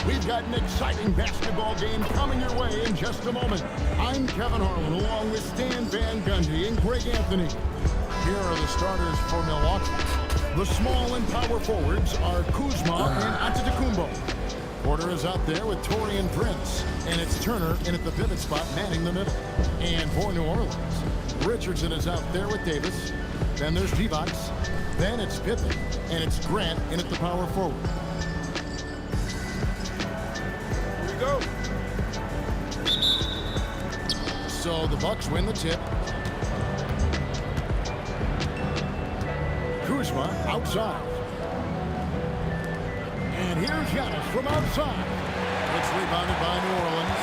We've got an exciting basketball game coming your way in just a moment. I'm Kevin Harlan along with Stan Van Gundy and Greg Anthony. Here are the starters for Milwaukee. The small and power forwards are Kuzma and Antetokounmpo. Porter is out there with Taurean Prince, and it's Turner in at the pivot spot manning the middle. And for New Orleans, Richardson is out there with Davis. Then there's Divac. Then it's Pippen, and it's Grant in at the power forward. Here we go. So the Bucks win the tip. Kuzma outside. And here's Giannis from outside. It's rebounded by New Orleans.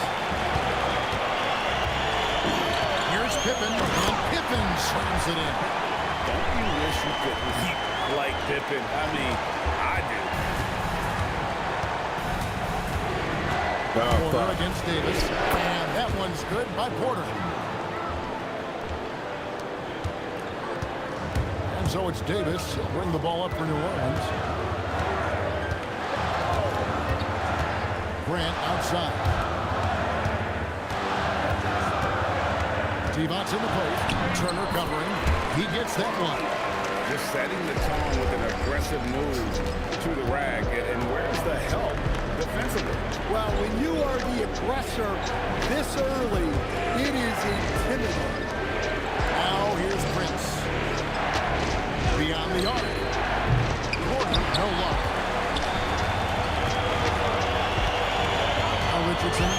Here's Pippen, and Pippen slams it in. Don't you wish you could leap like Pippen? I mean, I do. Porter against Davis, and that one's good by Porter. And so it's Davis. He'll bring the ball up for New Orleans. Grant outside. Divac in the post. Turner covering. He gets that one. Just setting the tone with an aggressive move to the rack. And where's the help defensively? Well, when you are the aggressor this early, it is intimidating. Now here's Prince. Beyond the arc. Porter, no luck. Now Richardson.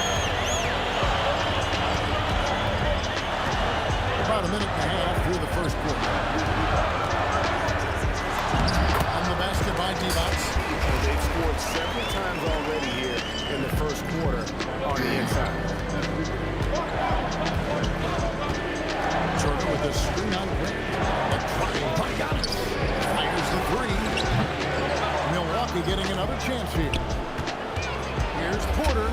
About a minute and a half through the first quarter. On the basket by Divac. They've scored several times already here in the first quarter on the inside. Turner with a screen on Grant. A try by Giannis. Fires the three. Milwaukee getting another chance here. Here's Porter.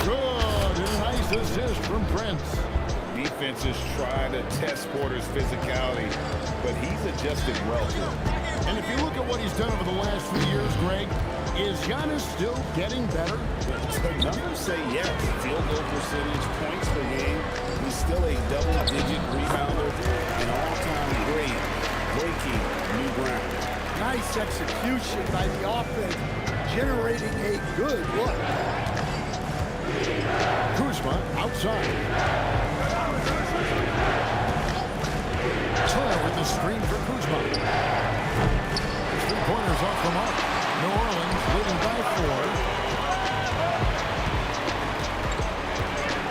Good. And a nice assist from Prince. Defenses try to test Porter's physicality, but he's adjusted well to it. And if you look at what he's done over the last few years, Greg, is Giannis still getting better? The numbers say yes. Field goal percentage, points per game. He's still a double-digit rebounder, an all-time great, breaking new ground. Nice execution by the offense, generating a good look. Kuzma outside. Turner with the screen for Kuzma. 3-pointers off the mark. New Orleans leading by 4.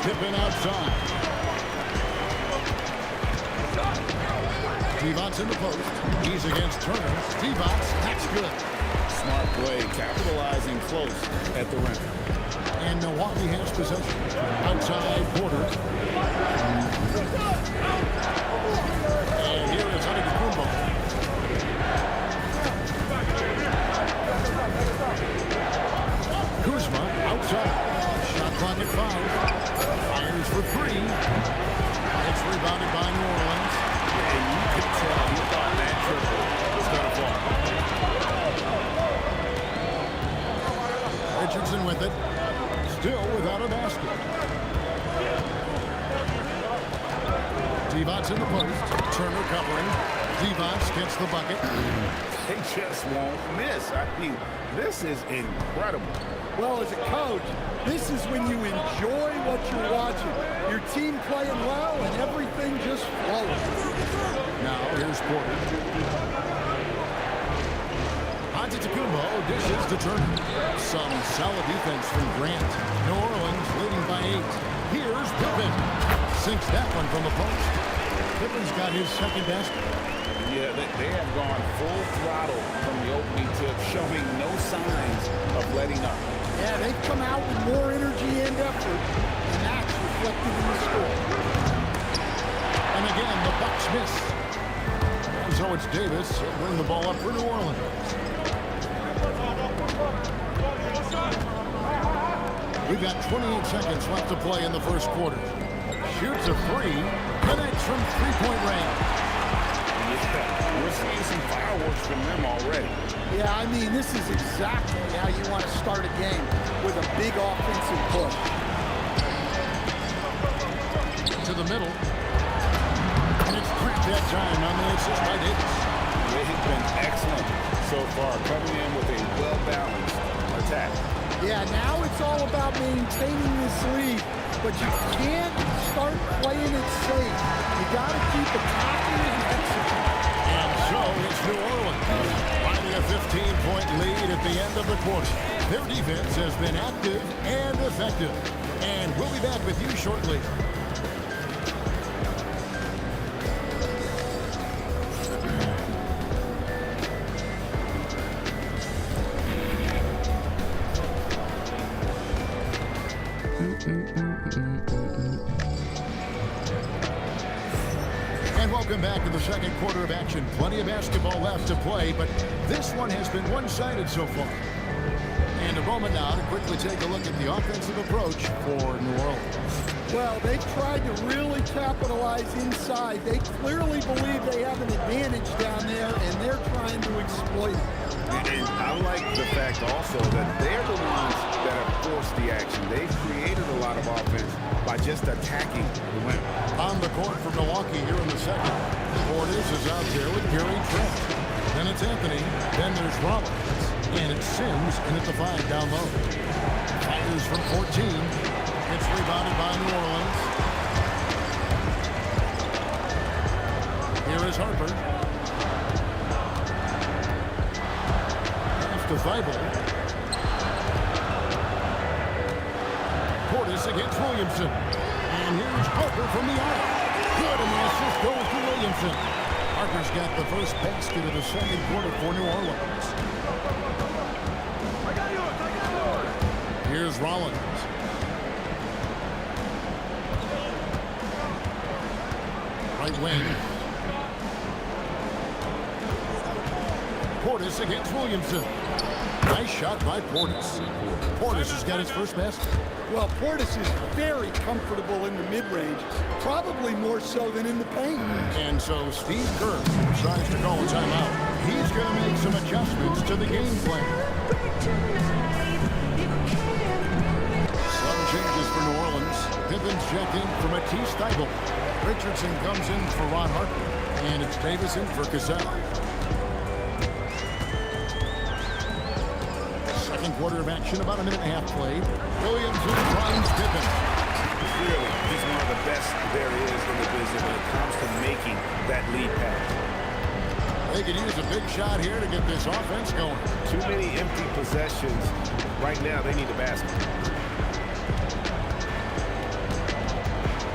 Pippen outside. Divac in the post. He's against Turner. Divac, that's good. Smart play, capitalizing close at the rim. And Milwaukee has possession. Outside Porter. And here is Antetokounmpo. Kuzma outside. Shot clock at 5. Fires for 3. It's rebounded by New Orleans. And you could tell he thought that triple was going to fall. Richardson with it. Still without a basket. Divac in the post. Turner covering. Divac gets the bucket. They just won't miss. I mean, this is incredible. Well, as a coach, this is when you enjoy what you're watching. Your team playing well and everything just flows. Now here's Porter. Antetokounmpo dishes to Turner. Some solid defense from Grant. New Orleans leading by 8. Here's Pippen. Sinks that one from the post. Pippen's got his second basket. Yeah, they have gone full throttle from the opening tip, showing no signs of letting up. Yeah, they've come out with more energy and effort, and that's reflected in the score. And again, the Bucks miss. And so it's Davis. He'll bring the ball up for New Orleans. We've got 28 seconds left to play in the first quarter. Shoots a 3. Connects from 3-point range. Yeah, we're seeing some fireworks from them already. Yeah, I mean, this is exactly how you want to start a game, with a big offensive push. To the middle. And it's trapped that time on the assist by Davis. They've been excellent so far, coming in with a well-balanced attack. Yeah, now it's all about maintaining this lead, but you can't start playing it safe. You got to keep attacking and executing. And so it's New Orleans finding a 15-point lead at the end of the quarter. Their defense has been active and effective. And we'll be back with you shortly. And welcome back to the second quarter of action. Plenty of basketball left to play, but this one has been one-sided so far. And a moment now to quickly take a look at the offensive approach for New Orleans. Well, they tried to really capitalize inside. They clearly believe they have an advantage down there, and they're trying to exploit it. And I like the fact also that they're the ones that have forced the action. They've created a lot of offense by just attacking the win. On the court for Milwaukee here in the second. Portis is out there with Gary Trent. Then it's Anthony. Then there's Rollins. And it's Sims in at the 5 down low. Fires from 14. It's rebounded by New Orleans. Here is Harper. Pass to Thibault. Portis against Williamson. And here's Harper from the arc. Good, and the assist goes to Williamson. Harper's got the first basket of the second quarter for New Orleans. Here's Rollins. Right wing. Portis against Williamson. Nice shot by Portis. Portis has got his first basket. Well, Portis is very comfortable in the mid-range, probably more so than in the paint. And so Steve Kerr decides to call a timeout. He's going to make some adjustments to the game plan. Some changes for New Orleans. Pippin's checked in for Matisse Thybulle. Richardson comes in for Ron Harper. And it's Davis in for Cassell. Second quarter of action, about a minute and a half played. Williamson finds Pippen. Clearly, he's one of the best there is in the business when it comes to making that lead pass. They could use a big shot here to get this offense going. Too many empty possessions. Right now, they need a basket.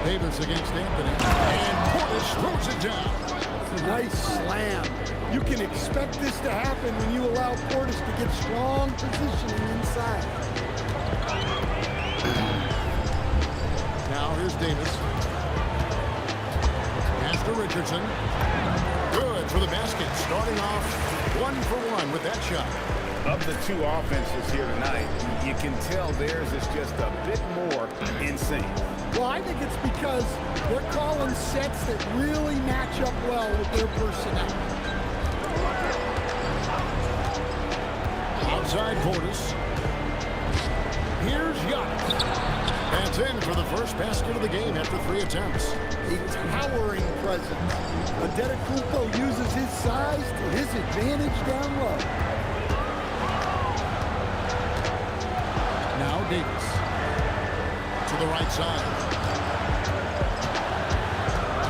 Davis against Anthony. And Portis throws it down. It's a nice slam. You can expect this to happen when you allow Portis to get strong positioning inside. Now here's Davis. Pass to Richardson. Good for the basket. Starting off 1 for 1 with that shot. Of the two offenses here tonight, you can tell theirs is just a bit more insane. Well, I think it's because they're calling sets that really match up well with their personnel. Outside Portis. Here's Giannis. That's in for the first basket of the game after 3 attempts. A towering presence. Adetokounmpo uses his size to his advantage down low. Now Davis. To the right side.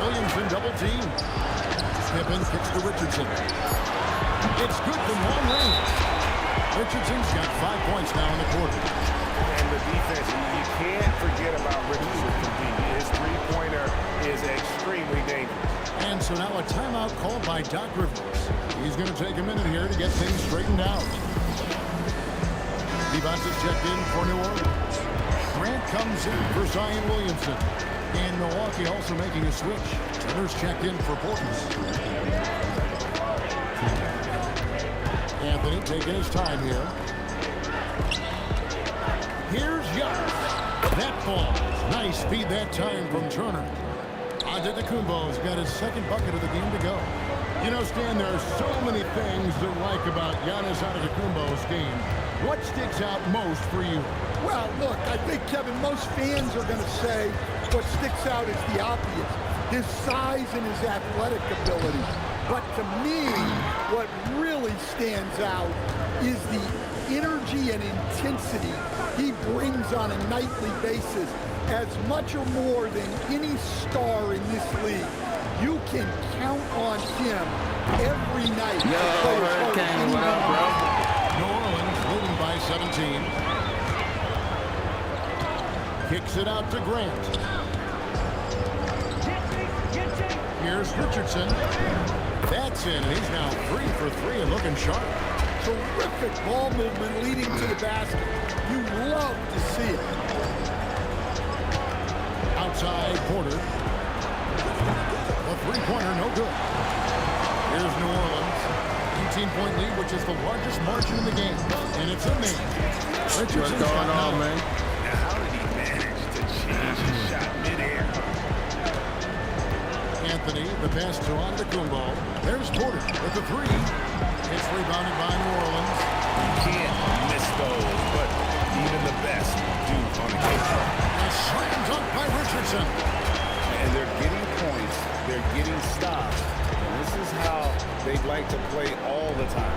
Williamson double team. Pippen kicks to Richardson. It's good from long range. Richardson's got 5 points now in the quarter. And the defense, you can't forget about Richardson. His three-pointer is extremely dangerous. And so now a timeout called by Doc Rivers. He's going to take a minute here to get things straightened out. Devontae is checked in for New Orleans. Grant comes in for Zion Williamson. And Milwaukee also making a switch. Turner's checked in for Portis. Anthony taking his time here. Here's Giannis. That falls. Nice feed that time from Turner. Adetokounmpo's got his second bucket of the game to go. You know, Stan, there are so many things to like about Giannis Antetokounmpo's game. What sticks out most for you? Well, look, I think, Kevin, most fans are going to say what sticks out is the obvious, his size and his athletic ability. But to me, what really stands out is the energy and intensity he brings on a nightly basis, as much or more than any star in this league. You can count on him every night. Yo, Hurricane, what up, bro? New Orleans leading by 17. Kicks it out to Grant. Here's Richardson. That's in. He's now 3 for 3 and looking sharp. Terrific ball movement leading to the basket. You love to see it. Outside Porter. A three-pointer, no good. Here's New Orleans. 18-point lead, which is the largest margin in the game. And it's a man. What's going on, man? Now, how did he manage to change his shot midair? Anthony, the pass to Antetokounmpo. There's Porter with the three. It's rebounded by New Orleans. You can't miss those, but even the best do on occasion. A slam dunk by Richardson. And they're getting points. They're getting stops. And this is how they'd like to play all the time.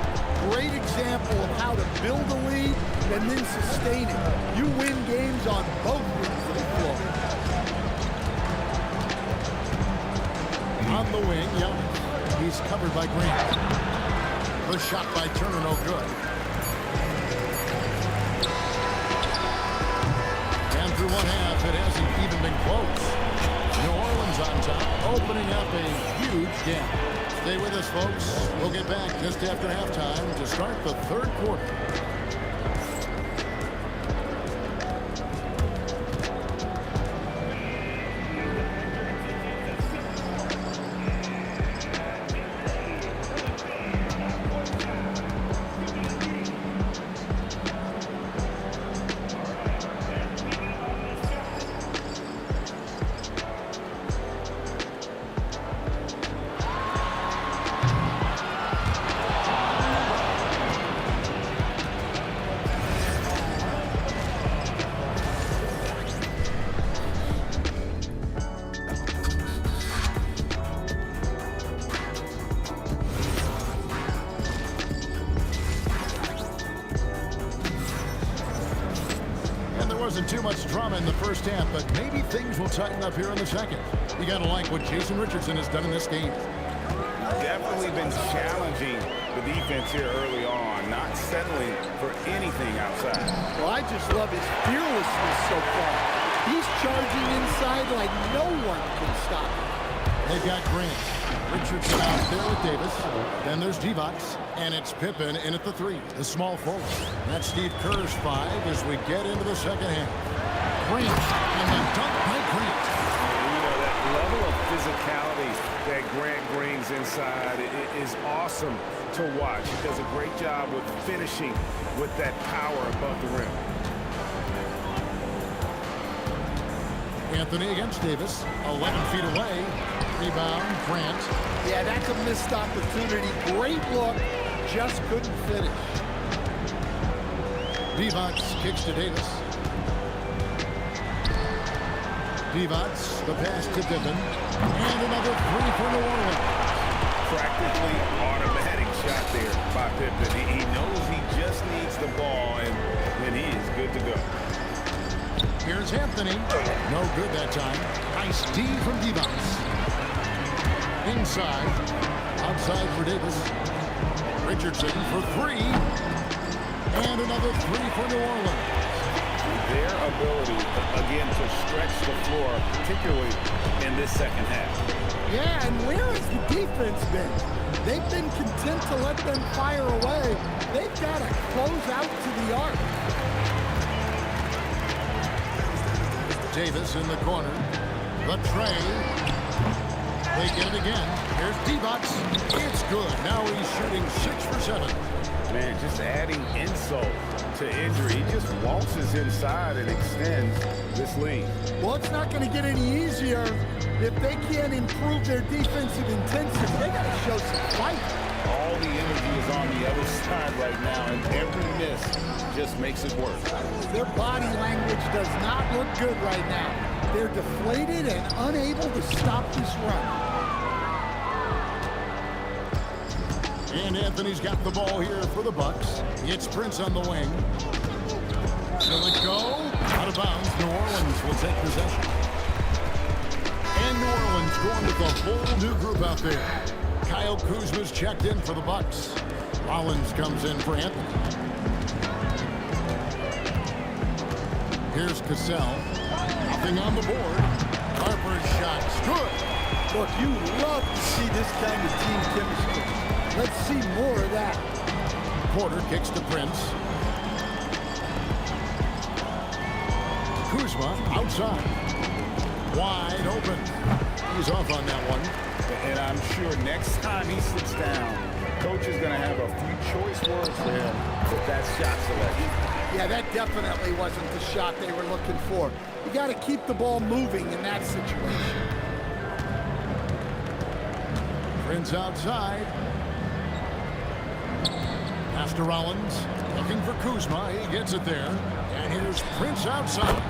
Great example of how to build a lead and then sustain it. You win games on both ends of the floor. On the wing, Giannis. He's covered by Grant. The shot by Turner, no good. And through one half, it hasn't even been close. New Orleans on top, opening up a huge gap. Stay with us, folks. We'll get back just after halftime to start the third quarter. Wasn't too much drama in the first half, but maybe things will tighten up here in the second. You gotta like what Jason Richardson has done in this game. Definitely been challenging the defense here early on, not settling for anything outside. Well, I just love his fearlessness so far. He's charging inside like no one can stop him. They've got Grant. Richardson out there with Davis. Then there's Divac, and it's Pippen in at the three, the small forward. That's Steve Kerr's 5 as we get into the second half. Grant, and the dunk by Grant. You know, that level of physicality that Grant brings inside is awesome to watch. He does a great job with finishing with that power above the rim. Anthony against Davis, 11 feet away. Rebound, Grant. Yeah, that's a missed opportunity. Great look, just couldn't finish. Divac kicks to Davis. Divac, the pass to Pippen. And another three for New Orleans. Practically automatic shot there by Pippen. He knows he just needs the ball, and he is good to go. Here's Anthony. No good that time. Nice D from Divac. Inside. Outside for Davis. Richardson for three. And another three for New Orleans. Their ability, again, to stretch the floor, particularly in this second half. Yeah, and where has the defense been? They've been content to let them fire away. They've got to close out to the arc. Davis in the corner. The tray. They get it again. Here's Divac. It's good. Now he's shooting 6 for 7. Man, just adding insult to injury. He just waltzes inside and extends this lead. Well, it's not going to get any easier If they can't improve their defensive intensity, they got to show some fight. All the energy is on the other side right now, and every miss just makes it worse. Their body language does not look good right now. They're deflated and unable to stop this run. And Anthony's got the ball here for the Bucks. It's Prince on the wing. Will it go? Out of bounds. New Orleans will take possession. And New Orleans going with a whole new group out there. Kyle Kuzma's checked in for the Bucks. Rollins comes in for Anthony. Here's Cassell. Nothing on the board. Harper's shot's good. Look, you love to see this kind of team chemistry. Let's see more of that. Porter kicks to Prince. Kuzma outside. Wide open. He's off on that one. And I'm sure next time he sits down, coach is going to have a few choice words for him with that shot selection. Yeah, that definitely wasn't the shot they were looking for. You got to keep the ball moving in that situation. Prince outside. Pass to Rollins. Looking for Kuzma. He gets it there. And here's Prince outside.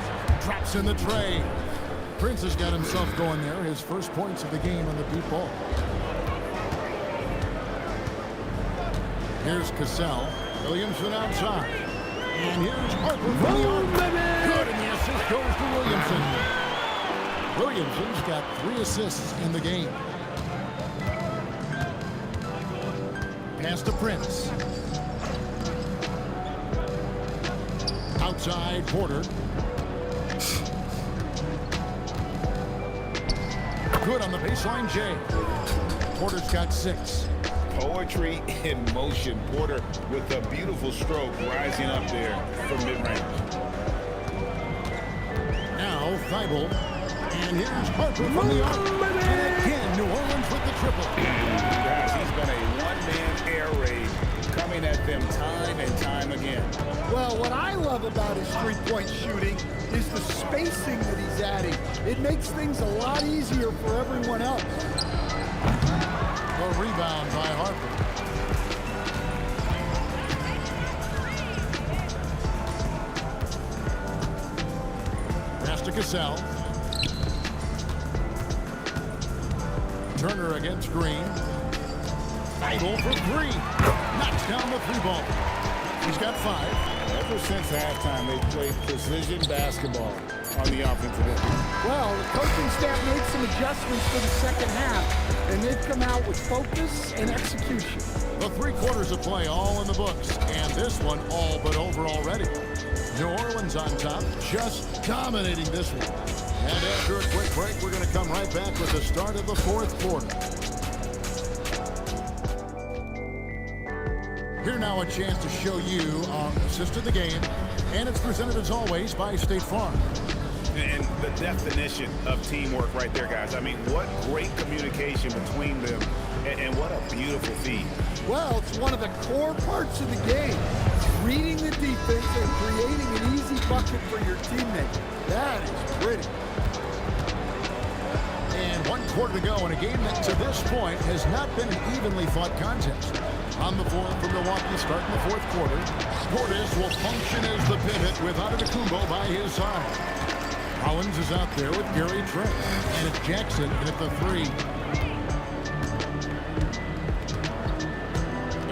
Drops in the tray. Prince has got himself going there. His first points of the game on the deep ball. Here's Cassell. Williamson outside. And here's Harper from the arc. Good, and the assist goes to Williamson. Williamson's got 3 assists in the game. Pass to Prince. Outside, Porter. Good on the baseline, Jay. Porter's got 6. Poetry in motion. Porter with a beautiful stroke rising up there from mid-range. Now, Thibault. And here's Harper from the arc. And again, New Orleans with the triple. Guys, he's been a one-man air raid coming at them time and time again. Well, what I love about his three-point shooting is the spacing that he's adding. It makes things a lot easier for everyone else. A rebound by Harper. Pass to Cassell. Turner against Green. Idle for 3. Knocks down the 3-ball. He's got 5. Ever since halftime, they've played precision basketball on the offensive end. Well, the coaching staff made some adjustments for the second half, and they've come out with focus and execution. The 3 quarters of play all in the books, and this one all but over already. New Orleans on top, just dominating this one. And after a quick break, we're going to come right back with the start of the 4th quarter. Here now a chance to show you our assist of the game, and it's presented as always by State Farm. And the definition of teamwork right there, guys. I mean, what great communication between them, and what a beautiful feed. Well, it's one of the core parts of the game. Reading the defense and creating an easy bucket for your teammate. That is pretty. And 1 quarter to go in a game that to this point has not been an evenly fought contest. On the floor for Milwaukee starting the 4th quarter. Portis will function as the pivot with Antetokounmpo by his side. Rollins is out there with Gary Trent. And it's Jackson at the 3.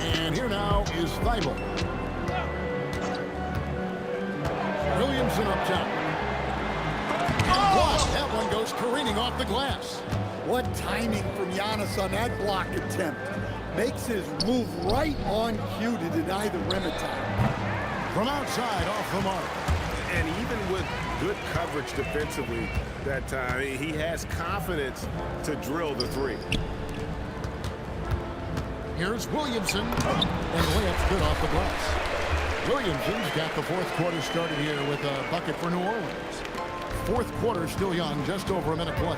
And here now is Thibault. Williamson up top. And blocked. That one goes careening off the glass. What timing from Giannis on that block attempt. Makes his move right on cue to deny the rim attack. From outside, off the mark. And even with good coverage defensively that time, he has confidence to drill the 3. Here's Williamson. And the layup's good off the glass. Williamson's got the 4th quarter started here with a bucket for New Orleans. 4th quarter still young, just over a minute play.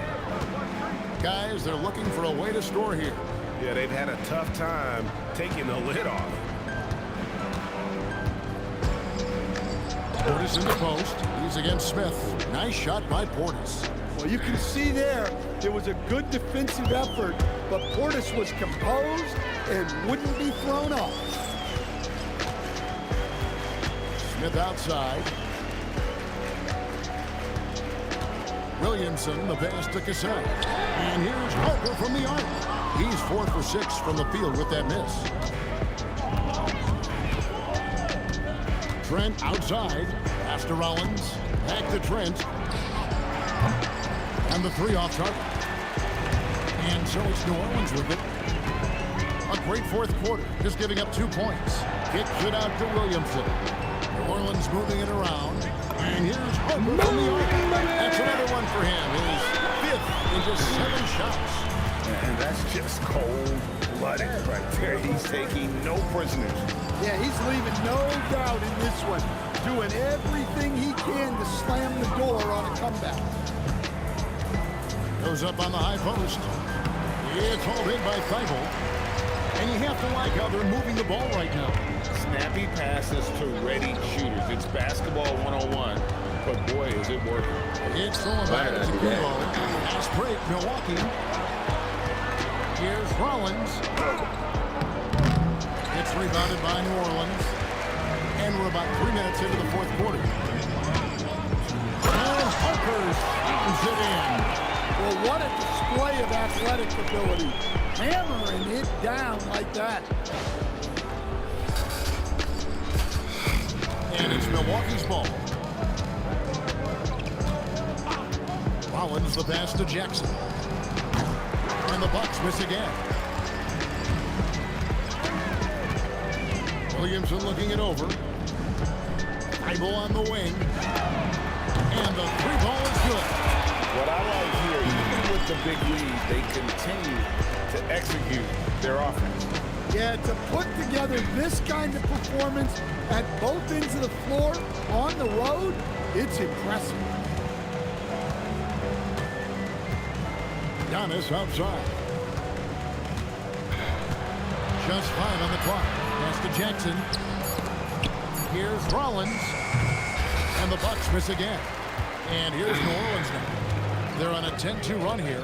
Guys, they're looking for a way to score here. Yeah, they've had a tough time taking the lid off. Portis in the post. He's against Smith. Nice shot by Portis. Well, you can see there was a good defensive effort, but Portis was composed and wouldn't be thrown off. Smith outside. Williamson, the pass to Cassell. And here's Harper from the arc. He's 4 for 6 from the field with that miss. Trent outside. Pass to Rollins. Back to Trent. And the 3 off target. And so it's New Orleans with it. A great fourth quarter, just giving up 2 points. Kicks it out to Williamson. New Orleans moving it around. And here's Harper from the arc. That's another one for him. His 5th in just 7 shots. And that's just cold-blooded right there. He's taking no prisoners. Yeah, he's leaving no doubt in this one. Doing everything he can to slam the door on a comeback. Goes up on the high post. It's hauled in by Thibault. And you have to like how they're moving the ball right now. Snappy passes to ready shooters. It's basketball 101, but boy, is it working. It's thrown back to Kubo. Pass break, Milwaukee. Here's Rollins. It's rebounded by New Orleans. And we're about 3 minutes into the fourth quarter. And Harper slams it in. Well, what a display of athletic ability. Hammering it down like that. And it's Milwaukee's ball. Rollins the pass to Jackson. And the Bucks miss again. Williamson looking it over. Thibault on the wing. And the 3-ball is good. What I like here, even with the big lead, they continue to execute their offense. Yeah, to put together this kind of performance at both ends of the floor on the road, it's impressive. Giannis outside. Just 5 on the clock. Pass to Jackson. Here's Rollins. And the Bucks miss again. And here's New Orleans now. They're on a 10-2 run here.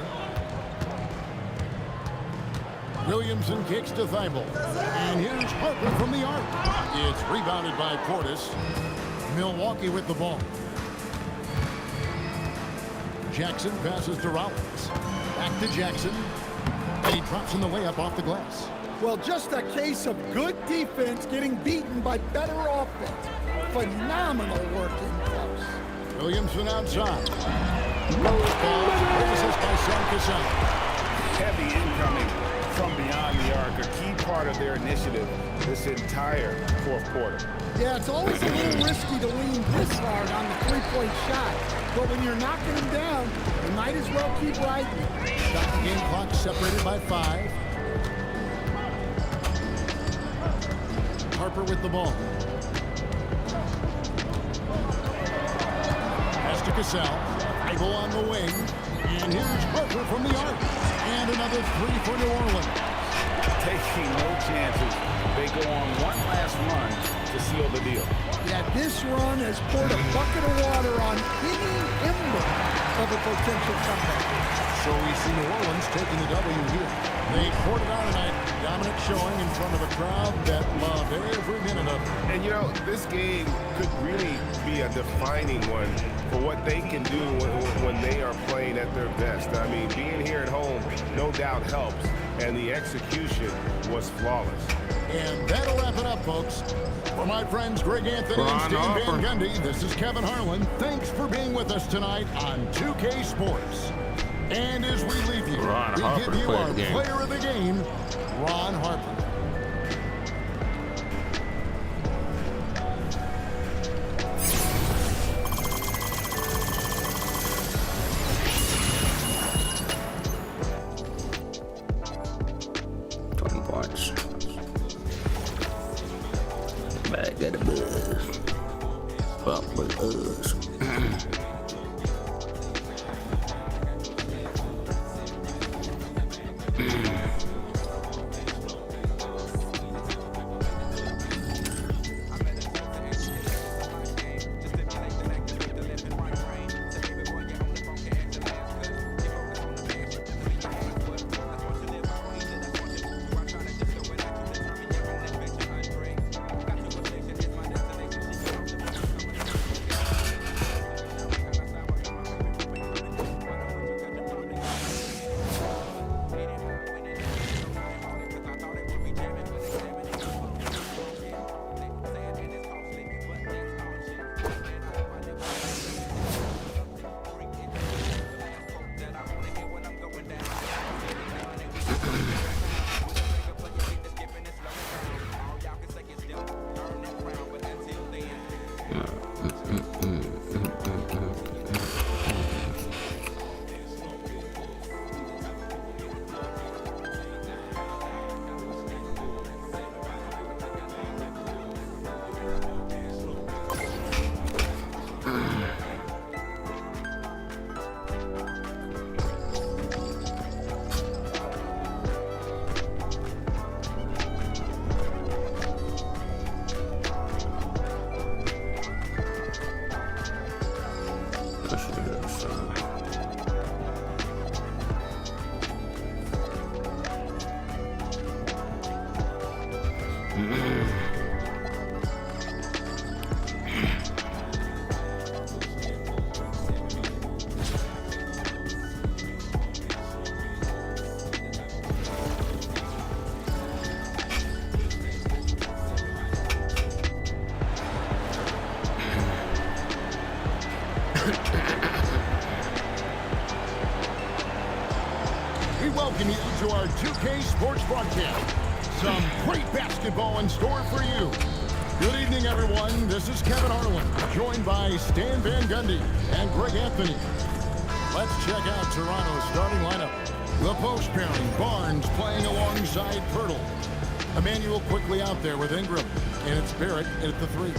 Williamson kicks to Thibault. And here's Harper from the arc. It's rebounded by Portis. Milwaukee with the ball. Jackson passes to Rollins. Back to Jackson. And he drops in the layup off the glass. Well, just a case of good defense getting beaten by better offense. Phenomenal work in close. Williamson outside. Assist by Sam Cassell. Heavy incoming from beyond the arc, a key part of their initiative this entire fourth quarter. Yeah, it's always a little risky to lean this hard on the three-point shot. But when you're knocking them down, you might as well keep riding. Shot the game clock separated by 5. Harper with the ball. Pass to Cassell. Thibault on the wing. And here's Harper from the arc. And another 3 for New Orleans. Taking no chances. They go on one last run to seal the deal. Yeah, this run has poured a bucket of water on any ember of a potential comeback. So we see New Orleans taking the W here. They poured it out tonight. Dominant showing in front of a crowd that loved every minute of it. And you know, this game could really be a defining one for what they can do when they are playing at their best. I mean, being here at home no doubt helps, and the execution was flawless. And that'll wrap it up, folks. For my friends Greg Anthony and Steve Van Gundy, this is Kevin Harlan. Thanks for being with us tonight on 2K Sports. And as we leave you, we give you our player of the game, Ron Harper. Back at the buzz. Fuck with us. We welcome you to our 2K Sports broadcast. Some great basketball in store for you. Good evening, everyone. This is Kevin Harlan, joined by Stan Van Gundy and Greg Anthony. Let's check out Toronto's starting lineup. The post pairing, Barnes playing alongside Pirtle. Emmanuel quickly out there with Ingram, and it's Barrett at the 3.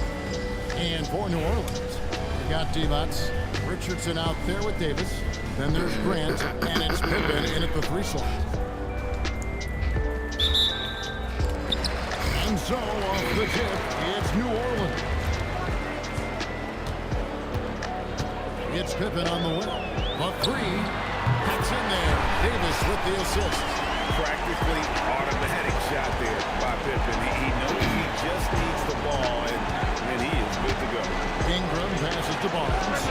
And for New Orleans, we got D-Lots, Richardson out there with Davis. Then there's Grant, and it's Pippen in at the 3 slot. And so, off the tip, it's New Orleans. It's Pippen on the wing. A 3. It's in there. Davis with the assist. Practically automatic shot there by Pippen. He knows he just needs the ball, and he is good to go. Ingram passes to Barnes.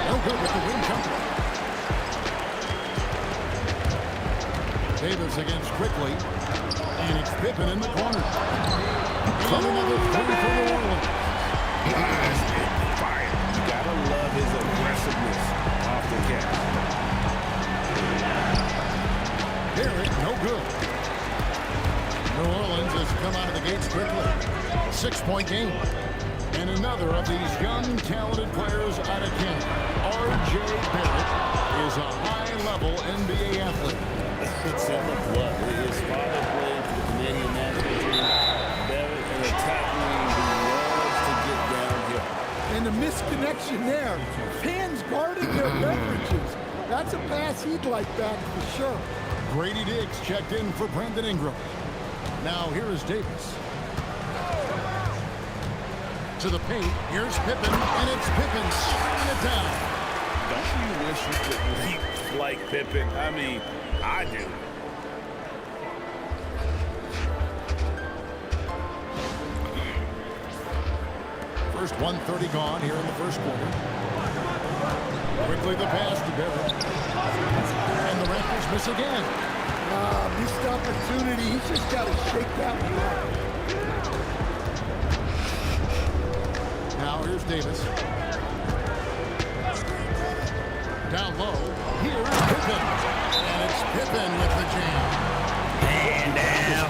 No good with the wing jumper. Davis against Quickly. And it's Pippen in the corner. And another 3 for New Orleans. Fire. You gotta love his aggressiveness off the catch. Barrett, no good. New Orleans has come out of the gates quickly. 6-point game. And another of these young, talented players out of Canada. R.J. Barrett is a high-level NBA athlete. It's in the blood. His father played for the Canadian national team. Barrett, an attacking wing who loves to get downhill. And the misconnection there. Fans guarded their beverages. That's a pass he'd like back for sure. Grady Diggs checked in for Brandon Ingram. Now here is Davis. To the paint. Here's Pippen, and it's Pippen slamming it down. Don't you wish you could leap like Pippen? I mean, I do. First 1:30 gone here in the first quarter. Quickly the pass to Barrett. And the Raptors miss again. Missed opportunity. He's just got to shake that one off. Now here's Davis. Down low. Here's Pippen. And it's Pippen with the jam. Man down.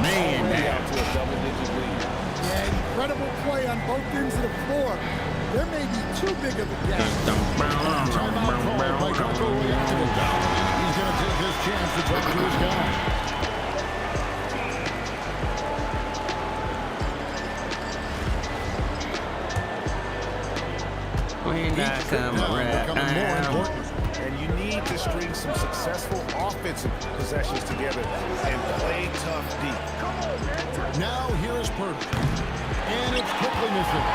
Man down. Out to a double-digit lead. Yeah, incredible play on both ends of the floor. There may be too big of a gap. Timeout called by Jocko Williams. He's going to take his chance to talk to his guy. We not come Becoming more around. important. And you need to string some successful offensive possessions together and play tough deep. Now here is Purdy. And it's quickly missing.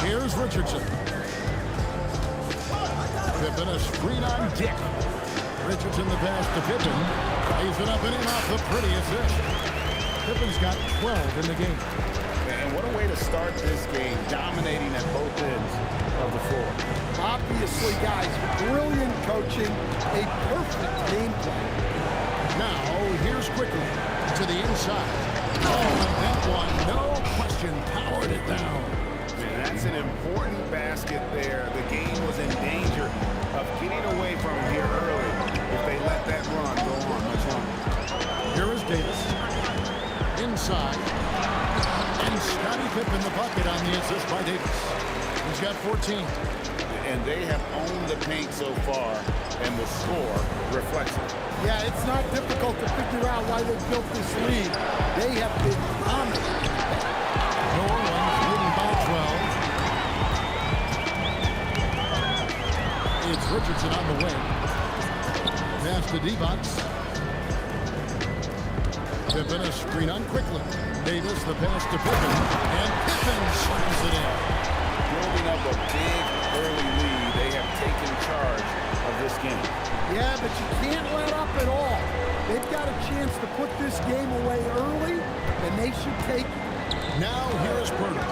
Here's Richardson. Pippen a screen on Dick. Richardson the pass to Pippen. Lays it up and in off the pretty assist. Pippen's got 12 in the game. And what a way to start this game, dominating at both ends of the floor. Obviously, guys, brilliant coaching, a perfect game plan. Now, here's quickly to the inside. Oh, and that one, no question, powered it down. Man, that's an important basket there. The game was in danger of getting away from him here early if they let that run go on much longer. Here is Davis. Inside. And Scottie Pippen the bucket on the assist by Davis. He's got 14. And they have owned the paint so far, and the score reflects it. Yeah, it's not difficult to figure out why they built this lead. They have been dominant. New Orleans leading by 12. It's Richardson on the wing. Pass to D-Box. Pippen a screen on quickly. Davis the pass to Pippen. And Pippen slams it in. Building up a big early lead, they have taken charge of this game. Yeah, but you can't let up at all. They've got a chance to put this game away early, and they should take it. Now here is Purdy.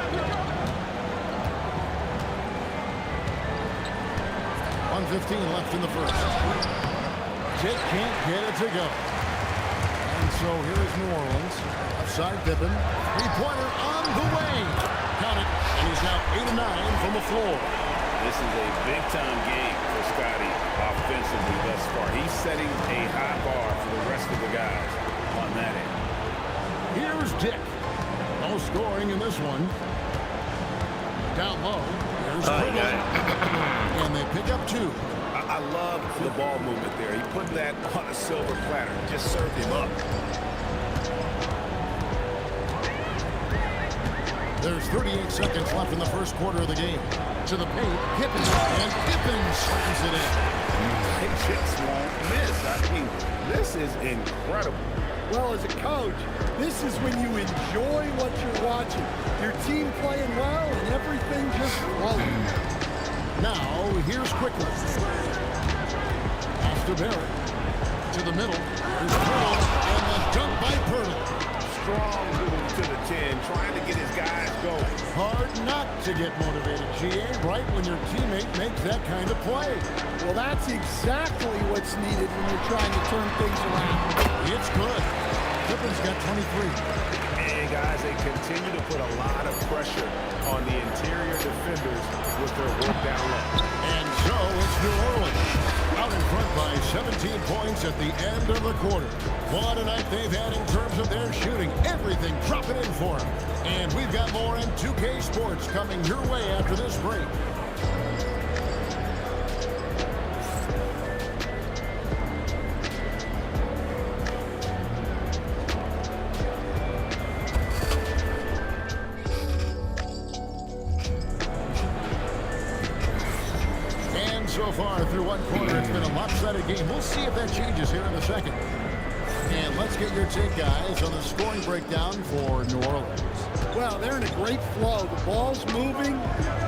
1:15 left in the first. Jake can't get it to go. And so here is New Orleans. Outside Pippen. Three-pointer on the way. Count it. And he's now 8 of 9 from the floor. This is a big-time game for Scotty offensively thus far. He's setting a high bar for the rest of the guys on that end. Here's Dick. No scoring in this one. Down low. Here's and they pick up 2. I love the ball movement there. He put that on a silver platter. Just served him up. There's 38 seconds left in the first quarter of the game. To the paint, Pippen, and Pippen slams it in. They just won't miss. I mean, this is incredible. Well, as a coach, this is when you enjoy what you're watching. Your team playing well and everything just flowing. Now, here's Quickly. Off to Barrett. To the middle. Here's Pearl, and the dunk by Pearl. Strong move to the 10, trying to get his guys going. Hard not to get motivated, GA, right when your teammate makes that kind of play. Well, that's exactly what's needed when you're trying to turn things around. It's good. Pippen's got 23. And guys, they continue to put a lot of pressure on the interior defenders with their work down low. And so it's New Orleans out in front by 17 points at the end of the quarter. What a night they've had in terms of their shooting. Everything dropping in for them. And we've got more M2K Sports coming your way after this break. So far through one quarter, it's been a lopsided game. We'll see if that changes here in a second. And let's get your take, guys, on the scoring breakdown for New Orleans. Well, they're in a great flow. The ball's moving.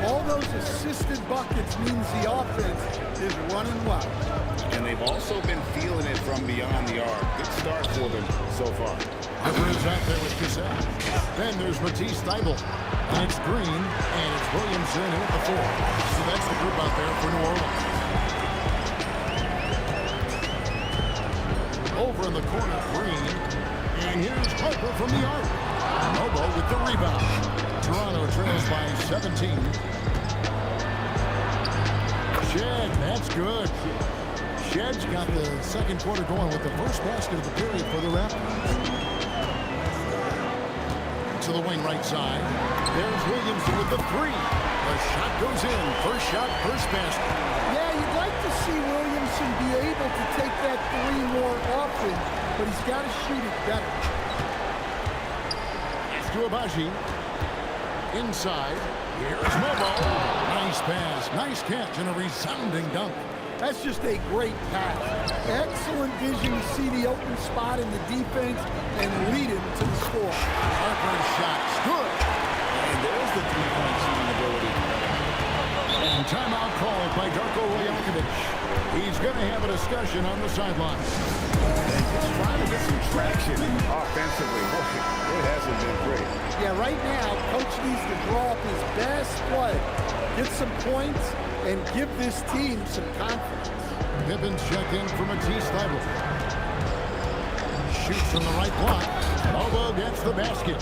All those assisted buckets means the offense is running well. And they've also been feeling it from beyond the arc. Good start for them so far. Rivers out there with Cassell. Then there's Matisse Thybulle. And it's Green, and it's Williamson in at the 4. So that's the group out there for New Orleans. Over in the corner, Green. And here's Harper from the arc. Nobo with the rebound. Toronto trails by 17. Shed, that's good. Shed's got the second quarter going with the first basket of the period for the Raptors. To the wing right side. There's Williamson with the 3. The shot goes in. First shot, first basket. Yeah, you'd like to see Williamson be able to take that 3 more often, but he's got to shoot it better. To Abaji. Inside. Here's Mobo. Nice pass. Nice catch and a resounding dunk. That's just a great pass. Excellent vision to see the open spot in the defense and lead him to the score. Harper's shot's good. And there's the three-point shooting ability. And timeout called by Darko Rajakovic. He's going to have a discussion on the sideline. And just trying to get some traction offensively. Boy, it hasn't been great. Yeah, right now, Coach needs to draw up his best play, get some points, and give this team some confidence. Pippen's checked in for Matisse Thybulle. Shoots from the right block. Mobo gets the basket.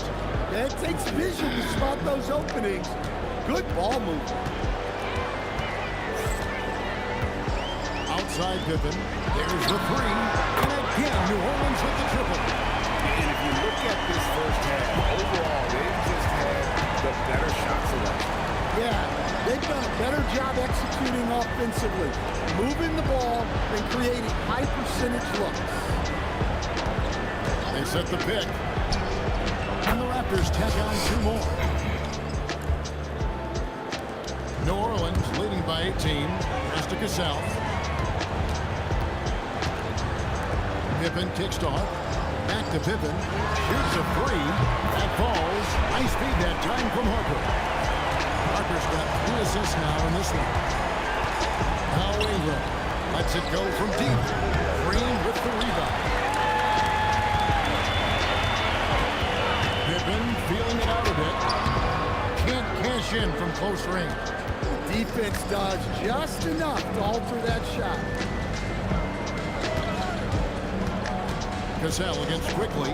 Yeah, it takes vision to spot those openings. Good ball movement. Outside Pippen. There's the 3. And again, New Orleans with the triple. And if you look at this first half, overall, they've just had the better shot selection. Yeah, they've done a better job executing offensively, moving the ball and creating high percentage looks. They set the pick. And the Raptors tack on 2 more. New Orleans leading by 18. Pass to Cassell. Pippen kicks off. Back to Pippen. Shoots a 3. That falls. Nice feed that time from Harper. Harper's got 2 assists now in this one. Now Ingram lets it go from deep. Green with the rebound. Pippen feeling it out a bit. Can't cash in from close range. The defense does just enough to alter that shot. Cassell against Quickly.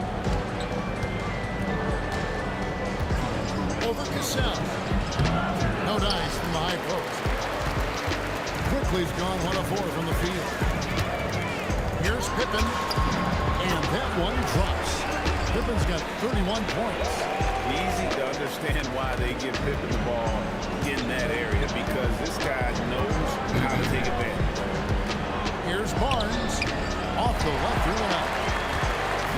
Over Cassell. No dice from the high post. Quickly's gone 1 of 4 from the field. Here's Pippen, and that one drops. Pippen's got 31 points. Easy to understand why they give Pippen the ball in that area, because this guy knows how to take advantage. Here's Barnes, off the left, through and out.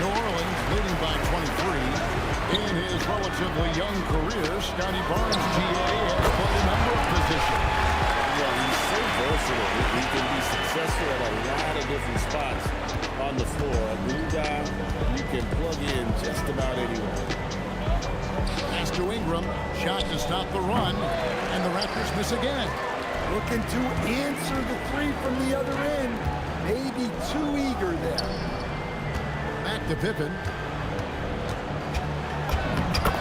New Orleans leading by 23. In his relatively young career, Scotty Barnes, GA, has played a number of positions. Yeah, he's so versatile. He can be successful at a lot of different spots on the floor. A blue guy you can plug in just about anywhere. Pass to Ingram, shot to stop the run, and the Raptors miss again. Looking to answer the three from the other end. Maybe too eager there. Back to Pippen.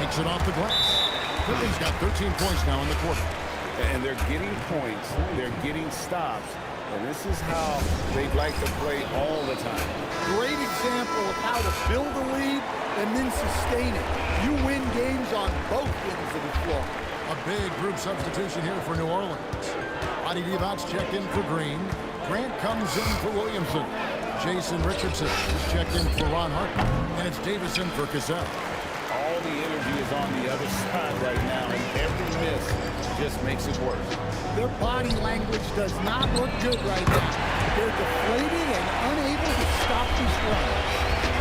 Takes it off the glass. Pippen's got 13 points now in the quarter. And they're getting points, they're getting stops, and this is how they'd like to play all the time. Great example of how to build a lead and then sustain it. You win games on both ends of the floor. A big group substitution here for New Orleans. Adi Divac's checked in for Green. Grant comes in for Williamson. Jason Richardson is checked in for Ron Harper. And it's Davison for Cassell. All the energy is on the other side right now, and every miss just makes it worse. Their body language does not look good right now. They're deflated and unable to stop these runs.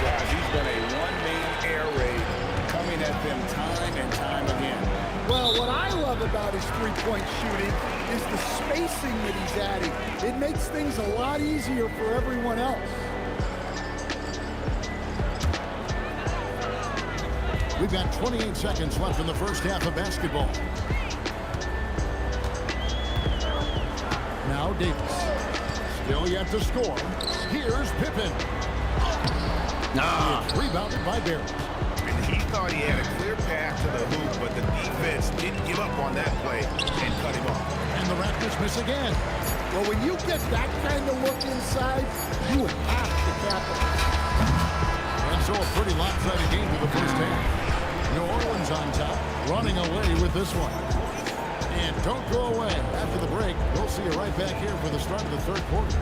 Guys, he's been a one-man air raid coming at them time and time again. Well, what I love about his three-point shooting is the spacing that he's adding. It makes things a lot easier for everyone else. We've got 28 seconds left in the first half of basketball. Now Davis. Still yet to score. Here's Pippen. Rebounded by Barrett. And he thought he had a clear path to the hoop, but the defense didn't give up on that play and cut him off. And the Raptors miss again. Well, when you get that kind of look inside, you have to capitalize. And so a pretty lopsided game to the first half. New Orleans on top, running away with this one. And don't go away. After the break, we'll see you right back here for the start of the third quarter.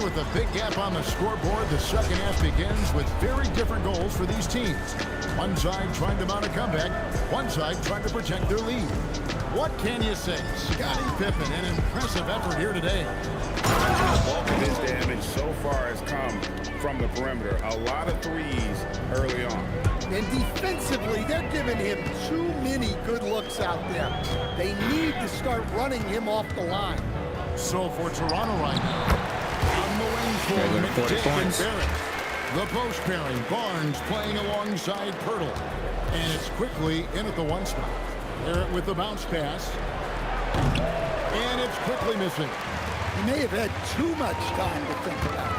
With a big gap on the scoreboard, the second half begins with very different goals for these teams. One side trying to mount a comeback, one side trying to protect their lead. What can you say? Scottie Pippen, an impressive effort here today. The bulk of his damage so far has come from the perimeter. A lot of threes early on. And defensively, they're giving him too many good looks out there. They need to start running him off the line. So for Toronto right now, on the wing for They're 40 points. Barrett. The post pairing, Barnes playing alongside Pirtle. And it's quickly in at the one spot. Barrett with the bounce pass. And it's quickly missing. He may have had too much time to think about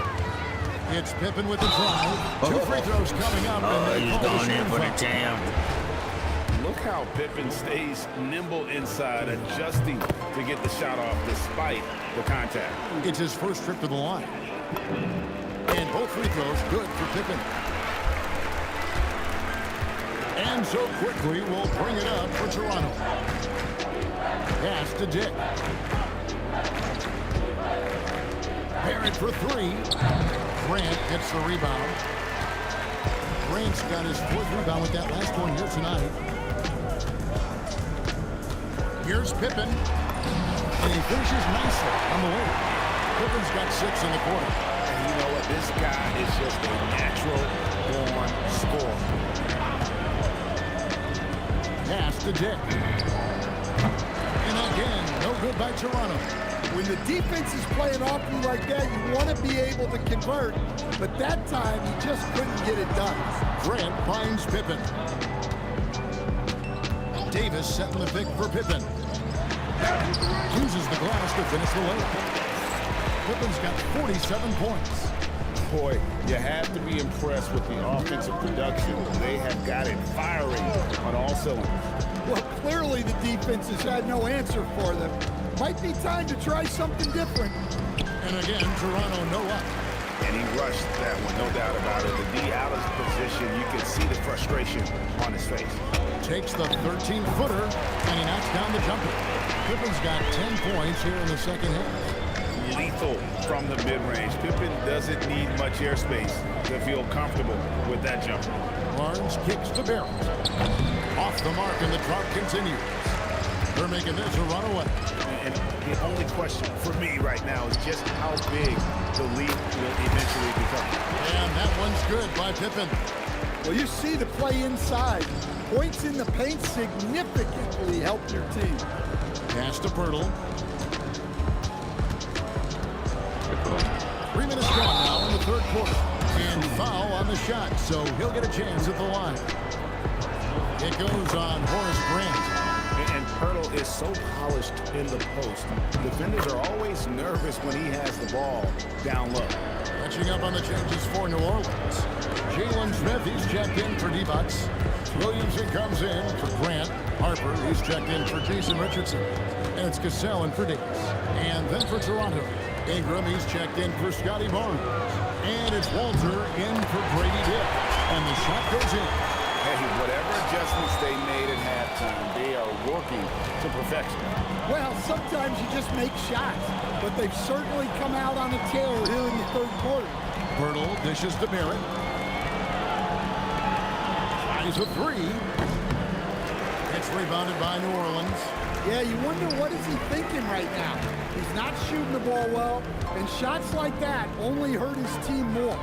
it. It's Pippen with the drive. Two free throws coming up. And they He's call the going in shooting for the foul. jam. Look how Pippen stays nimble inside, adjusting to get the shot off despite the contact. It's his first trip to the line. And both free throws good for Pippen. And so quickly we'll bring it up for Toronto. Pass to Dick. Barrett for three. Grant gets the rebound. Grant's got his fourth rebound with that last one here tonight. Here's Pippen. And he finishes nicely on the way. Pippen's got 6 in the quarter. And you know what? This guy is just a natural born scorer. Pass to Dick. And again, no good by Toronto. When the defense is playing off you like that, you want to be able to convert. But that time, he just couldn't get it done. Grant finds Pippen. Davis setting the pick for Pippen. Uses the glass to finish the layup. Pippen's got 47 points. Boy, you have to be impressed with the offensive production. They have got it firing on all cylinders. Well, clearly the defense has had no answer for them. Might be time to try something different. And again, Toronto no up. And he rushed that one, no doubt about it. The D out of position, you can see the frustration on his face. Takes the 13-footer, and he knocks down the jumper. Pippen's got 10 points here in the second half. Lethal from the mid-range. Pippen doesn't need much airspace to feel comfortable with that jumper. Barnes kicks to Barrett. Off the mark, and the drought continues. They're making this a runaway. And the only question for me right now is just how big the lead will eventually become. And that one's good by Pippen. Well, you see the play inside. Points in the paint significantly help your team. Pass to Pirtle. 3 minutes gone now in the third quarter. And foul on the shot, so he'll get a chance at the line. It goes on Horace Grant. And Pirtle is so polished in the post. Defenders are always nervous when he has the ball down low. Catching up on the changes for New Orleans. Jalen Smith, he's checked in for D-Bucks. Williamson comes in for Grant. Harper, he's checked in for Jason Richardson. And it's Cassell in for Davis. And then for Toronto, Ingram, he's checked in for Scotty Barnes. And it's Walter in for Brady Dick. And the shot goes in. Hey, whatever adjustments they made at halftime, they are working to perfection. Well, sometimes you just make shots, but they've certainly come out on a tear here in the third quarter. Pirtle dishes to Barrett. Tries a three. It's rebounded by New Orleans. Yeah, you wonder what is he thinking right now. He's not shooting the ball well, and shots like that only hurt his team more.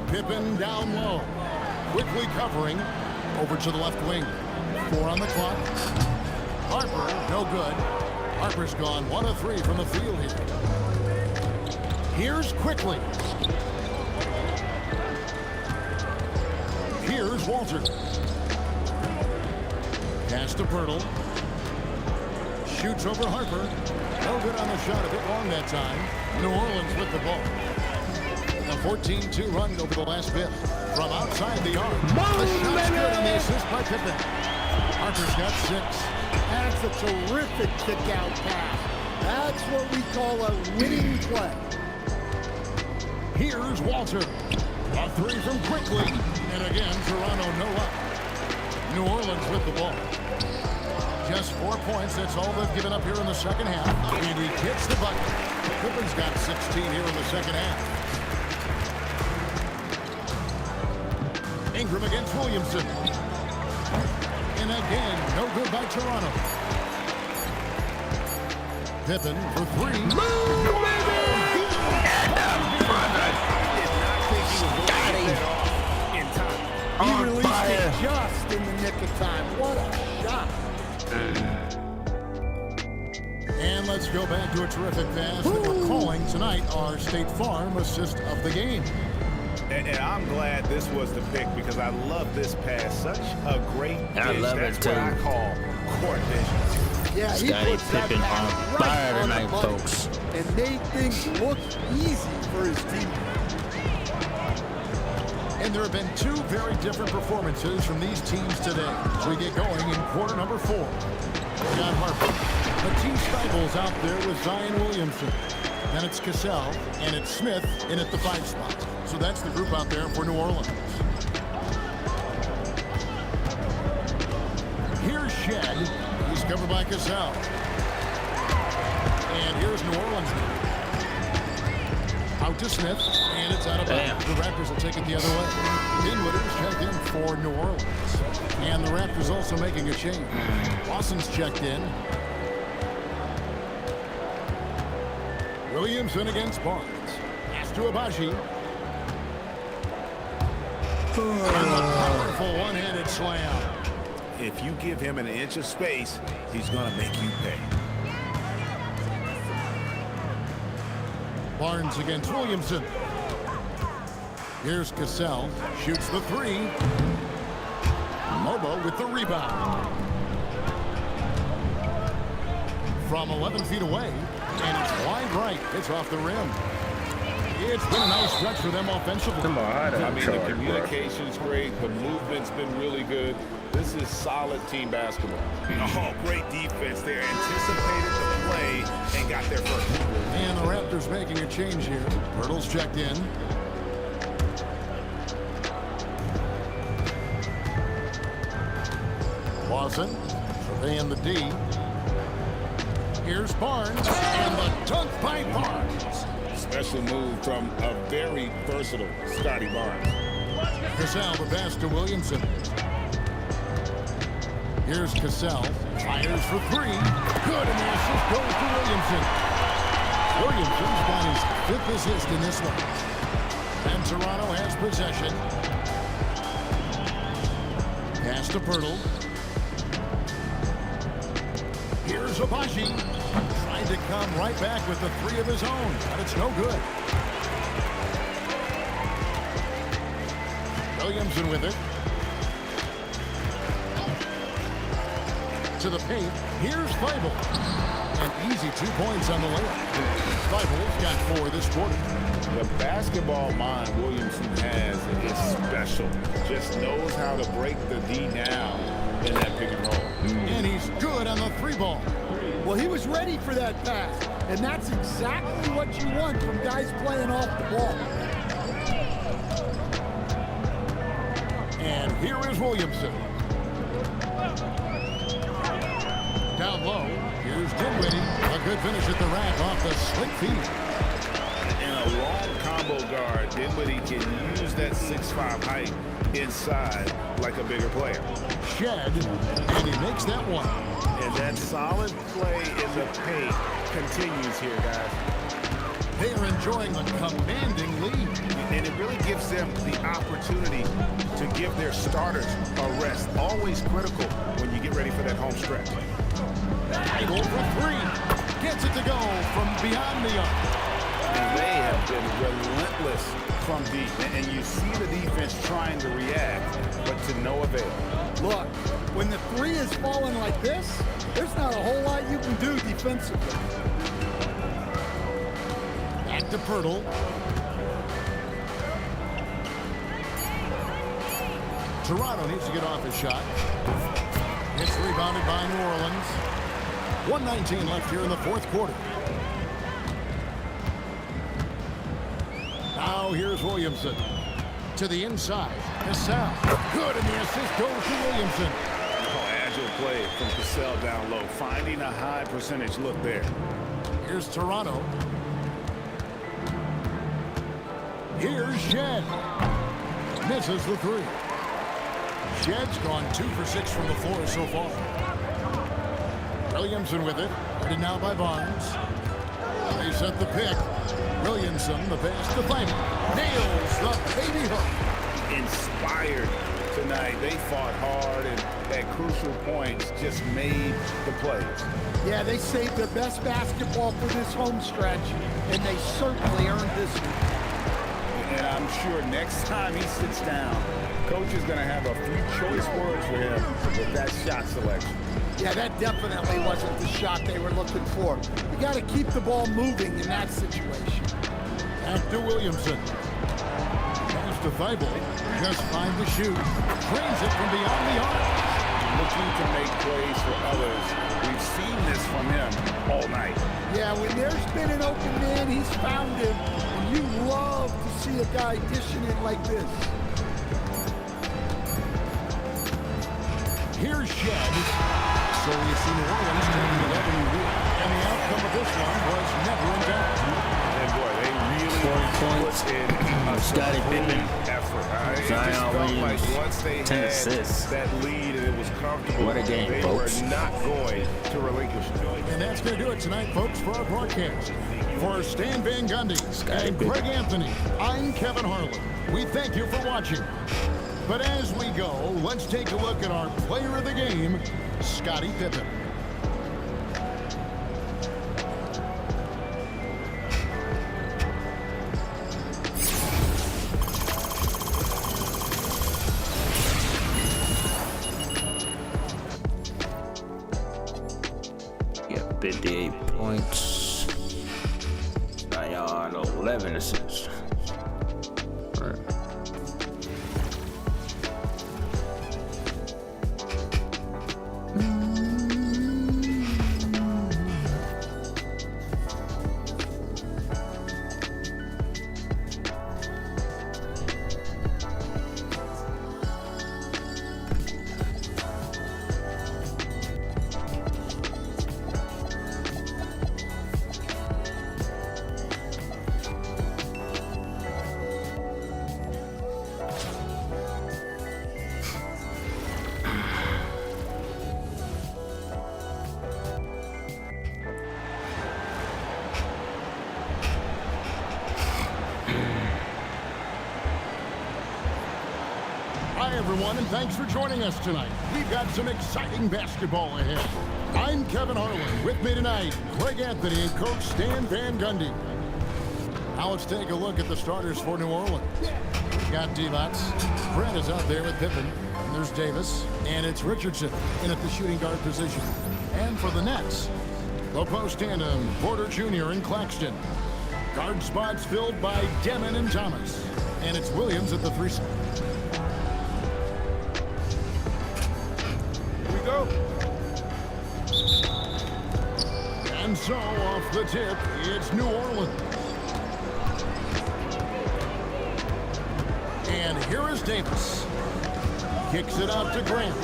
Pippen down low. Quickly covering. Over to the left wing. 4 on the clock. Harper, no good. Harper's gone 1 of 3 from the field here. Here's Quickly. Here's Walter. Pass to Pirtle. Shoots over Harper. No good on the shot, a bit long that time. New Orleans with the ball. A 14-2 run over the last bit. From outside the arc. The shot's good on the assist by Pippen. Harper's got 6. That's a terrific kick-out pass. That's what we call a winning play. Here's Walter. A 3 from Quickly. And again, Toronto no up. New Orleans with the ball. Just 4 points. That's all they've given up here in the second half. And he hits the bucket. Pippen's got 16 here in the second half. Ingram against Williamson. And again, no good by Toronto. Pippen for 3. He released it just in the nick of time. What a shot. And let's go back to a terrific pass that we're calling tonight our State Farm assist of the game. And I'm glad this was the pick because I love this pass. Such a great dish. I love That's it, too. what I call court vision. Yeah, he Scotty puts that Pippen pass on right fire on the tonight, money folks. and made things look easy for his team. And there have been 2 very different performances from these teams today as we get going in quarter number 4. John Harper. Matisse Stiebel's out there with Zion Williamson. Then it's Cassell, and it's Smith in at the 5 spot. So that's the group out there for New Orleans. Here's Shed. He's covered by Cassell. And here's New Orleans. Out to Smith, and it's out of bounds. The Raptors will take it the other way. Dinwiddie's checked in for New Orleans. And the Raptors also making a change. Lawson's checked in. Williamson against Barnes. Pass to Abaji. And a powerful one-handed slam. If you give him an inch of space, he's going to make you pay. Barnes against Williamson. Here's Cassell. Shoots the three. Mobo with the rebound. From 11 feet away. And it's wide right. It's off the rim. It's been a nice stretch for them offensively. I mean, the communication's great. The movement's been really good. This is solid team basketball. Oh, great defense there. Anticipated the play and got there first. And the Raptors making a change here. Hurdle's checked in. Lawson surveying the D. Here's Barnes. And the dunk by Barnes. Special move from a very versatile Scotty Barnes. Cassell, the pass to Williamson. Here's Cassell. Fires for three. Good, and the assist goes to Williamson. Williamson's got his 5th assist in this one. And Toronto has possession. Pass to Pirtle. Here's Abaji. Trying to come right back with the three of his own, but it's no good. Williamson with it. To the paint. Here's Feibel. An easy 2 points on the layup. Feibel's got 4 this quarter. The basketball mind Williamson has is special. Just knows how to break the D down in that pick and roll. And he's good on the 3 ball. Well, he was ready for that pass, and that's exactly what you want from guys playing off the ball. And here is Williamson. Down low, here's Dinwiddie. A good finish at the rack off the slick feed. In a long combo guard, Dinwiddie can use that 6'5" height inside like a bigger player. Shed, and he makes that one. And that solid play in the paint continues here, guys. They are enjoying a commanding lead. And it really gives them the opportunity to give their starters a rest. Always critical when you get ready for that home stretch. Go for 3. Gets it to go from beyond the arc. And they have been relentless from deep. And you see the defense trying to react, but to no avail. Look, when the 3 is falling like this, there's not a whole lot you can do defensively. Back to Pirtle. Toronto needs to get off his shot. It's rebounded by New Orleans. 1:19 left here in the 4th quarter. Now here's Williamson. To the inside. Cassell. Good, and the assist goes to Williamson. Oh, agile play from Cassell down low. Finding a high percentage look there. Here's Toronto. Here's Shed. Misses the 3. Shed's gone 2 for 6 from the floor so far. Williamson with it. Guarded now by Barnes. They set the pick. Williamson, the pass to Feibel. Nails the baby hook. Inspired tonight. They fought hard and at crucial points just made the plays. Yeah, they saved their best basketball for this home stretch, and they certainly earned this one. And I'm sure next time he sits down, coach is going to have a few choice words for him with that shot selection. Yeah, that definitely wasn't the shot they were looking for. You got to keep the ball moving in that situation. Back to Williamson. Pass to Feibel. Just 5 to shoot. Trains it from beyond the arc. Looking to make plays for others. We've seen this from him all night. Yeah, when there's been an open man, he's found him. And you love to see a guy dishing it like this. Here's Shed. So you see New Orleans taking 11 lead. And the outcome of this one was never in doubt. And boy, they really 40 points. put in a Scotty supreme Pippen. effort. It just Zion felt Williams, like once they 10 had assists. that lead and it was comfortable, What a game, they folks. were not going to relinquish it. And that's going to do it tonight, folks, for our broadcast. For Stan Van Gundy Scotty and Pippen. Greg Anthony, I'm Kevin Harlan. We thank you for watching. But as we go, let's take a look at our player of the game, Scottie Pippen. Yeah, 58 points. 11 assists. Right. Hi, everyone, and thanks for joining us tonight. We've got some exciting basketball ahead. I'm Kevin Harlan. With me tonight, Greg Anthony and Coach Stan Van Gundy. Now let's take a look at the starters for New Orleans. We've got Divac. Brent is out there with Pippen. And there's Davis. And it's Richardson in at the shooting guard position. And for the Nets, the post tandem, Porter Jr. and Claxton. Guard spots filled by Demon and Thomas. And it's Williams at the 3 spot. Go. And so off the tip, it's New Orleans. And here is Davis. Kicks it out to Grant.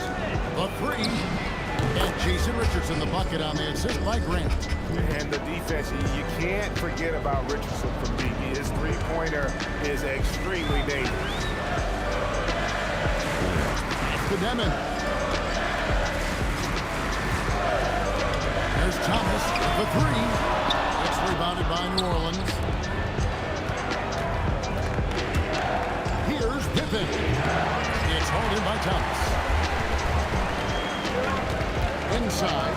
The 3. And Jason Richardson, the bucket on the assist by Grant. And the defense, you can't forget about Richardson from deep. His three-pointer is extremely dangerous. To Demon. There's Thomas, the 3. It's rebounded by New Orleans. Here's Pippen. It's hauled in by Thomas. Inside.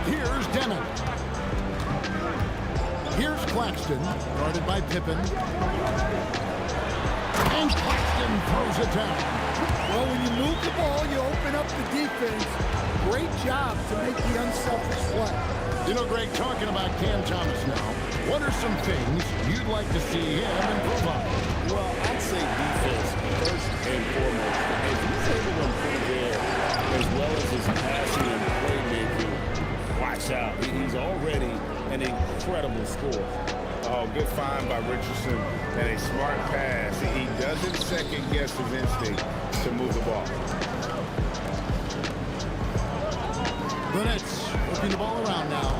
Here's Demon. Here's Claxton, guarded by Pippen. And Claxton throws it down. Well, when you move the ball, you open up the defense. Great job to make the unselfish play. You know, Greg, talking about Cam Thomas now, what are some things you'd like to see him improve on? Well, I'd say defense first and foremost. If he's able to improve there, as well as his passing and playmaking, watch out. He's already an incredible scorer. Oh, good find by Richardson and a smart pass. He doesn't second-guess his instinct to move the ball. The Nets working the ball around now.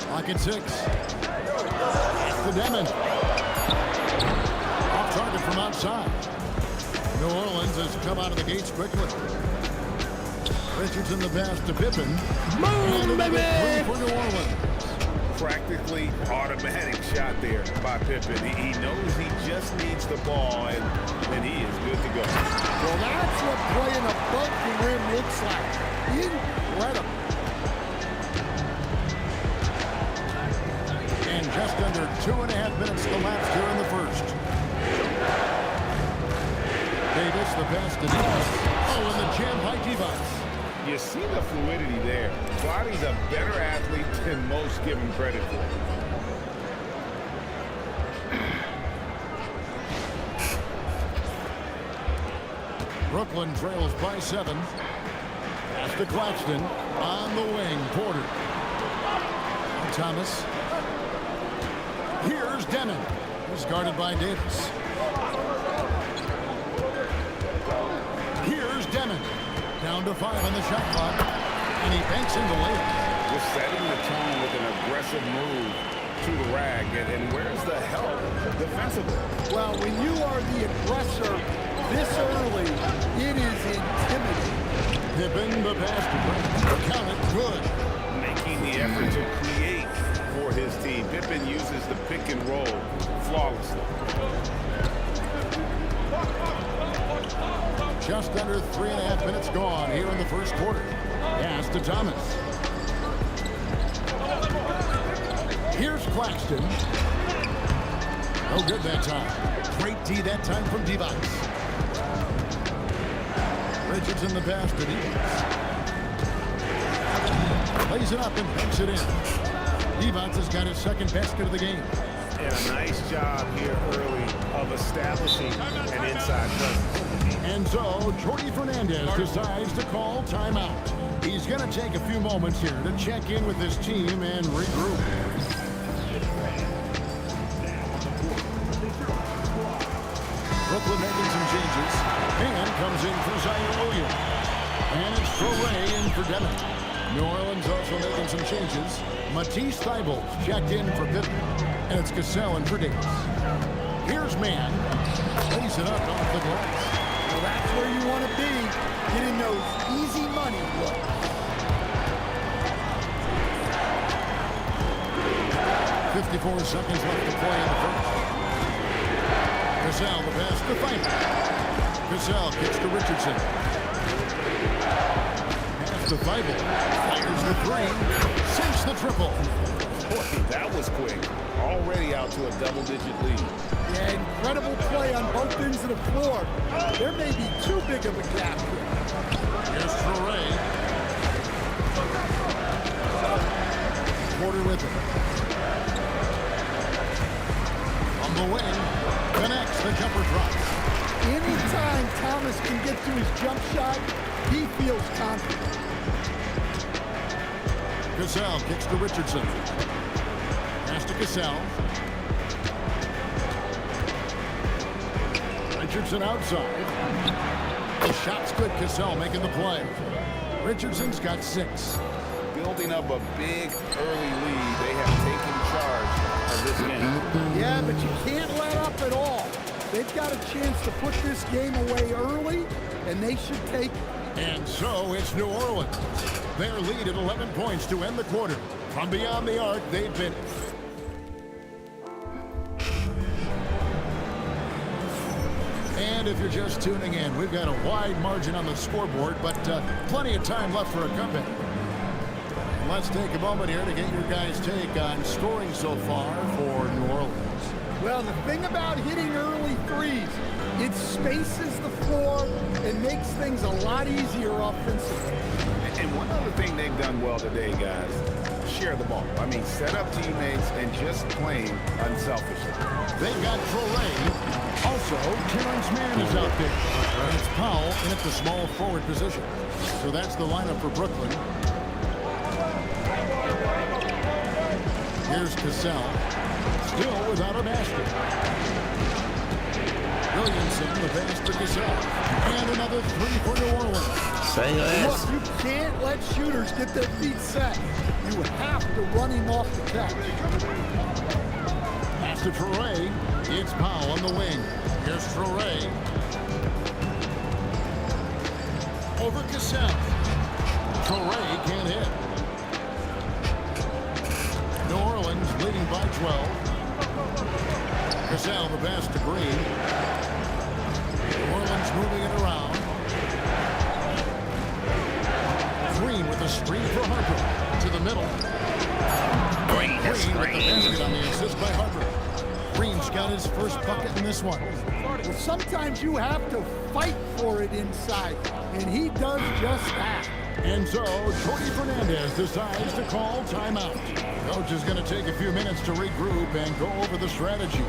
Lock at 6. To Demon. Off target from outside. New Orleans has come out of the gates quickly. Richardson the pass to Pippen. Boom, baby! For New Orleans. Practically automatic shot there by Pippen. He knows he just needs the ball, and he is good to go. Well, that's what playing above the rim looks like. Incredible. And just under 2.5 minutes elapsed here in the first. Davis, the pass to Davis. Oh, and the jam by Divac. You see the fluidity there. Clottey's a better athlete than most give him credit for. Brooklyn trails by 7. Pass to Claxton. On the wing, Porter. Thomas. Here's Demon. He's guarded by Davis. Here's Demon. Down to 5 on the shot clock. And he banks in the layup. Just setting the tone with an aggressive move to the rack. And where's the help defensively? Well, when you are the aggressor this early, it is intimidating. Pippen, the pass to Grant. Count it, good. Making the effort to create for his team. team. Pippen uses the pick and roll flawlessly. Just under 3.5 minutes gone here in the first quarter. Pass to Thomas. Here's Claxton. No good that time. Great D that time from Divac. Richardson the pass to Divac. Lays it up and banks it in. Divac has got his second basket of the game. And a nice job here early of establishing an inside presence. And so, Jordy Fernandez decides to call timeout. He's going to take a few moments here to check in with his team and regroup. Brooklyn making some changes. And comes in for Zaire Williams. And it's Traore in for Devin. New Orleans also making some changes. Matisse Thybulle checked in for Pippen. And it's Cassell in for Davis. Here's Mann. Lays it up off the glass. Well, that's where you want to be, getting those easy money looks. 54 seconds left to play in the first. Cassell the pass to Thybulle. Cassell kicks to Richardson. Pass to Thybulle. Fires the three. Sinks the triple. Boy, that was quick. Already out to a double-digit lead. Yeah, incredible play on both ends of the floor. There may be too big of a gap here. Here's Traore. Porter with it. On the wing. Connects. The jumper drops. Anytime Thomas can get to his jump shot, he feels confident. Cassell kicks to Richardson. Pass to Cassell. Richardson outside. The shot's good. Cassell making the play. Richardson's got 6. Building up a big early lead. They have taken charge of this game. Yeah, but you can't let up at all. They've got a chance to put this game away early, and they should take it. And so it's New Orleans. Their lead at 11 points to end the quarter. From beyond the arc, they finish. And if you're just tuning in, we've got a wide margin on the scoreboard, but plenty of time left for a comeback. Let's take a moment here to get your guys' take on scoring so far for New Orleans. Well, the thing about hitting early threes, it spaces the floor and makes things a lot easier offensively. And one other thing they've done well today, guys, share the ball. I mean, set up teammates and just playing unselfishly. They've got Traore. Also, Terrence Mann is out there. And it's Powell in at the small forward position. So that's the lineup for Brooklyn. Here's Cassell. Still without a basket. Williamson, the pass to Cassell. And another 3 for New Orleans. Say less. Look, you can't let shooters get their feet set. You have to run him off the catch. Pass to Traore. It's Powell on the wing. Here's Traore. Over Cassell. Traore can't hit. New Orleans leading by 12. Cassell the pass to Green. New Orleans moving it around. Green with a screen for Harper. To the middle. Green with the basket on the assist by Harper. Green's got his first bucket in this one. Well, sometimes you have to fight for it inside, and he does just that. And so, Jordy Fernandez decides to call timeout. Coach is going to take a few minutes to regroup and go over the strategy.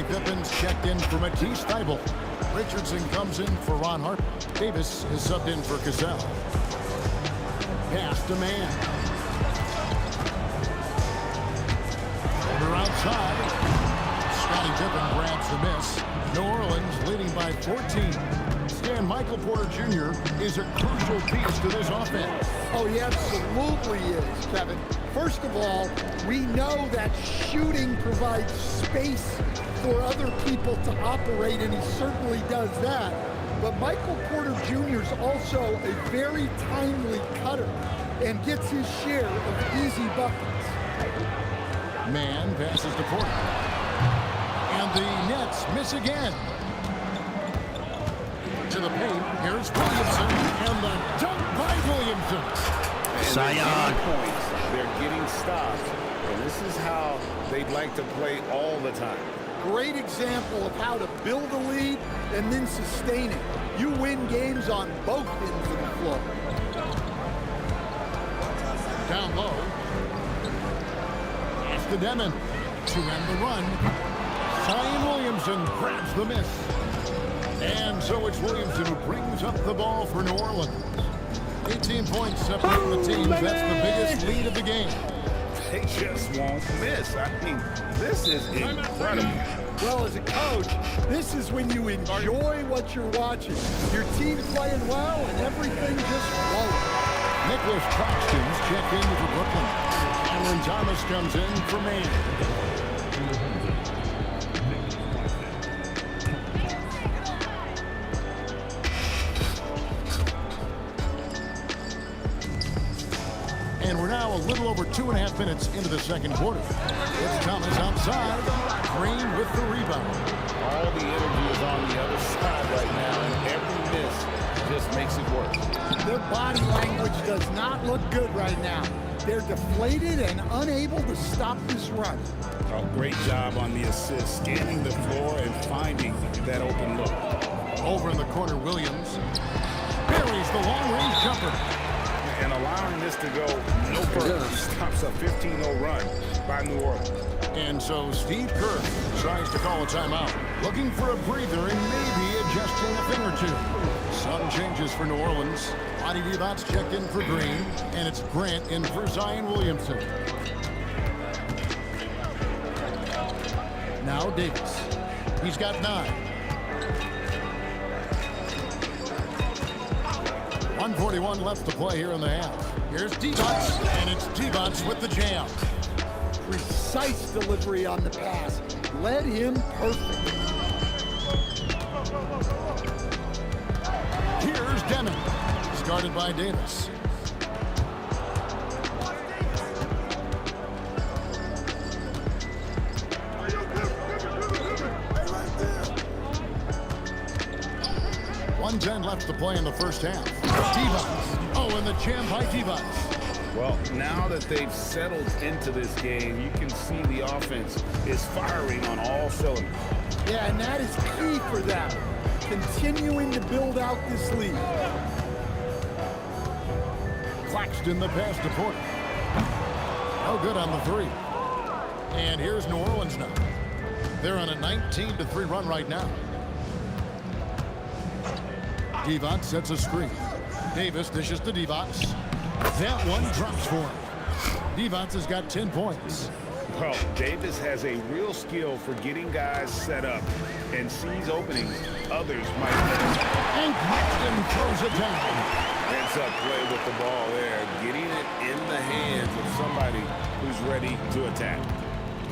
Pippen's checked in for Matisse Thybulle. Richardson comes in for Ron Harper. Davis is subbed in for Cassell. Pass to Mann. Order outside. Scottie Pippen grabs the miss. New Orleans leading by 14. Stan, Michael Porter Jr. is a crucial piece to this offense. Oh, he absolutely is, Kevin. First of all, we know that shooting provides space for other people to operate, and he certainly does that. But Michael Porter Jr. is also a very timely cutter and gets his share of easy buckets. Man passes to Porter. And the Nets miss again. To the paint, here's Williamson, and the dunk by Williamson. Zion. Points, they're getting stops, and this is how they'd like to play all the time. Great example of how to build a lead and then sustain it. You win games on both ends of the floor. Down low. Pass to Demon. To end the run. Zion Williamson grabs the miss. And so it's Williamson who brings up the ball for New Orleans. 18 points separating the teams. That's the biggest lead of the game. They just won't miss. I mean, this is incredible. Well, as a coach, this is when you enjoy what you're watching. Your team's playing well and everything just flows. Nicholas Claxton's check in for Brooklyn. Cameron Thomas comes in for Maine. And we're now a little over 2.5 minutes into the second quarter. It's Thomas outside. Green with the rebound. All the energy is on the other side right now, and every miss just makes it worse. Their body language does not look good right now. They're deflated and unable to stop this run. Oh, great job on the assist, scanning the floor and finding that open look. Over in the corner, Williams buries the long-range jumper. And allowing this to go no further stops a 15-0 run by New Orleans. And so Steve Kerr tries to call a timeout, looking for a breather and maybe adjusting a thing or two. Some changes for New Orleans. Lonnie Divot's checked in for Green, and it's Grant in for Zion Williamson. Now Davis. He's got 9. 1:41 left to play here in the half. Here's Divac, and it's Divac with the jam. Precise delivery on the pass. Led him perfect. Here's Demon. He's guarded by Davis. .110 left to play in the first half. Divac. Oh, and the jam by Divac. Well, now that they've settled into this game, you can see the offense is firing on all cylinders. Yeah, and that is key for them. Continuing to build out this lead. Claxton the pass to Porter. No good on the 3. And here's New Orleans now. They're on a 19-3 run right now. Divac sets a screen. Davis dishes to Divac. That one drops for him. Divac has got 10 points. Well, Davis has a real skill for getting guys set up and sees openings others might miss. And Claxton throws it down. Ends up play with the ball there, getting it in the hands of somebody who's ready to attack.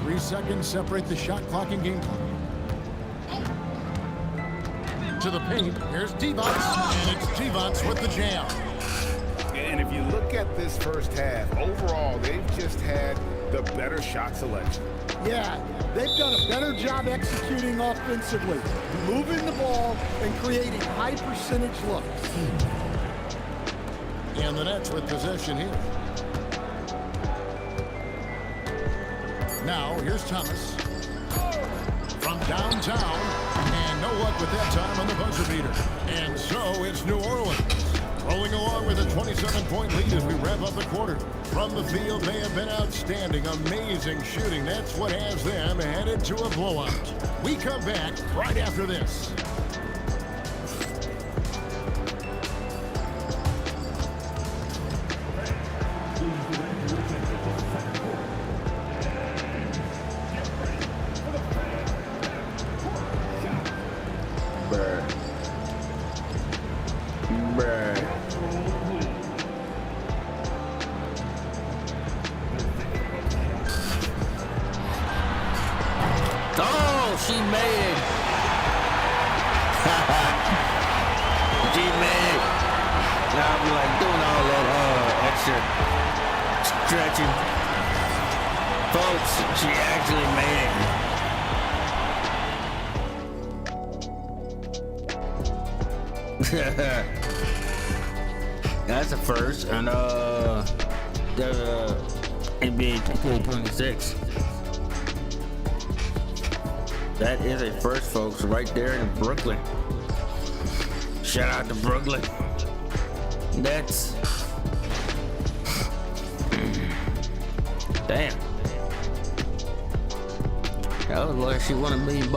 3 seconds separate the shot clock and game clock. To the paint, here's Divac, and it's Divac with the jam. And if you look at this first half, overall, they've just had the better shot selection. Yeah, they've done a better job executing offensively, moving the ball and creating high percentage looks. And the Nets with possession here. Now, here's Thomas. From downtown, and no luck with that time on the buzzer beater. And so it's New Orleans rolling along with a 27-point lead as we wrap up the quarter. From the field, they have been outstanding, amazing shooting. That's what has them headed to a blowout. We come back right after this. Oh, she made it. She made it. Now I'm like doing all that extra stretching. Folks, she actually made it. That's a first, and the NBA 2K26. That is a first, folks, right there in Brooklyn. Shout out to Brooklyn. That's damn. That was like she won $1 million.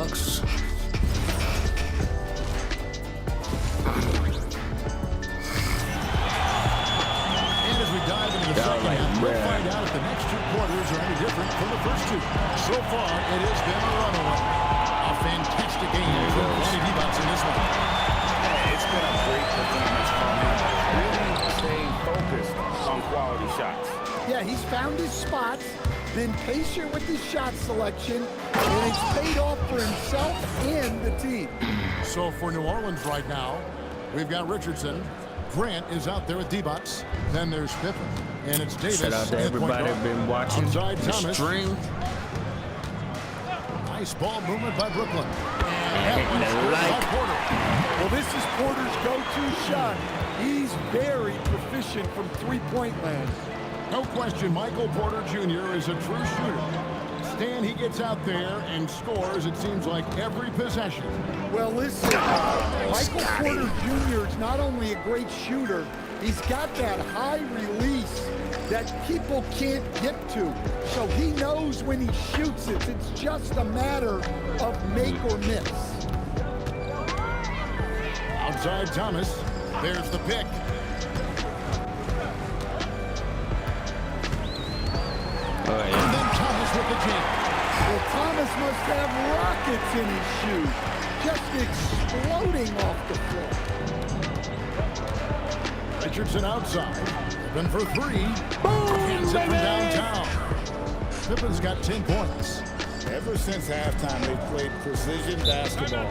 Dive into the second half. We'll find out if the next two quarters are any different from the first two. So far, it has been a runaway. A fantastic game from Tony D-Bots in this one. It's been a great performance from him. Really staying focused on quality shots. Yeah, he's found his spots, been patient with his shot selection, and it's paid off for himself and the team. So for New Orleans right now, we've got Richardson. Grant is out there with D-Bots. Then there's Pippen. And it's Davis. Shout out to everybody that's been watching the stream. Nice ball movement by Brooklyn. And hitting the like. Well, this is Porter's go-to shot. He's very proficient from three-point land. No question, Michael Porter Jr. is a true shooter. Stan, he gets out there and scores, it seems like, every possession. Well, listen, Michael Porter Jr. is not only a great shooter, he's got that high release that people can't get to. So he knows when he shoots it. It's just a matter of make or miss. Outside Thomas. There's the pick. Oh, yeah. And then Thomas with the jam. Well, Thomas must have rockets in his shoes, just exploding off the floor. Richardson outside. Pippen for three. Hands it from downtown. Pippen's got 10 points. Ever since halftime, they've played precision basketball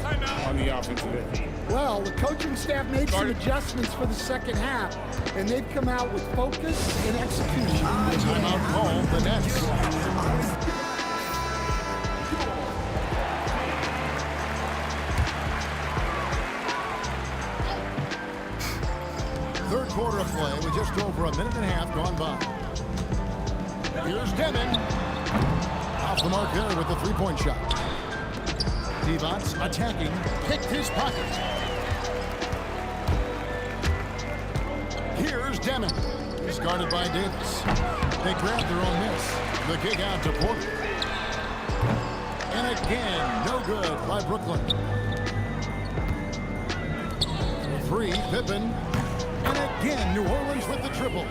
on the offensive end. Well, the coaching staff made some adjustments for the second half, and they've come out with focus and execution. Timeout call, the Nets. Third quarter of play with just over a minute and a half gone by. Here's Demon. Off the mark there with the three-point shot. D-Bots attacking, picked his pocket. Here's Demon. He's guarded by Davis. They grab their own miss. The kick out to Porter. And again, no good by Brooklyn. Three, Pippen. And again, New Orleans with the triple.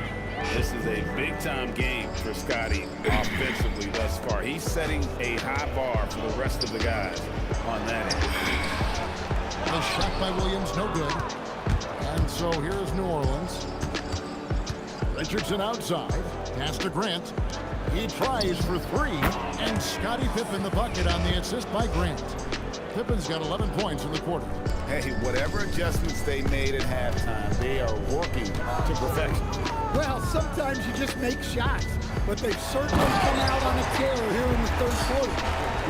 This is a big-time game for Scotty offensively thus far. He's setting a high bar for the rest of the guys on that end. A shot by Williams, no good. And so here's New Orleans. Richardson outside. Pass to Grant. He tries for three. And Scottie Pippen the bucket on the assist by Grant. Pippen's got 11 points in the quarter. Hey, whatever adjustments they made at halftime, they are working to perfection. Well, sometimes you just make shots, but they've certainly come out on a tear here in the third quarter.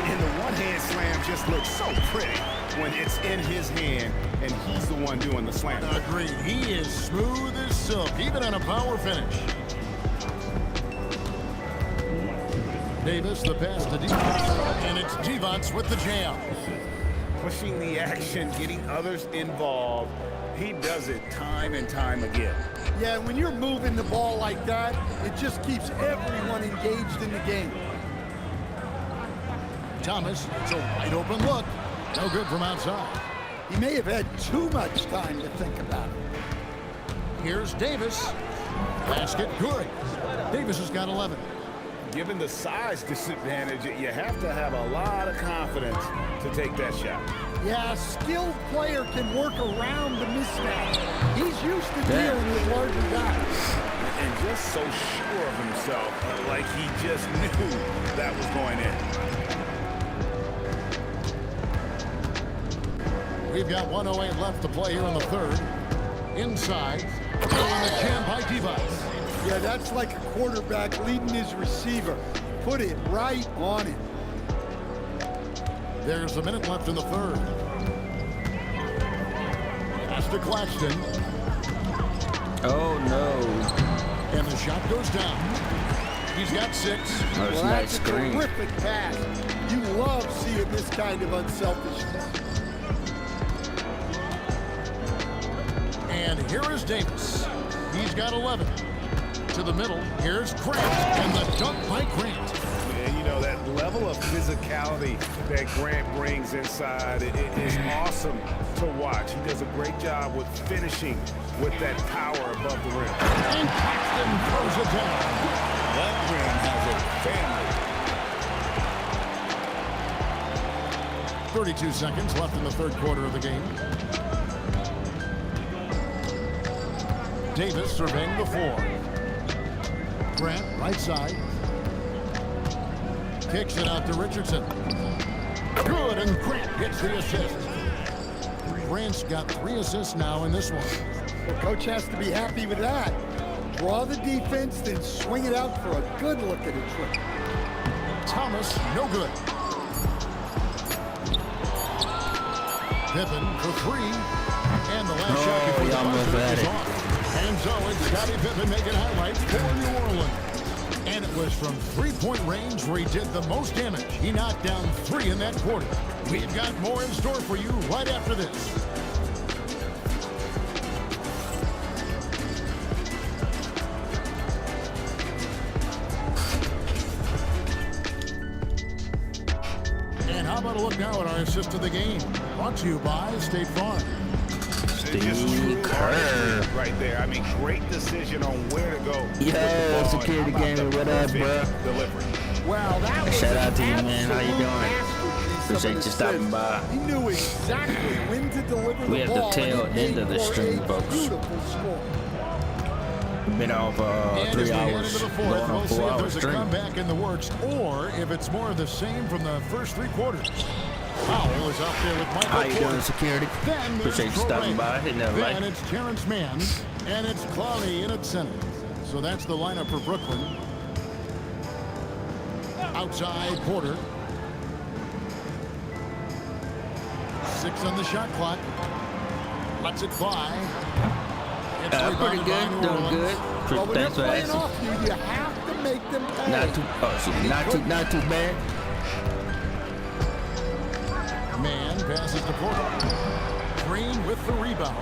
And the one-hand slam just looks so pretty when it's in his hand and he's the one doing the slam. Agreed. He is smooth as silk, even on a power finish. Davis, the pass to D-Bots. And it's D-Bots with the jam. Pushing the action, getting others involved. He does it time and time again. Yeah, when you're moving the ball like that, it just keeps everyone engaged in the game. Thomas, it's a wide open look. No good from outside. He may have had too much time to think about it. Here's Davis. Basket good. Davis has got 11. Given the size disadvantage, you have to have a lot of confidence to take that shot. Yeah, a skilled player can work around the mismatch. He's used to dealing with larger guys. And just so sure of himself, like he just knew that was going in. We've got 1:08 left to play here in the third. Inside, throwing the jam by Divas. Yeah, that's like a quarterback leading his receiver. Put it right on him. There's a minute left in the third. Pass to Claxton. Oh, no. And the shot goes down. He's got 6. That's Well, a nice that's a screen. terrific pass. You love seeing this kind of unselfishness. And here is Davis. He's got 11. To the middle. Here's Grant. And the dunk by Grant. And you know, that level of physicality that Grant brings inside, it is awesome to watch. He does a great job with finishing with that power above the rim. And Claxton throws it down. That man has a family. 32 seconds left in the third quarter of the game. Davis surveying the floor. Grant, right side. Kicks it out to Richardson. Good, and Grant gets the assist. Grant's got 3 assists now in this one. Well, coach has to be happy with that. Draw the defense, then swing it out for a good look at a trick. Thomas, no good. Pippen for 3. And the last shot before he the almost buzzer had is it. off. And so it's Scottie Pippen making highlights for New Orleans. And it was from three-point range where he did the most damage. He knocked down 3 in that quarter. We've got more in store for you right after this. And how about a look now at our assist of the game? Brought to you by State Farm. Just true artistry right there. I mean, great decision on where to go. Yo, security gamer, what up, bro? Delivery. Wow, that was Shout out to you, an man. How you doing? masterpiece of Appreciate an you stopping assist. by. He knew exactly when to deliver We the have the ball. tail and it end of the made for stream, a folks. Beautiful score. Been off And 3 as we head hours, into the going fourth, on we'll see 4 if hours there's a stream. comeback in the works or if it's more of the same from the first 3 quarters. Powell is out there with Michael How you doing, Porter. security? Then there's Appreciate you stopping Torrey. by, hitting that Then like. it's Terrence Mann, and it's Clowney in at center. So that's the lineup for Brooklyn. Outside, Porter. 6 on the shot clock. Lets it fly. It's Pretty rebounded good, by New doing Orleans. good. Well, when Thanks for they're playing asking. off you, you have to make them pay. Not too bad. Man passes to Porter. Green with the rebound.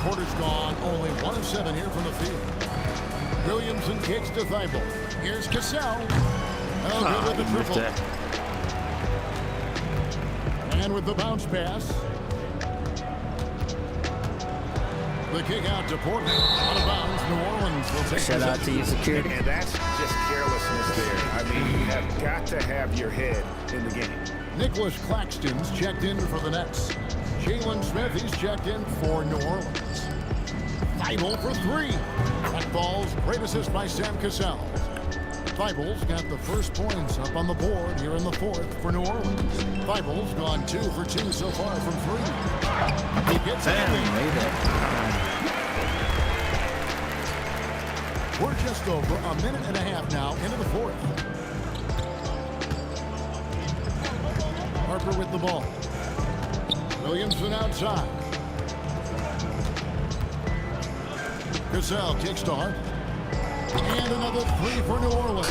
Porter's gone only 1 of 7 here from the field. Williamson kicks to Thibault. Here's Cassell. Oh, good with the missed triple. that. And with the bounce pass. The kick out to Porter. Out of bounds. New Orleans will take Shout out to possession. you, security. And that's just carelessness there. I mean, you have got to have your head in the game. Nicholas Claxton's checked in for the Nets. Jalen Smith, he's checked in for New Orleans. Thibault for 3. That falls. Great assist by Sam Cassell. Thibault's got the first points up on the board here in the fourth for New Orleans. Thibault's gone 2 for 2 so far from 3. He gets it. We're just over a minute and a half now into the fourth. Harper with the ball. Williamson outside. Cassell kicks to Hart. And another 3 for New Orleans.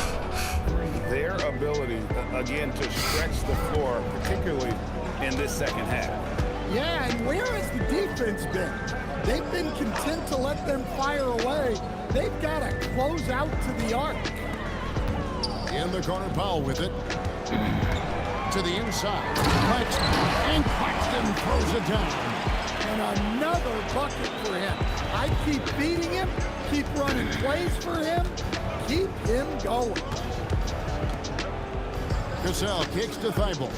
Their ability, again, to stretch the floor, particularly in this second half. Yeah, and where has the defense been? They've been content to let them fire away. They've got to close out to the arc. In the corner, Powell with it. To the inside. Claxton. And Claxton throws it down. And another bucket for him. I keep beating him, keep running plays for him, keep him going. Cassell kicks to Thibault.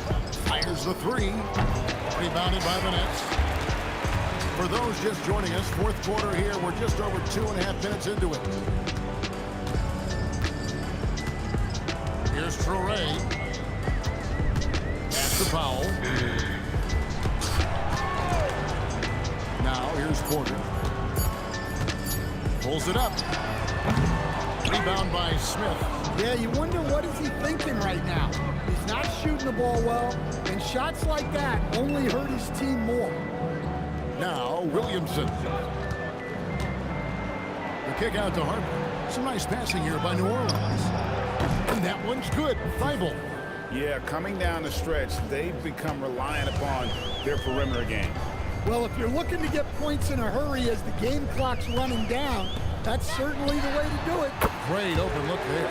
Fires the 3. Rebounded by the Nets. For those just joining us, fourth quarter here. We're just over 2.5 minutes into it. Here's Torrey. Pass to Powell. quarter. Pulls it up. Rebound by Smith. Yeah, you wonder what is he thinking right now. He's not shooting the ball well, and shots like that only hurt his team more. Now Williamson. The kick out to Harper. Some nice passing here by New Orleans. And that one's good. Thibault. Yeah, coming down the stretch, they've become reliant upon their perimeter game. Well, if you're looking to get points in a hurry as the game clock's running down, that's certainly the way to do it. Great open look there.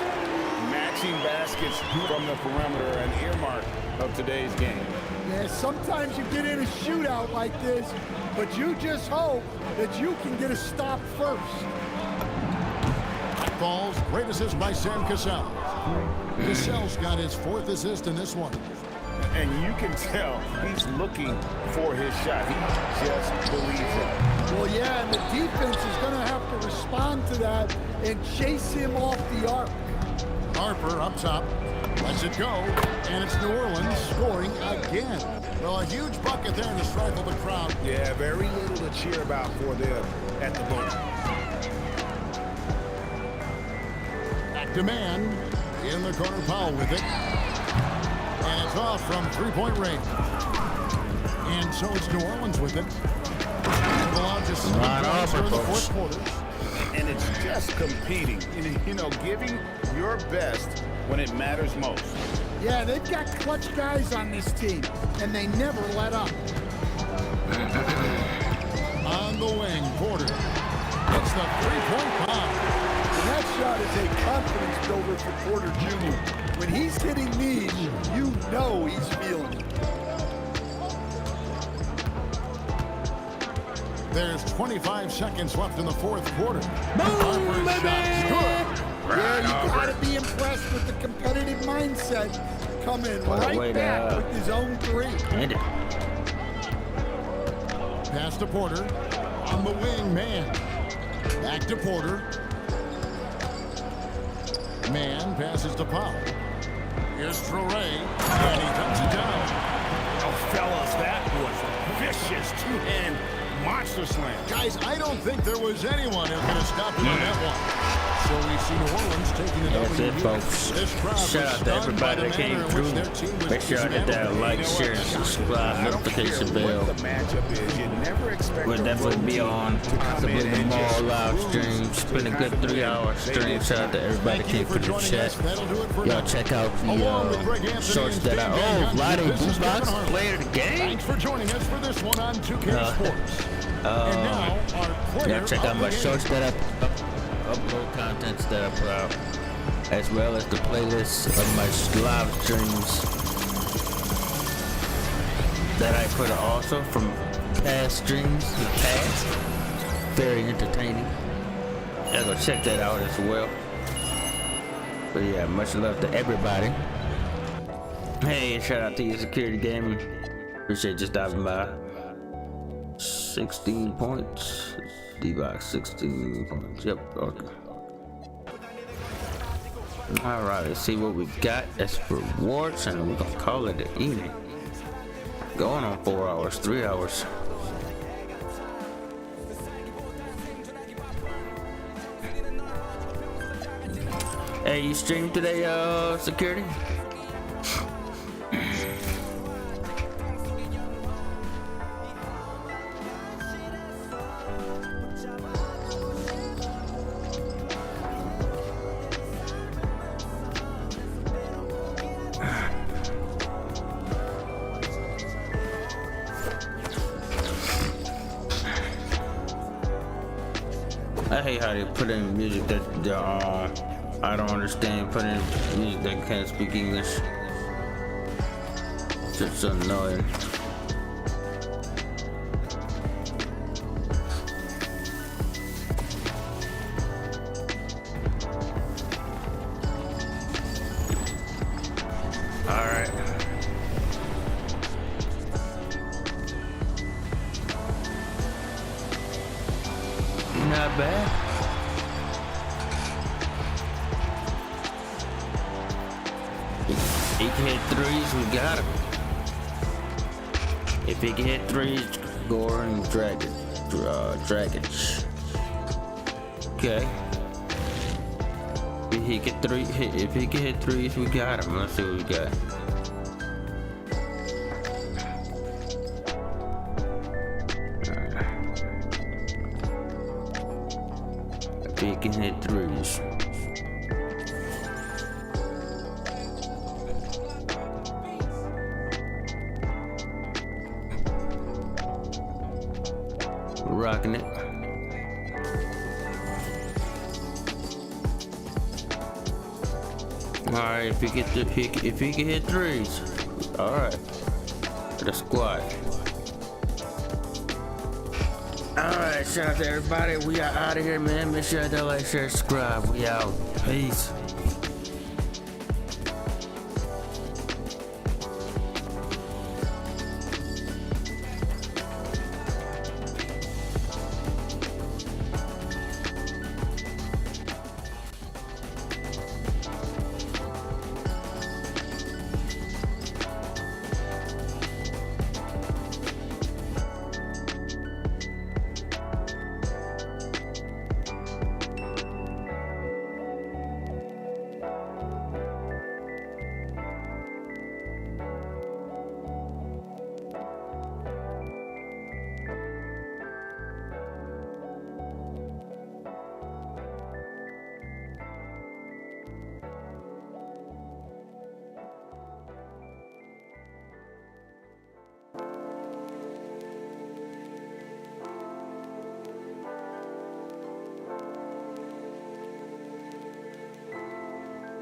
Matching baskets from the perimeter, an earmark of today's game. Yeah, sometimes you get in a shootout like this, but you just hope that you can get a stop first. Falls, great assist by Sam Cassell. Cassell's got his 4th assist in this one. And you can tell he's looking for his shot. He just believes it. Well, yeah, and the defense is going to have to respond to that and chase him off the arc. Harper up top. Lets it go. And it's New Orleans scoring again. Well, a huge bucket there to stifle the crowd. Yeah, very little to cheer about for them at the moment. Back to man. In the corner, Powell with it. And it's off from three-point range. And so it's New Orleans with it. They've allowed just 7 points here in the 4th quarter. And it's just competing. You know, giving your best when it matters most. Yeah, they've got clutch guys on this team, and they never let up. On the wing, Porter. It's the three-point bomb. And that shot is a confidence builder for Porter Jr. When he's hitting these, you know he's feeling it. There's 25 seconds left in the 4th quarter. Boom, Harper's shot's good. Yeah, you gotta be impressed with the competitive mindset. Come in right back with his own 3. Hit it. Pass to Porter. On the wing, man. Back to Porter. Man passes to Powell. Here's Traore. And he dumps it down. Oh, fellas, that was vicious. 2-hand monster slam. Guys, I don't think there was anyone who could have stopped him on that one. So we see New Orleans taking the That's W. it, folks. This crowd Shout out to everybody that came through. Make sure I hit that like, share, and subscribe, notification bell. We'll definitely be on possibly tomorrow live stream. It's been a good 3-hour stream. Shout out to everybody that came through the chat. Y'all check out the shorts that I Vlade Boombox player of the game. Thanks for joining us for this one on 2K Sports. And now our player Y'all check out of my the shorts that I upload contents that I put out, as well as the playlist of my live streams that I put also from past streams in the past. Very entertaining. Y'all go check that out as well. But yeah, much love to everybody. Hey, shout out to you, Security Gaming. Appreciate you stopping by. 16 points. D-Box 16 points. Yep, okay. Alright, let's see what we got as rewards, and we're gonna call it an evening. Going on 4 hours, 3 hours. Hey, you streamed today, Security? I hate how they put in music that I don't understand. Put in music that can't speak English. It's just annoying. All right. Not bad. He can hit threes, we got him. If he can hit threes, go and drag it. Dragic. Okay. If he can hit threes, we got him. Let's see what we got. If he can hit threes. We're rocking it. Alright, if he can hit threes. Alright. For the squad. Alright, shout out to everybody. We are out of here, man. Make sure to like, share, subscribe. We out. Peace.